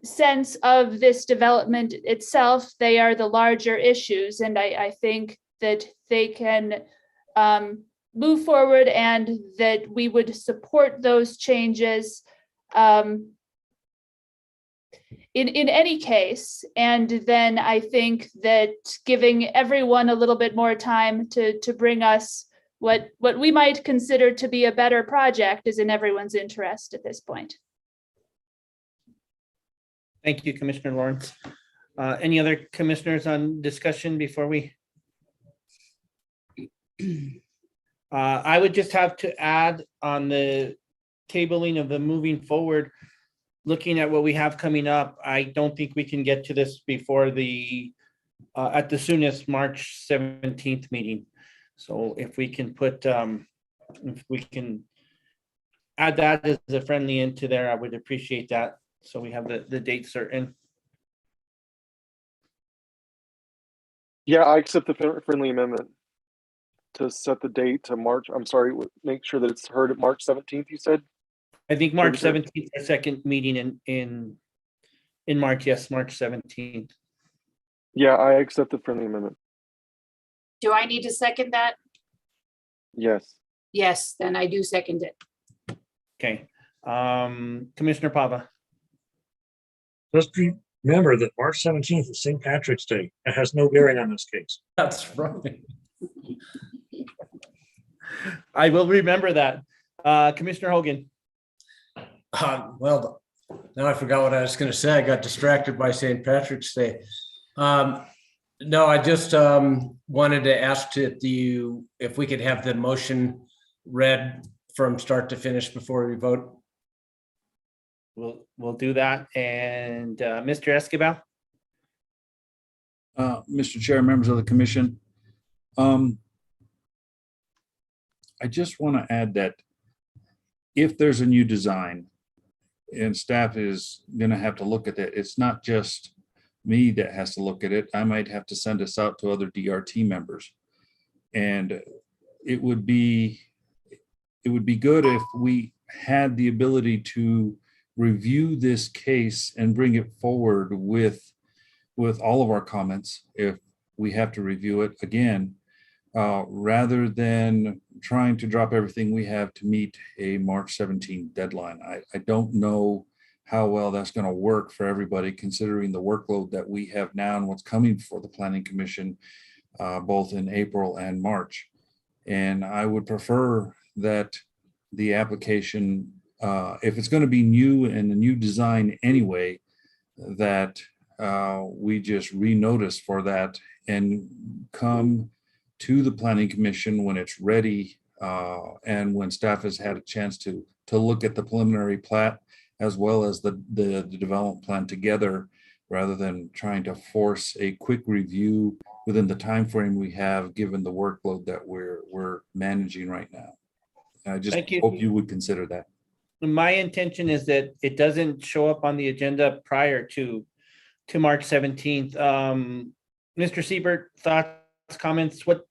sense of this development itself. They are the larger issues, and I think that they can move forward and that we would support those changes in any case. And then I think that giving everyone a little bit more time to bring us what we might consider to be a better project is in everyone's interest at this point.
Thank you, Commissioner Lawrence. Any other commissioners on discussion before we? I would just have to add on the tabling of the moving forward, looking at what we have coming up, I don't think we can get to this before the, at the soonest, March 17th meeting. So if we can put, if we can add that as a friendly into there, I would appreciate that. So we have the date certain.
Yeah, I accept the friendly amendment to set the date to March. I'm sorry, make sure that it's heard at March 17th, you said?
I think March
Sure.
17th, our second meeting in March. Yes, March 17th.
Yeah, I accept the friendly amendment.
Do I need to second that?
Yes.
Yes, then I do second it.
Okay. Commissioner Pava.
Just remember that March 17th is St. Patrick's Day. It has no bearing on this case.
That's right.
I will remember that. Commissioner Hogan.
Well, now I forgot what I was going to say. I got distracted by St. Patrick's Day. No, I just wanted to ask if we could have the motion read from start to finish before we vote.
We'll do that. And Mr. Escobar.
Mr. Chair, members of the commission. I just want to add that if there's a new design and staff is going to have to look at it, it's not just me that has to look at it. I might have to send this out to other DRT members. And it would be good if we had the ability to review this case and bring it forward with all of our comments if we have to review it again, rather than trying to drop everything we have to meet a March 17th deadline. I don't know how well that's going to work for everybody, considering the workload that we have now and what's coming for the Planning Commission, both in April and March. And I would prefer that the application, if it's going to be new and a new design anyway, that we just renotice for that and come to the Planning Commission when it's ready, and when staff has had a chance to look at the preliminary plat as well as the development plan together, rather than trying to force a quick review within the time frame we have, given the workload that we're managing right now. I just hope you would consider that.
My intention is that it doesn't show up on the agenda prior to March 17th. Mr. Siebert, thoughts, comments? What?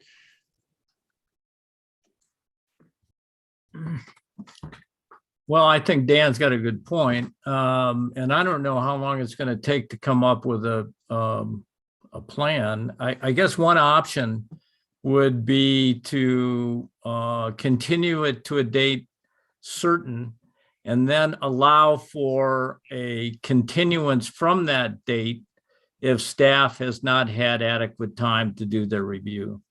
Well, I think Dan's got a good point. And I don't know how long it's going to take to come up with a plan. I guess one option would be to continue it to a date certain and then allow for a continuance from that date if staff has not had adequate time to do their review.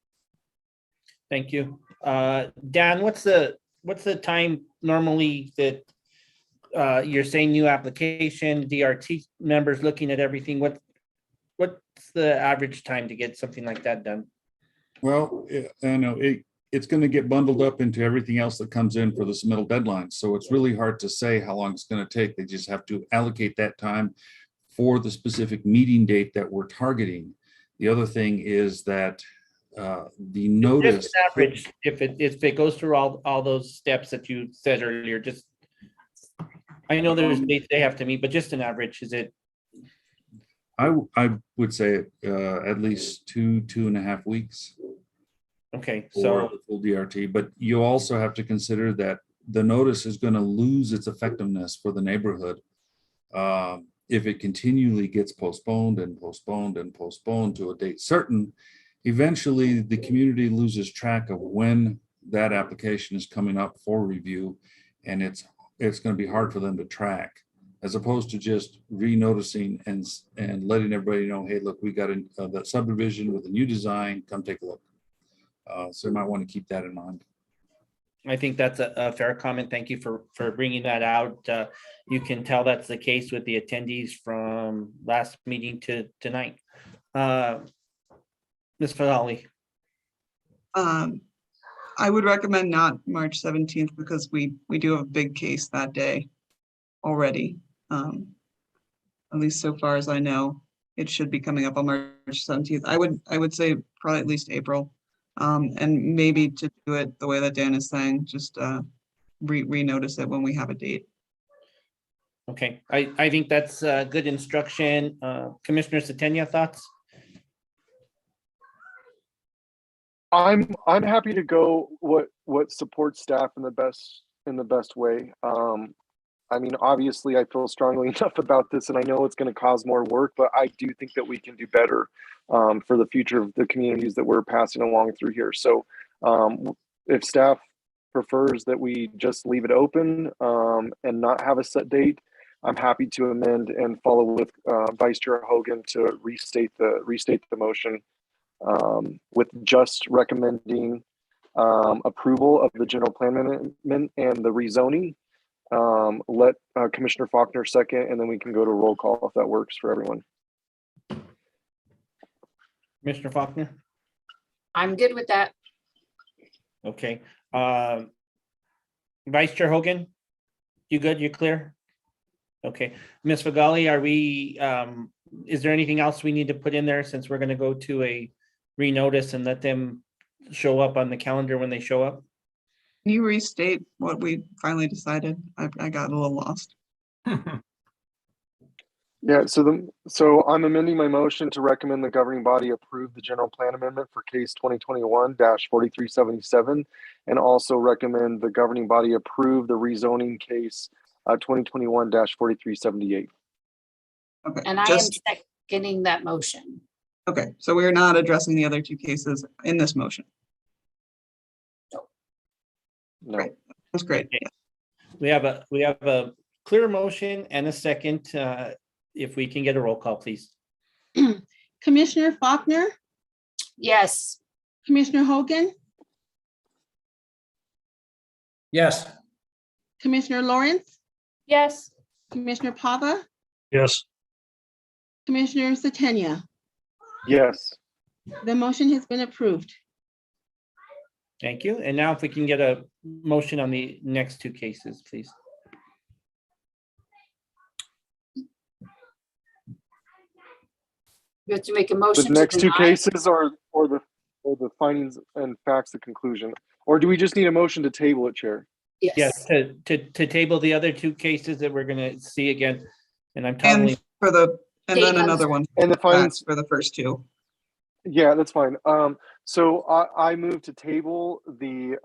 Thank you. Dan, what's the time normally that you're saying new application, DRT members looking at everything? What's the average time to get something like that done?
Well, I know it's going to get bundled up into everything else that comes in for the submittal deadline. So it's really hard to say how long it's going to take. They just have to allocate that time for the specific meeting date that we're targeting. The other thing is that the notice.
Just an average, if it goes through all those steps that you said earlier, just, I know there's dates they have to meet, but just an average, is it?
I would say at least 2.5 weeks.
Okay,
For
so
the full DRT, but you also have to consider that the notice is going to lose its effectiveness for the neighborhood if it continually gets postponed and postponed and postponed to a date certain. Eventually, the community loses track of when that application is coming up for review, and it's going to be hard for them to track, as opposed to just re-noticing and letting everybody know, hey, look, we got that subdivision with a new design, come take a look. So you might want to keep that in mind.
I think that's a fair comment. Thank you for bringing that out. You can tell that's the case with the attendees from last meeting to tonight. Ms. Fadali.
I would recommend not March 17th because we do have a big case that day already. At least so far as I know, it should be coming up on March 17th. I would say probably at least April. And maybe to do it the way that Dan is saying, just renotice it when we have a date.
Okay, I think that's good instruction. Commissioner Satenia, thoughts?
I'm happy to go what supports staff in the best way. I mean, obviously, I feel strongly enough about this, and I know it's going to cause more work, but I do think that we can do better for the future of the communities that we're passing along through here. So, if staff prefers that we just leave it open and not have a set date, I'm happy to amend and follow with Vice Chair Hogan to restate the motion with just recommending approval of the general plan amendment and the rezoning. Let Commissioner Faulkner second, and then we can go to roll call if that works for everyone.
Commissioner Faulkner?
I'm good with that.
Okay. Vice Chair Hogan? You good? You clear? Okay. Ms. Fagali, are we, is there anything else we need to put in there since we're going to go to a renotice and let them show up on the calendar when they show up?
Can you restate what we finally decided? I got a little lost.
Yeah, so I'm amending my motion to recommend the governing body approve the general plan amendment for case 2021-4377, and also recommend the governing body approve the rezoning case 2021-4378.
Okay.
And I am seconding that motion.
Okay, so we're not addressing the other two cases in this motion.
No.
Great. That's great.
Okay. We have a clear motion and a second. If we can get a roll call, please.
Commissioner Faulkner,
Yes.
Commissioner Hogan,
Yes.
Commissioner Lawrence,
Yes.
Commissioner Pava,
Yes.
Commissioner Satenia.
Yes.
The motion has been approved.
Thank you. And now if we can get a motion on the next two cases, please.
You have to make a
The
motion to
next two
deny.
cases are the findings and facts, the conclusion, or do we just need a motion to table it, Chair?
Yes, to table the other two cases that we're gonna see again. And I'm
And
totally,
and then another one
And the findings
for the first two.
Yeah, that's fine. So I move to table the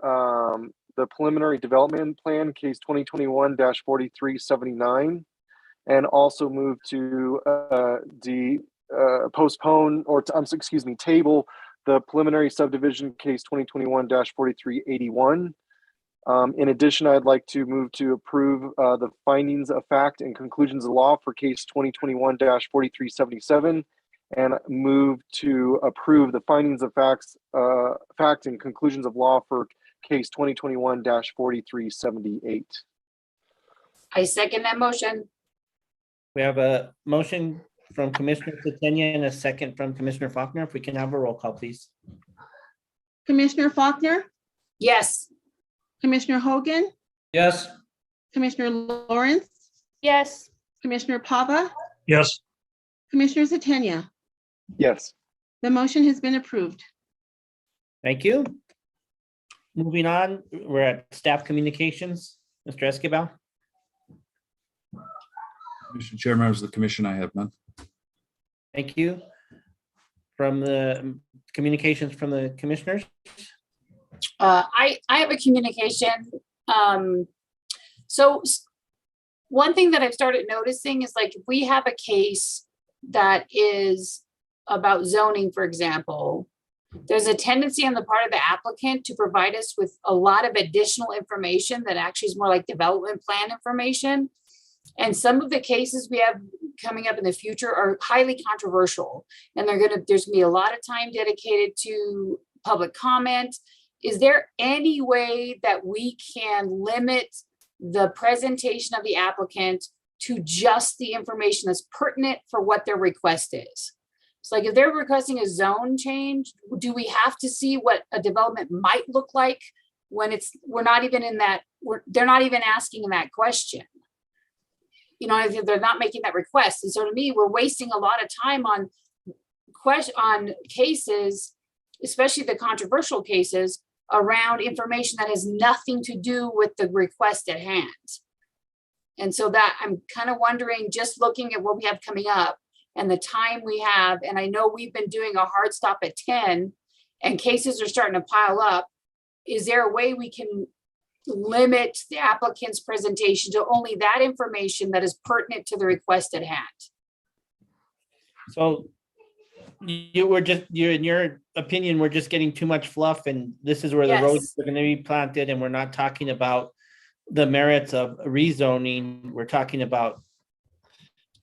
preliminary development plan, case 2021-4379, and also move to postpone or table the preliminary subdivision case 2021-4381. In addition, I'd like to move to approve the findings of fact and conclusions of law for case 2021-4377, and move to approve the findings of fact and conclusions of law for case 2021-4378.
I second that motion.
we have a motion from Commissioner Satenia and a second from Commissioner Faulkner. If we can have a roll call, please.
Commissioner Faulkner,
Yes.
Commissioner Hogan,
Yes.
Commissioner Lawrence,
Yes.
Commissioner Pava,
Yes.
Commissioner Satenia.
Yes.
The motion has been approved.
Thank you. Moving on, we're at staff communications. Mr. Escobar.
Mr. Chair, members of the commission, I have none.
Thank you. From the communications from the commissioners.
I have a communication. So one thing that I've started noticing is like if we have a case that is about zoning, for example, there's a tendency on the part of the applicant to provide us with a lot of additional information that actually is more like development plan information. And some of the cases we have coming up in the future are highly controversial, and there's gonna be a lot of time dedicated to public comment. Is there any way that we can limit the presentation of the applicant to just the information that's pertinent for what their request is? So like if they're requesting a zone change, do we have to see what a development might look like when they're not even asking that question? You know, if they're not making that request. And so to me, we're wasting a lot of time on cases, especially the controversial cases, around information that has nothing to do with the request at hand. And so that I'm kind of wondering, just looking at what we have coming up and the time we have, and I know we've been doing a hard stop at 10 and cases are starting to pile up. Is there a way we can limit the applicant's presentation to only that information that is pertinent to the request at hand?
So you in your opinion, we're just getting too much fluff, and this is where the roads
Yes.
are going to be planted, and we're not talking about the merits of rezoning. We're talking about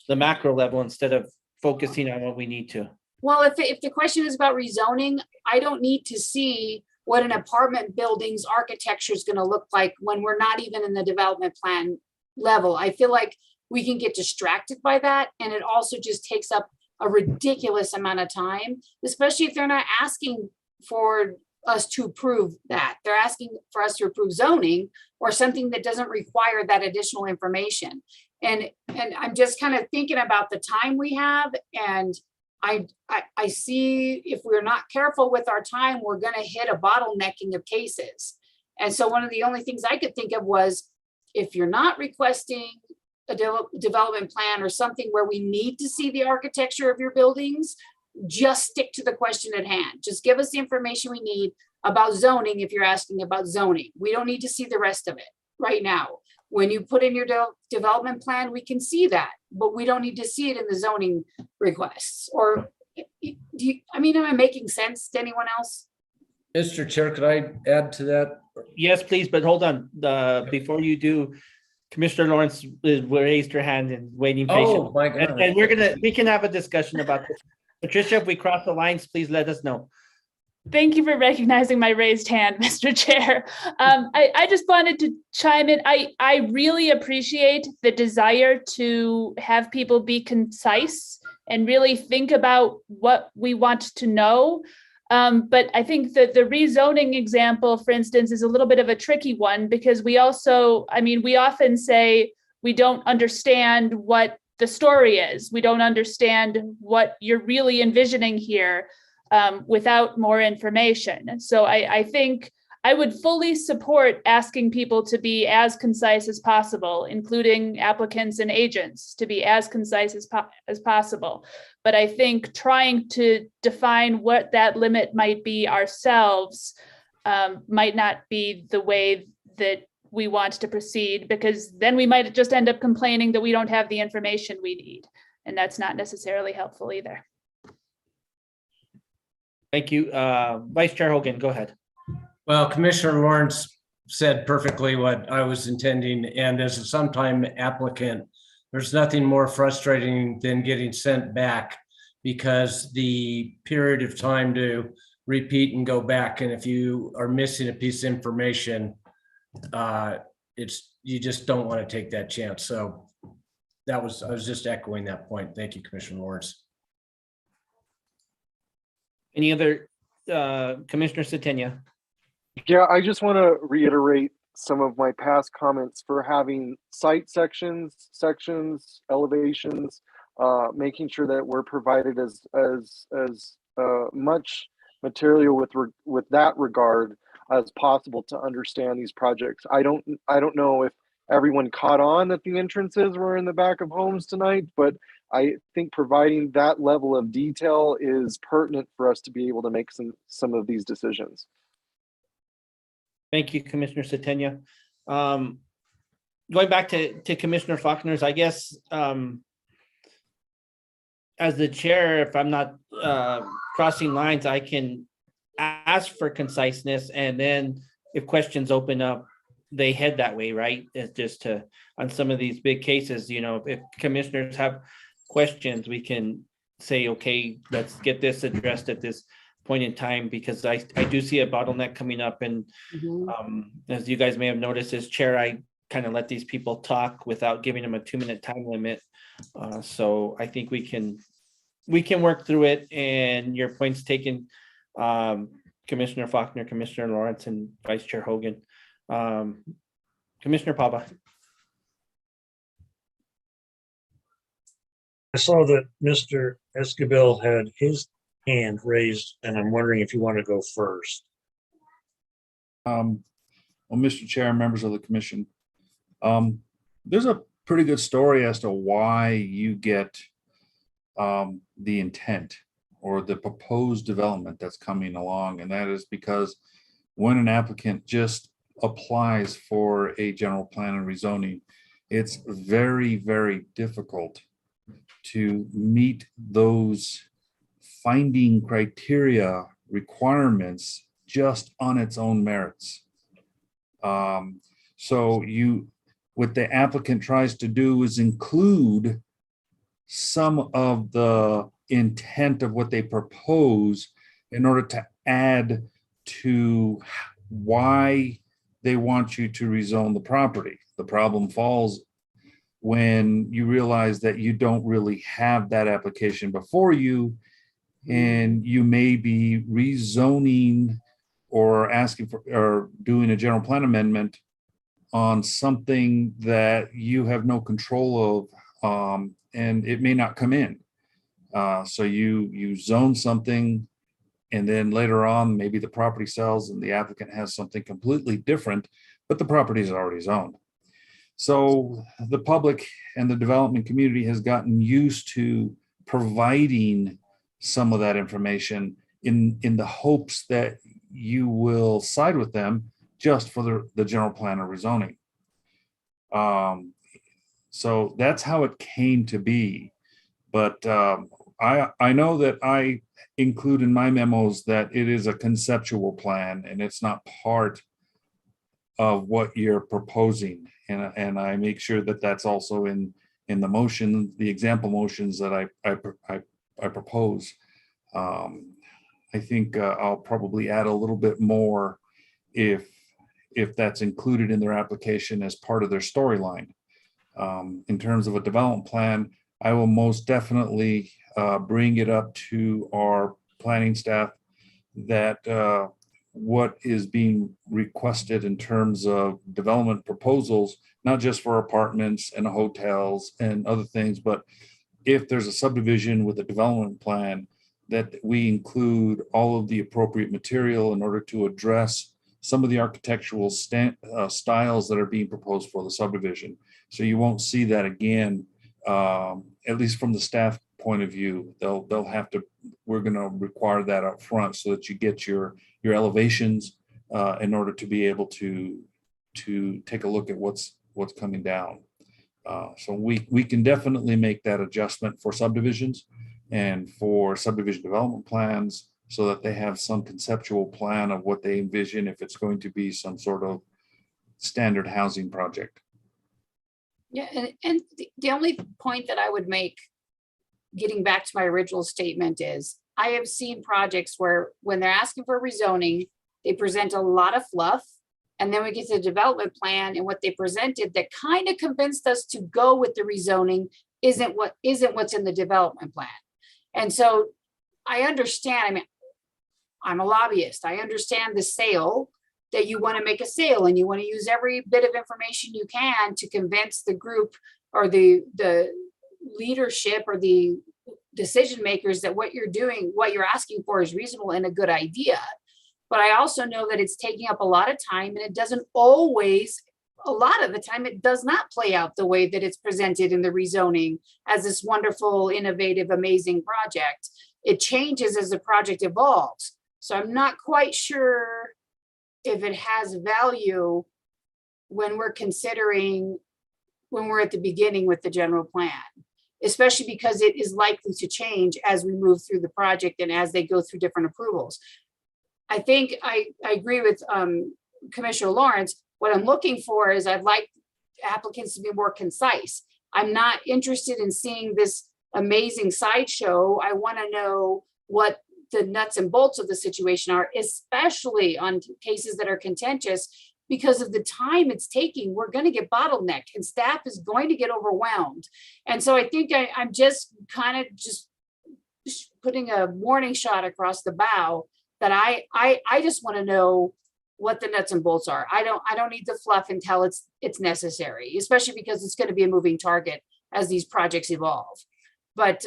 the macro level instead of focusing on what we need to.
Well, if the question is about rezoning, I don't need to see what an apartment building's architecture is going to look like when we're not even in the development plan level. I feel like we can get distracted by that, and it also just takes up a ridiculous amount of time, especially if they're not asking for us to approve that. They're asking for us to approve zoning or something that doesn't require that additional information. And I'm just kind of thinking about the time we have, and I see if we're not careful with our time, we're going to hit a bottlenecking of cases. And so one of the only things I could think of was, if you're not requesting a development plan or something where we need to see the architecture of your buildings, just stick to the question at hand. Just give us the information we need about zoning if you're asking about zoning. We don't need to see the rest of it right now. When you put in your development plan, we can see that, but we don't need to see it in the zoning requests. Or am I making sense to anyone else?
Mr. Chair, could I add to that?
Yes, please, but hold on. Before you do, Commissioner Lawrence raised her hand and waiting patiently.
Oh, my God.
And we can have a discussion about this. Patricia, if we cross the lines, please let us know.
Thank you for recognizing my raised hand, Mr. Chair. I just wanted to chime in. I really appreciate the desire to have people be concise and really think about what we want to know. But I think that the rezoning example, for instance, is a little bit of a tricky one, because we often say we don't understand what the story is. We don't understand what you're really envisioning here without more information. So I think I would fully support asking people to be as concise as possible, including applicants and agents, to be as concise as possible. But I think trying to define what that limit might be ourselves might not be the way that we want to proceed, because then we might just end up complaining that we don't have the information we need. And that's not necessarily helpful either.
Thank you. Vice Chair Hogan, go ahead.
Well, Commissioner Lawrence said perfectly what I was intending. And as a sometime applicant, there's nothing more frustrating than getting sent back, because the period of time to repeat and go back, and if you are missing a piece of information, you just don't want to take that chance. So I was just echoing that point. Thank you, Commissioner Lawrence.
Any other Commissioner Satenia?
Yeah, I just want to reiterate some of my past comments for having site sections, elevations, making sure that we're provided as much material with that regard as possible to understand these projects. I don't know if everyone caught on that the entrances were in the back of homes tonight, but I think providing that level of detail is pertinent for us to be able to make some of these decisions.
Thank you, Commissioner Satenia. Going back to Commissioner Faulkner's, I guess, as the chair, if I'm not crossing lines, I can ask for conciseness, and then if questions open up, they head that way, right? It's just on some of these big cases, if commissioners have questions, we can say, okay, let's get this addressed at this point in time, because I do see a bottleneck coming up. And as you guys may have noticed, as chair, I kind of let these people talk without giving them a 2-minute time limit. So I think we can work through it, and your points taken, Commissioner Faulkner, Commissioner Lawrence, and Vice Chair Hogan. Commissioner Pava.
I saw that Mr. Esquivel had his hand raised, and I'm wondering if you want to go first.
Well, Mr. Chair, and members of the commission, there's a pretty good story as to why you get the intent or the proposed development that's coming along. And that is because when an applicant just applies for a general plan and rezoning, it's very, very difficult to meet those finding criteria requirements just on its own merits. So what the applicant tries to do is include some of the intent of what they propose in order to add to why they want you to rezone the property. The problem falls when you realize that you don't really have that application before you, and you may be rezoning or asking for or doing a general plan amendment on something that you have no control of, and it may not come in. So you zone something, and then later on, maybe the property sells and the applicant has something completely different, but the property is already zoned. So the public and the development community has gotten used to providing some of that information in the hopes that you will side with them just for the general plan or rezoning. So that's how it came to be. But I know that I include in my memos that it is a conceptual plan and it's not part of what you're proposing. And I make sure that that's also in the motion, the example motions that I propose. I think I'll probably add a little bit more if that's included in their application as part of their storyline. In terms of a development plan, I will most definitely bring it up to our planning staff that what is being requested in terms of development proposals, not just for apartments and hotels and other things, but if there's a subdivision with a development plan, that we include all of the appropriate material in order to address some of the architectural styles that are being proposed for the subdivision. So you won't see that again, at least from the staff point of view. They'll have to, we're going to require that up front so that you get your elevations in order to be able to take a look at what's coming down. So we can definitely make that adjustment for subdivisions and for subdivision development plans so that they have some conceptual plan of what they envision if it's going to be some sort of standard housing project.
Yeah, and the only point that I would make, getting back to my original statement, is I have seen projects where when they're asking for rezoning, they present a lot of fluff. And then we get to the development plan, and what they presented that kind of convinced us to go with the rezoning isn't what's in the development plan. And so I understand, I mean, I'm a lobbyist. I understand the sale, that you want to make a sale and you want to use every bit of information you can to convince the group or the leadership or the decision makers that what you're doing, what you're asking for is reasonable and a good idea. But I also know that it's taking up a lot of time, and it doesn't always, a lot of the time, it does not play out the way that it's presented in the rezoning as this wonderful, innovative, amazing project. It changes as the project evolves. So I'm not quite sure if it has value when we're considering, when we're at the beginning with the general plan, especially because it is likely to change as we move through the project and as they go through different approvals. I think I agree with Commissioner Lawrence. What I'm looking for is I'd like applicants to be more concise. I'm not interested in seeing this amazing sideshow. I want to know what the nuts and bolts of the situation are, especially on cases that are contentious, because of the time it's taking. We're going to get bottlenecked and staff is going to get overwhelmed. And so I think I'm just kind of just putting a warning shot across the bow that I just want to know what the nuts and bolts are. I don't need the fluff until it's necessary, especially because it's going to be a moving target as these projects evolve. But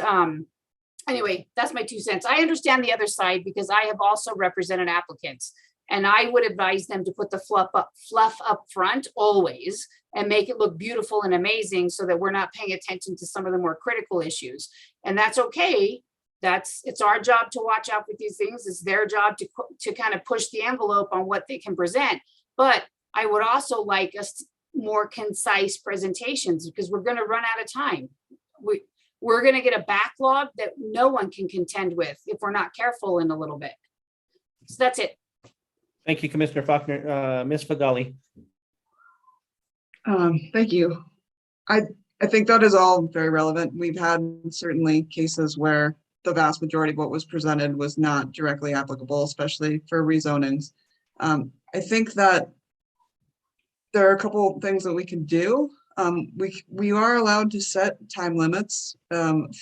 anyway, that's my 2 cents. I understand the other side because I have also represented applicants And I would advise them to put the fluff up front always and make it look beautiful and amazing so that we're not paying attention to some of the more critical issues. And that's okay. It's our job to watch out for these things. It's their job to kind of push the envelope on what they can present. But I would also like us more concise presentations because we're going to run out of time. We're going to get a backlog that no one can contend with if we're not careful in a little bit. So that's it.
Thank you, Commissioner Faulkner. Ms. Fagali.
Thank you. I think that is all very relevant. We've had certainly cases where the vast majority of what was presented was not directly applicable, especially for rezonings. I think that there are a couple of things that we can do. We are allowed to set time limits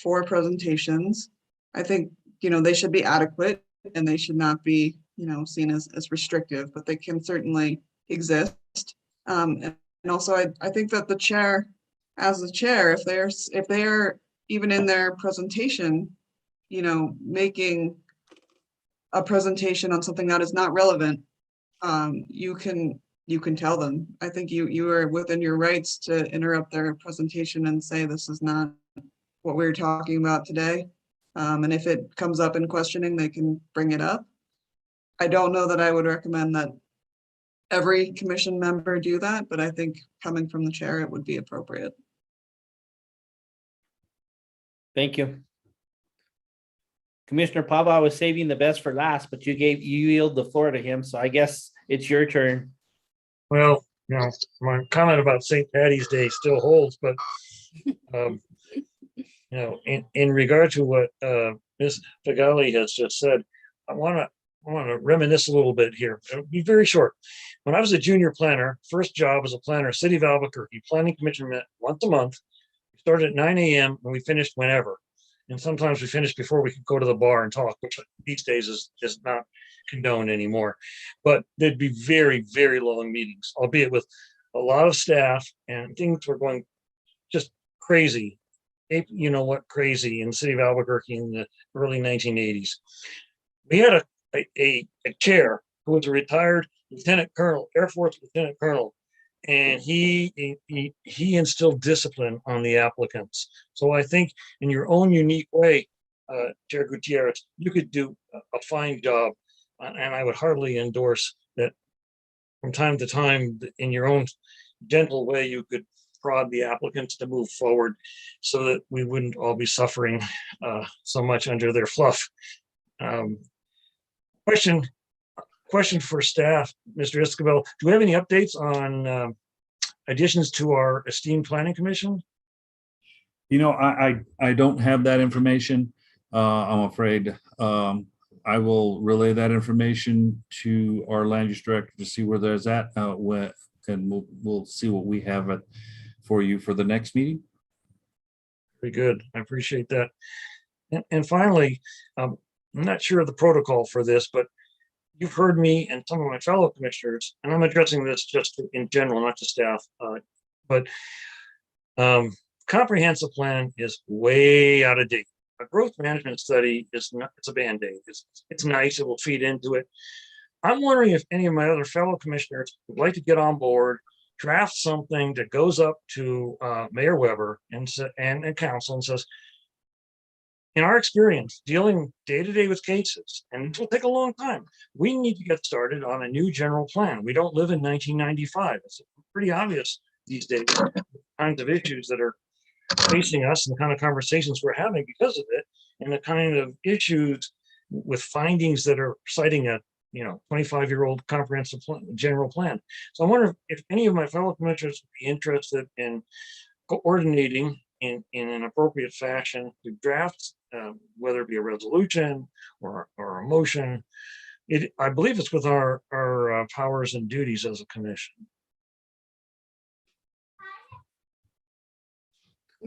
for presentations. I think, they should be adequate and they should not be, seen as restrictive, but they can certainly exist. And also, I think that the chair, as the chair, if they're even in their presentation, making a presentation on something that is not relevant, you can tell them. I think you are within your rights to interrupt their presentation and say, this is not what we're talking about today. And if it comes up in questioning, they can bring it up. I don't know that I would recommend that every commission member do that, but I think coming from the chair, it would be appropriate.
Thank you. Commissioner Pava, I was saving the best for last, but you yield the floor to him. So I guess it's your turn.
Well, my comment about St. Patty's Day still holds, but in regard to what Ms. Fagali has just said, I want to reminisce a little bit here. It'll be very short. When I was a junior planner, first job as a planner, City of Albuquerque Planning Commission met once a month. We started at 9 a.m. and we finished whenever. And sometimes we finished before we could go to the bar and talk, which these days is just not condoned anymore. But there'd be very, very long meetings, albeit with a lot of staff, and things were going just crazy. Crazy in the city of Albuquerque in the early 1980s. We had a chair who was a retired lieutenant colonel, Air Force lieutenant colonel, and he instilled discipline on the applicants. So I think in your own unique way, Chair Gutierrez, you could do a fine job, and I would heartily endorse that. From time to time, in your own gentle way, you could prod the applicants to move forward so that we wouldn't all be suffering so much under their fluff. Question for staff, Mr. Escobar, do we have any updates on additions to our esteemed planning commission?
I don't have that information. I'm afraid. I will relay that information to our land use director to see where there's at, and we'll see what we have for you for the next meeting.
Very good. I appreciate that. And finally, I'm not sure of the protocol for this, but you've heard me and some of my fellow commissioners, and I'm addressing this just in general, not to staff, but comprehensive plan is way out of date. A growth management study it's a Band-Aid. It's nice, it will feed into it. I'm wondering if any of my other fellow commissioners would like to get on board, draft something that goes up to Mayor Weber and council and says, in our experience, dealing day-to-day with cases, and it will take a long time, we need to get started on a new general plan. We don't live in 1995. It's pretty obvious these days, the kinds of issues that are facing us and the kind of conversations we're having because of it, and the kind of issues with findings that are citing a 25-year-old comprehensive general plan. So I wonder if any of my fellow commissioners would be interested in coordinating in an appropriate fashion to draft, whether it be a resolution or a motion. I believe it's with our powers and duties as a commission.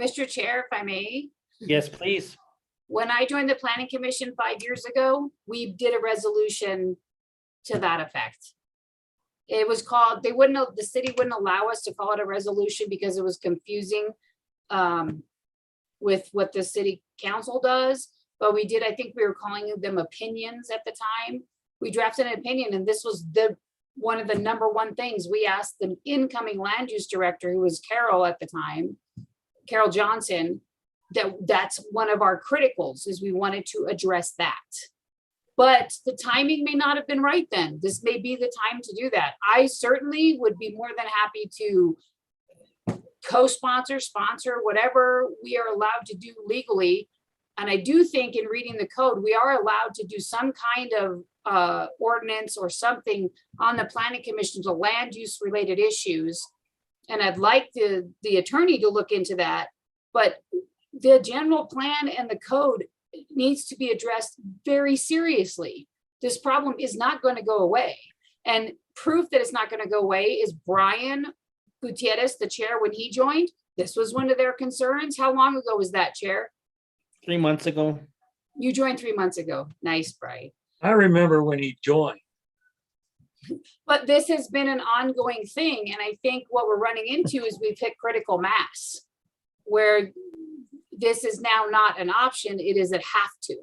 Mr. Chair, if I may.
Yes, please.
When I joined the Planning Commission 5 years ago, we did a resolution to that effect. It was called, the city wouldn't allow us to call it a resolution because it was confusing with what the city council does. But we did, I think we were calling them opinions at the time. We drafted an opinion, and this was one of the number one things we asked the incoming land use director, who was Carol at the time, Carol Johnson, that's one of our criticals, is we wanted to address that. But the timing may not have been right then. This may be the time to do that. I certainly would be more than happy to co-sponsor, sponsor, whatever we are allowed to do legally. And I do think in reading the code, we are allowed to do some kind of ordinance or something on the planning commission to land use related issues. And I'd like the attorney to look into that, but the general plan and the code needs to be addressed very seriously. This problem is not going to go away. And proof that it's not going to go away is Brian Gutierrez, the chair, when he joined, this was one of their concerns. How long ago was that, Chair?
3 months ago.
You joined 3 months ago. Nice, Brian.
I remember when he joined.
But this has been an ongoing thing. And I think what we're running into is we've hit critical mass, where this is now not an option, it is a have to.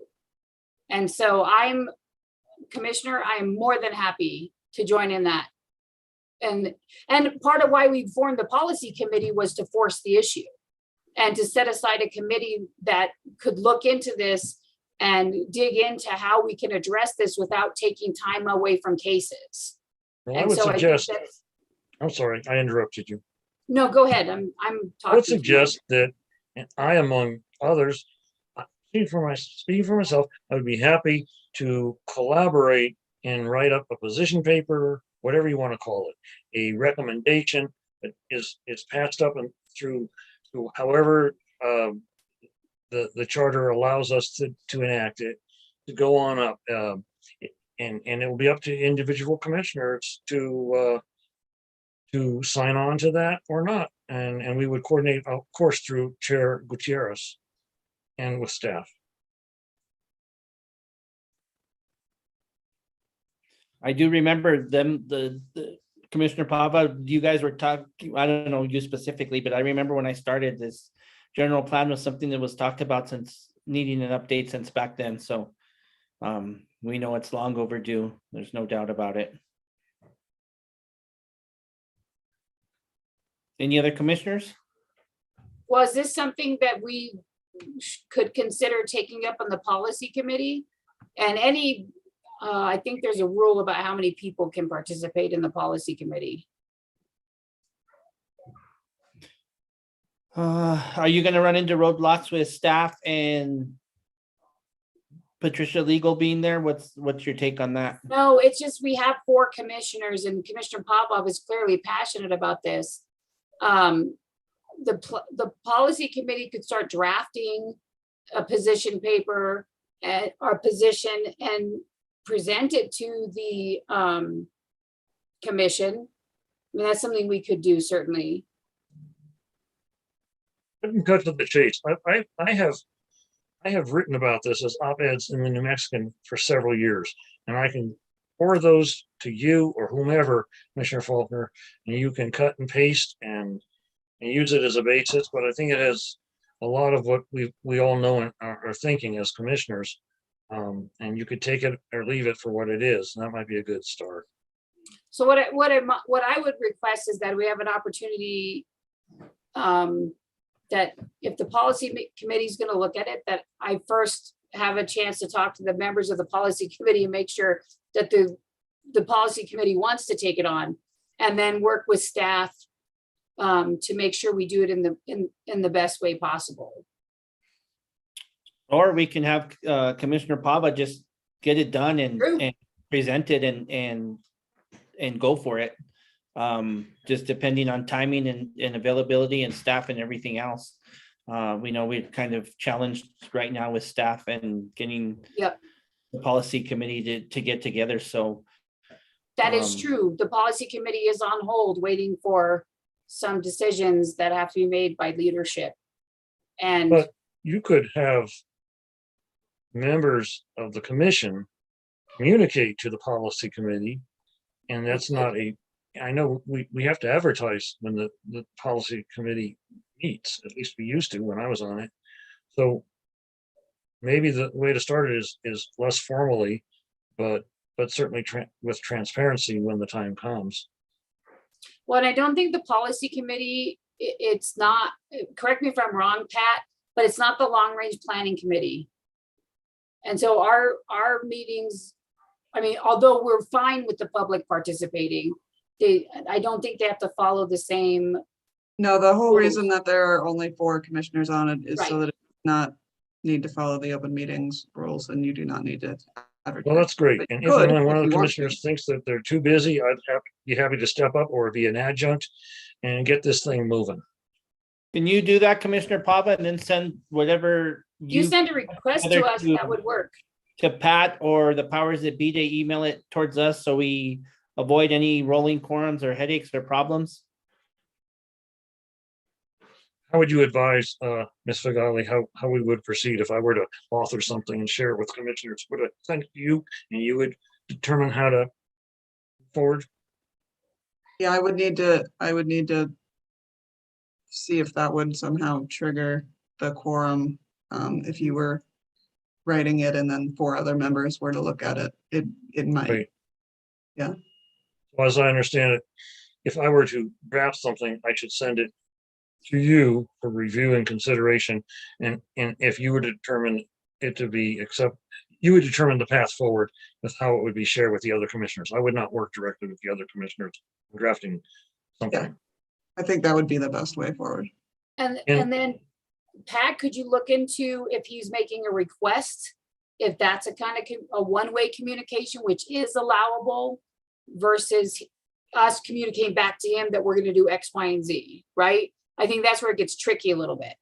And so Commissioner, I am more than happy to join in that. And part of why we formed the policy committee was to force the issue and to set aside a committee that could look into this and dig into how we can address this without taking time away from cases.
Well, I
And
would
so I think
suggest,
that's-
I'm sorry, I interrupted you.
No, go ahead. I'm talking.
I would suggest that, and I, among others, speaking for myself, I would be happy to collaborate and write up a position paper, whatever you want to call it, a recommendation that is passed up and through however the charter allows us to enact it, to go on up, and it will be up to individual commissioners to sign on to that or not. And we would coordinate, of course, through Chair Gutierrez and with staff.
I do remember them, the Commissioner Pava, you guys were talking, I don't know you specifically, but I remember when I started, this general plan was something that was talked about since needing an update since back then. So we know it's long overdue. There's no doubt about it. Any other commissioners?
Was this something that we could consider taking up on the policy committee? And I think there's a rule about how many people can participate in the policy committee.
Are you gonna run into roadblocks with staff and Patricia Legal being there? What's your take on that?
No, it's just we have 4 commissioners and Commissioner Popov is clearly passionate about this. The policy committee could start drafting a position paper or position and present it to the commission. I mean, that's something we could do, certainly.
Let me cut to the chase. I have written about this as op-eds in the New Mexican for several years, and I can forward those to you or whomever, Commissioner Faulkner, and you can cut and paste and use it as a basis. But I think it has a lot of what we all know and are thinking as commissioners. And you could take it or leave it for what it is. And that might be a good start.
So what I would request is that we have an opportunity that if the policy committee is going to look at it, that I first have a chance to talk to the members of the policy committee and make sure that the policy committee wants to take it on, and then work with staff to make sure we do it in the best way possible.
Or we can have Commissioner Pava just get it done and present it and go for it. Just depending on timing and availability and staff and everything else. We know we're kind of challenged right now with staff and getting the policy committee to get together. So
that is true. The policy committee is on hold waiting for some decisions that have to be made by leadership.
But you could have members of the commission communicate to the policy committee, and that's not I know we have to advertise when the policy committee meets, at least we used to when I was on it. So maybe the way to start it is less formally, but but certainly with transparency when the time comes.
Well, and I don't think the policy committee, it's not, correct me if I'm wrong, Pat, but it's not the long range planning committee. And so our meetings, I mean, although we're fine with the public participating, I don't think they have to follow the same.
No, the whole
rules.
reason that there are only 4 commissioners on it is so
Right.
that it does not need to follow the open meetings rules, and you do not need to advertise.
Well, that's great.
But you
And if
could
and when one of
if
the
you want to.
commissioners thinks that they're too busy, I'd be happy to step up or be an adjunct and get this thing moving.
Can you do that, Commissioner Pava, and then send whatever
You send a request to us, that would work.
to Pat or the powers that be to email it towards us so we avoid any rolling quorums or headaches or problems?
How would you advise, Ms. Figali, how we would proceed if I were to author something and share it with commissioners? Would I send it to you and you would determine how to forward?
Yeah, I would need to see if that would somehow trigger the quorum, if you were writing it and then 4 other members were to look at it, it might.
Right.
Yeah.
Well, as I understand it, if I were to draft something, I should send it to you for review and consideration. And if you were to determine it to be you would determine the path forward with how it would be shared with the other commissioners. I would not work directly with the other commissioners drafting something.
Yeah. I think that would be the best way forward.
And then Pat, could you look into if he's making a request, if that's a kind of a one-way communication, which is allowable versus us communicating back to him that we're going to do X, Y, and Z, right? I think that's where it gets tricky a little bit.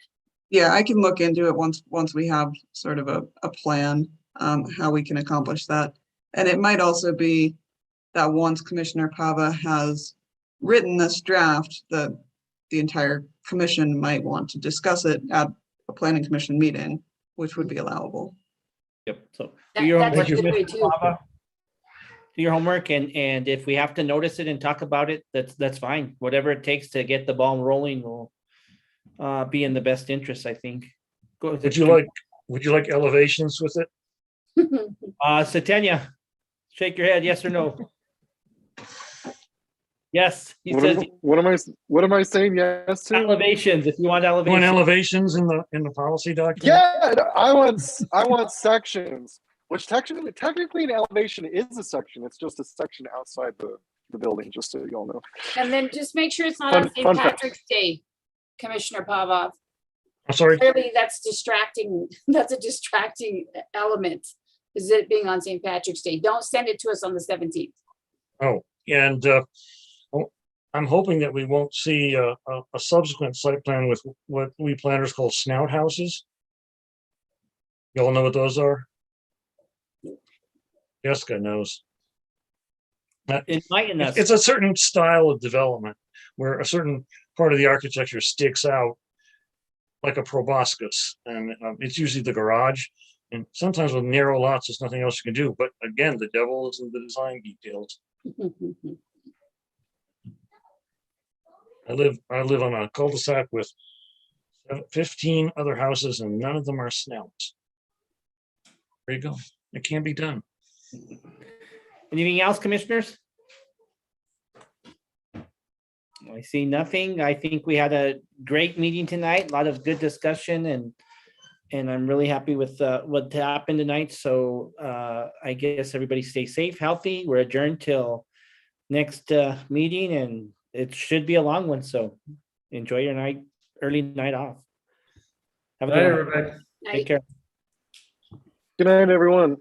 Yeah, I can look into it once we have sort of a plan, how we can accomplish that. And it might also be that once Commissioner Pava has written this draft, that the entire commission might want to discuss it at a planning commission meeting, which would be allowable.
Yep, so
That-
do your
that's
homework,
a good way
Commissioner
too.
Pava. Do your homework, and if we have to notice it and talk about it, that's fine. Whatever it takes to get the ball rolling will be in the best interest, I think.
Would you like elevations with it?
Satania, shake your head, yes or no? Yes, he says
What am I saying yes to?
elevations, if you want
You want
elevations.
elevations in the policy document?
Yeah, I want sections, which technically an elevation is a section. It's just a section outside the building, just so you all know.
And then just make sure it's not
Fun-
on St.
fun fact.
Patrick's Day, Commissioner Pavov.
I'm sorry.
Clearly, that's distracting. That's a distracting element, is it being on St. Patrick's Day. Don't send it to us on the 17th.
Oh, and I'm hoping that we won't see a subsequent site plan with what we planners call snout houses. Y'all know what those are? Jessica knows.
Enlighten us.
It's a certain style of development where a certain part of the architecture sticks out like a proboscis, and it's usually the garage. And sometimes with narrow lots, there's nothing else you can do. But again, the devil is in the design details. I live on a cul-de-sac with 15 other houses, and none of them are snouts. There you go. It can be done.
Anything else, commissioners? I see nothing. I think we had a great meeting tonight, a lot of good discussion, and I'm really happy with what happened tonight. So I guess everybody stay safe, healthy. We're adjourned till next meeting, and it should be a long one. So enjoy your early night off. Have a
Bye,
good one.
everybody.
Take care.
Good night, everyone.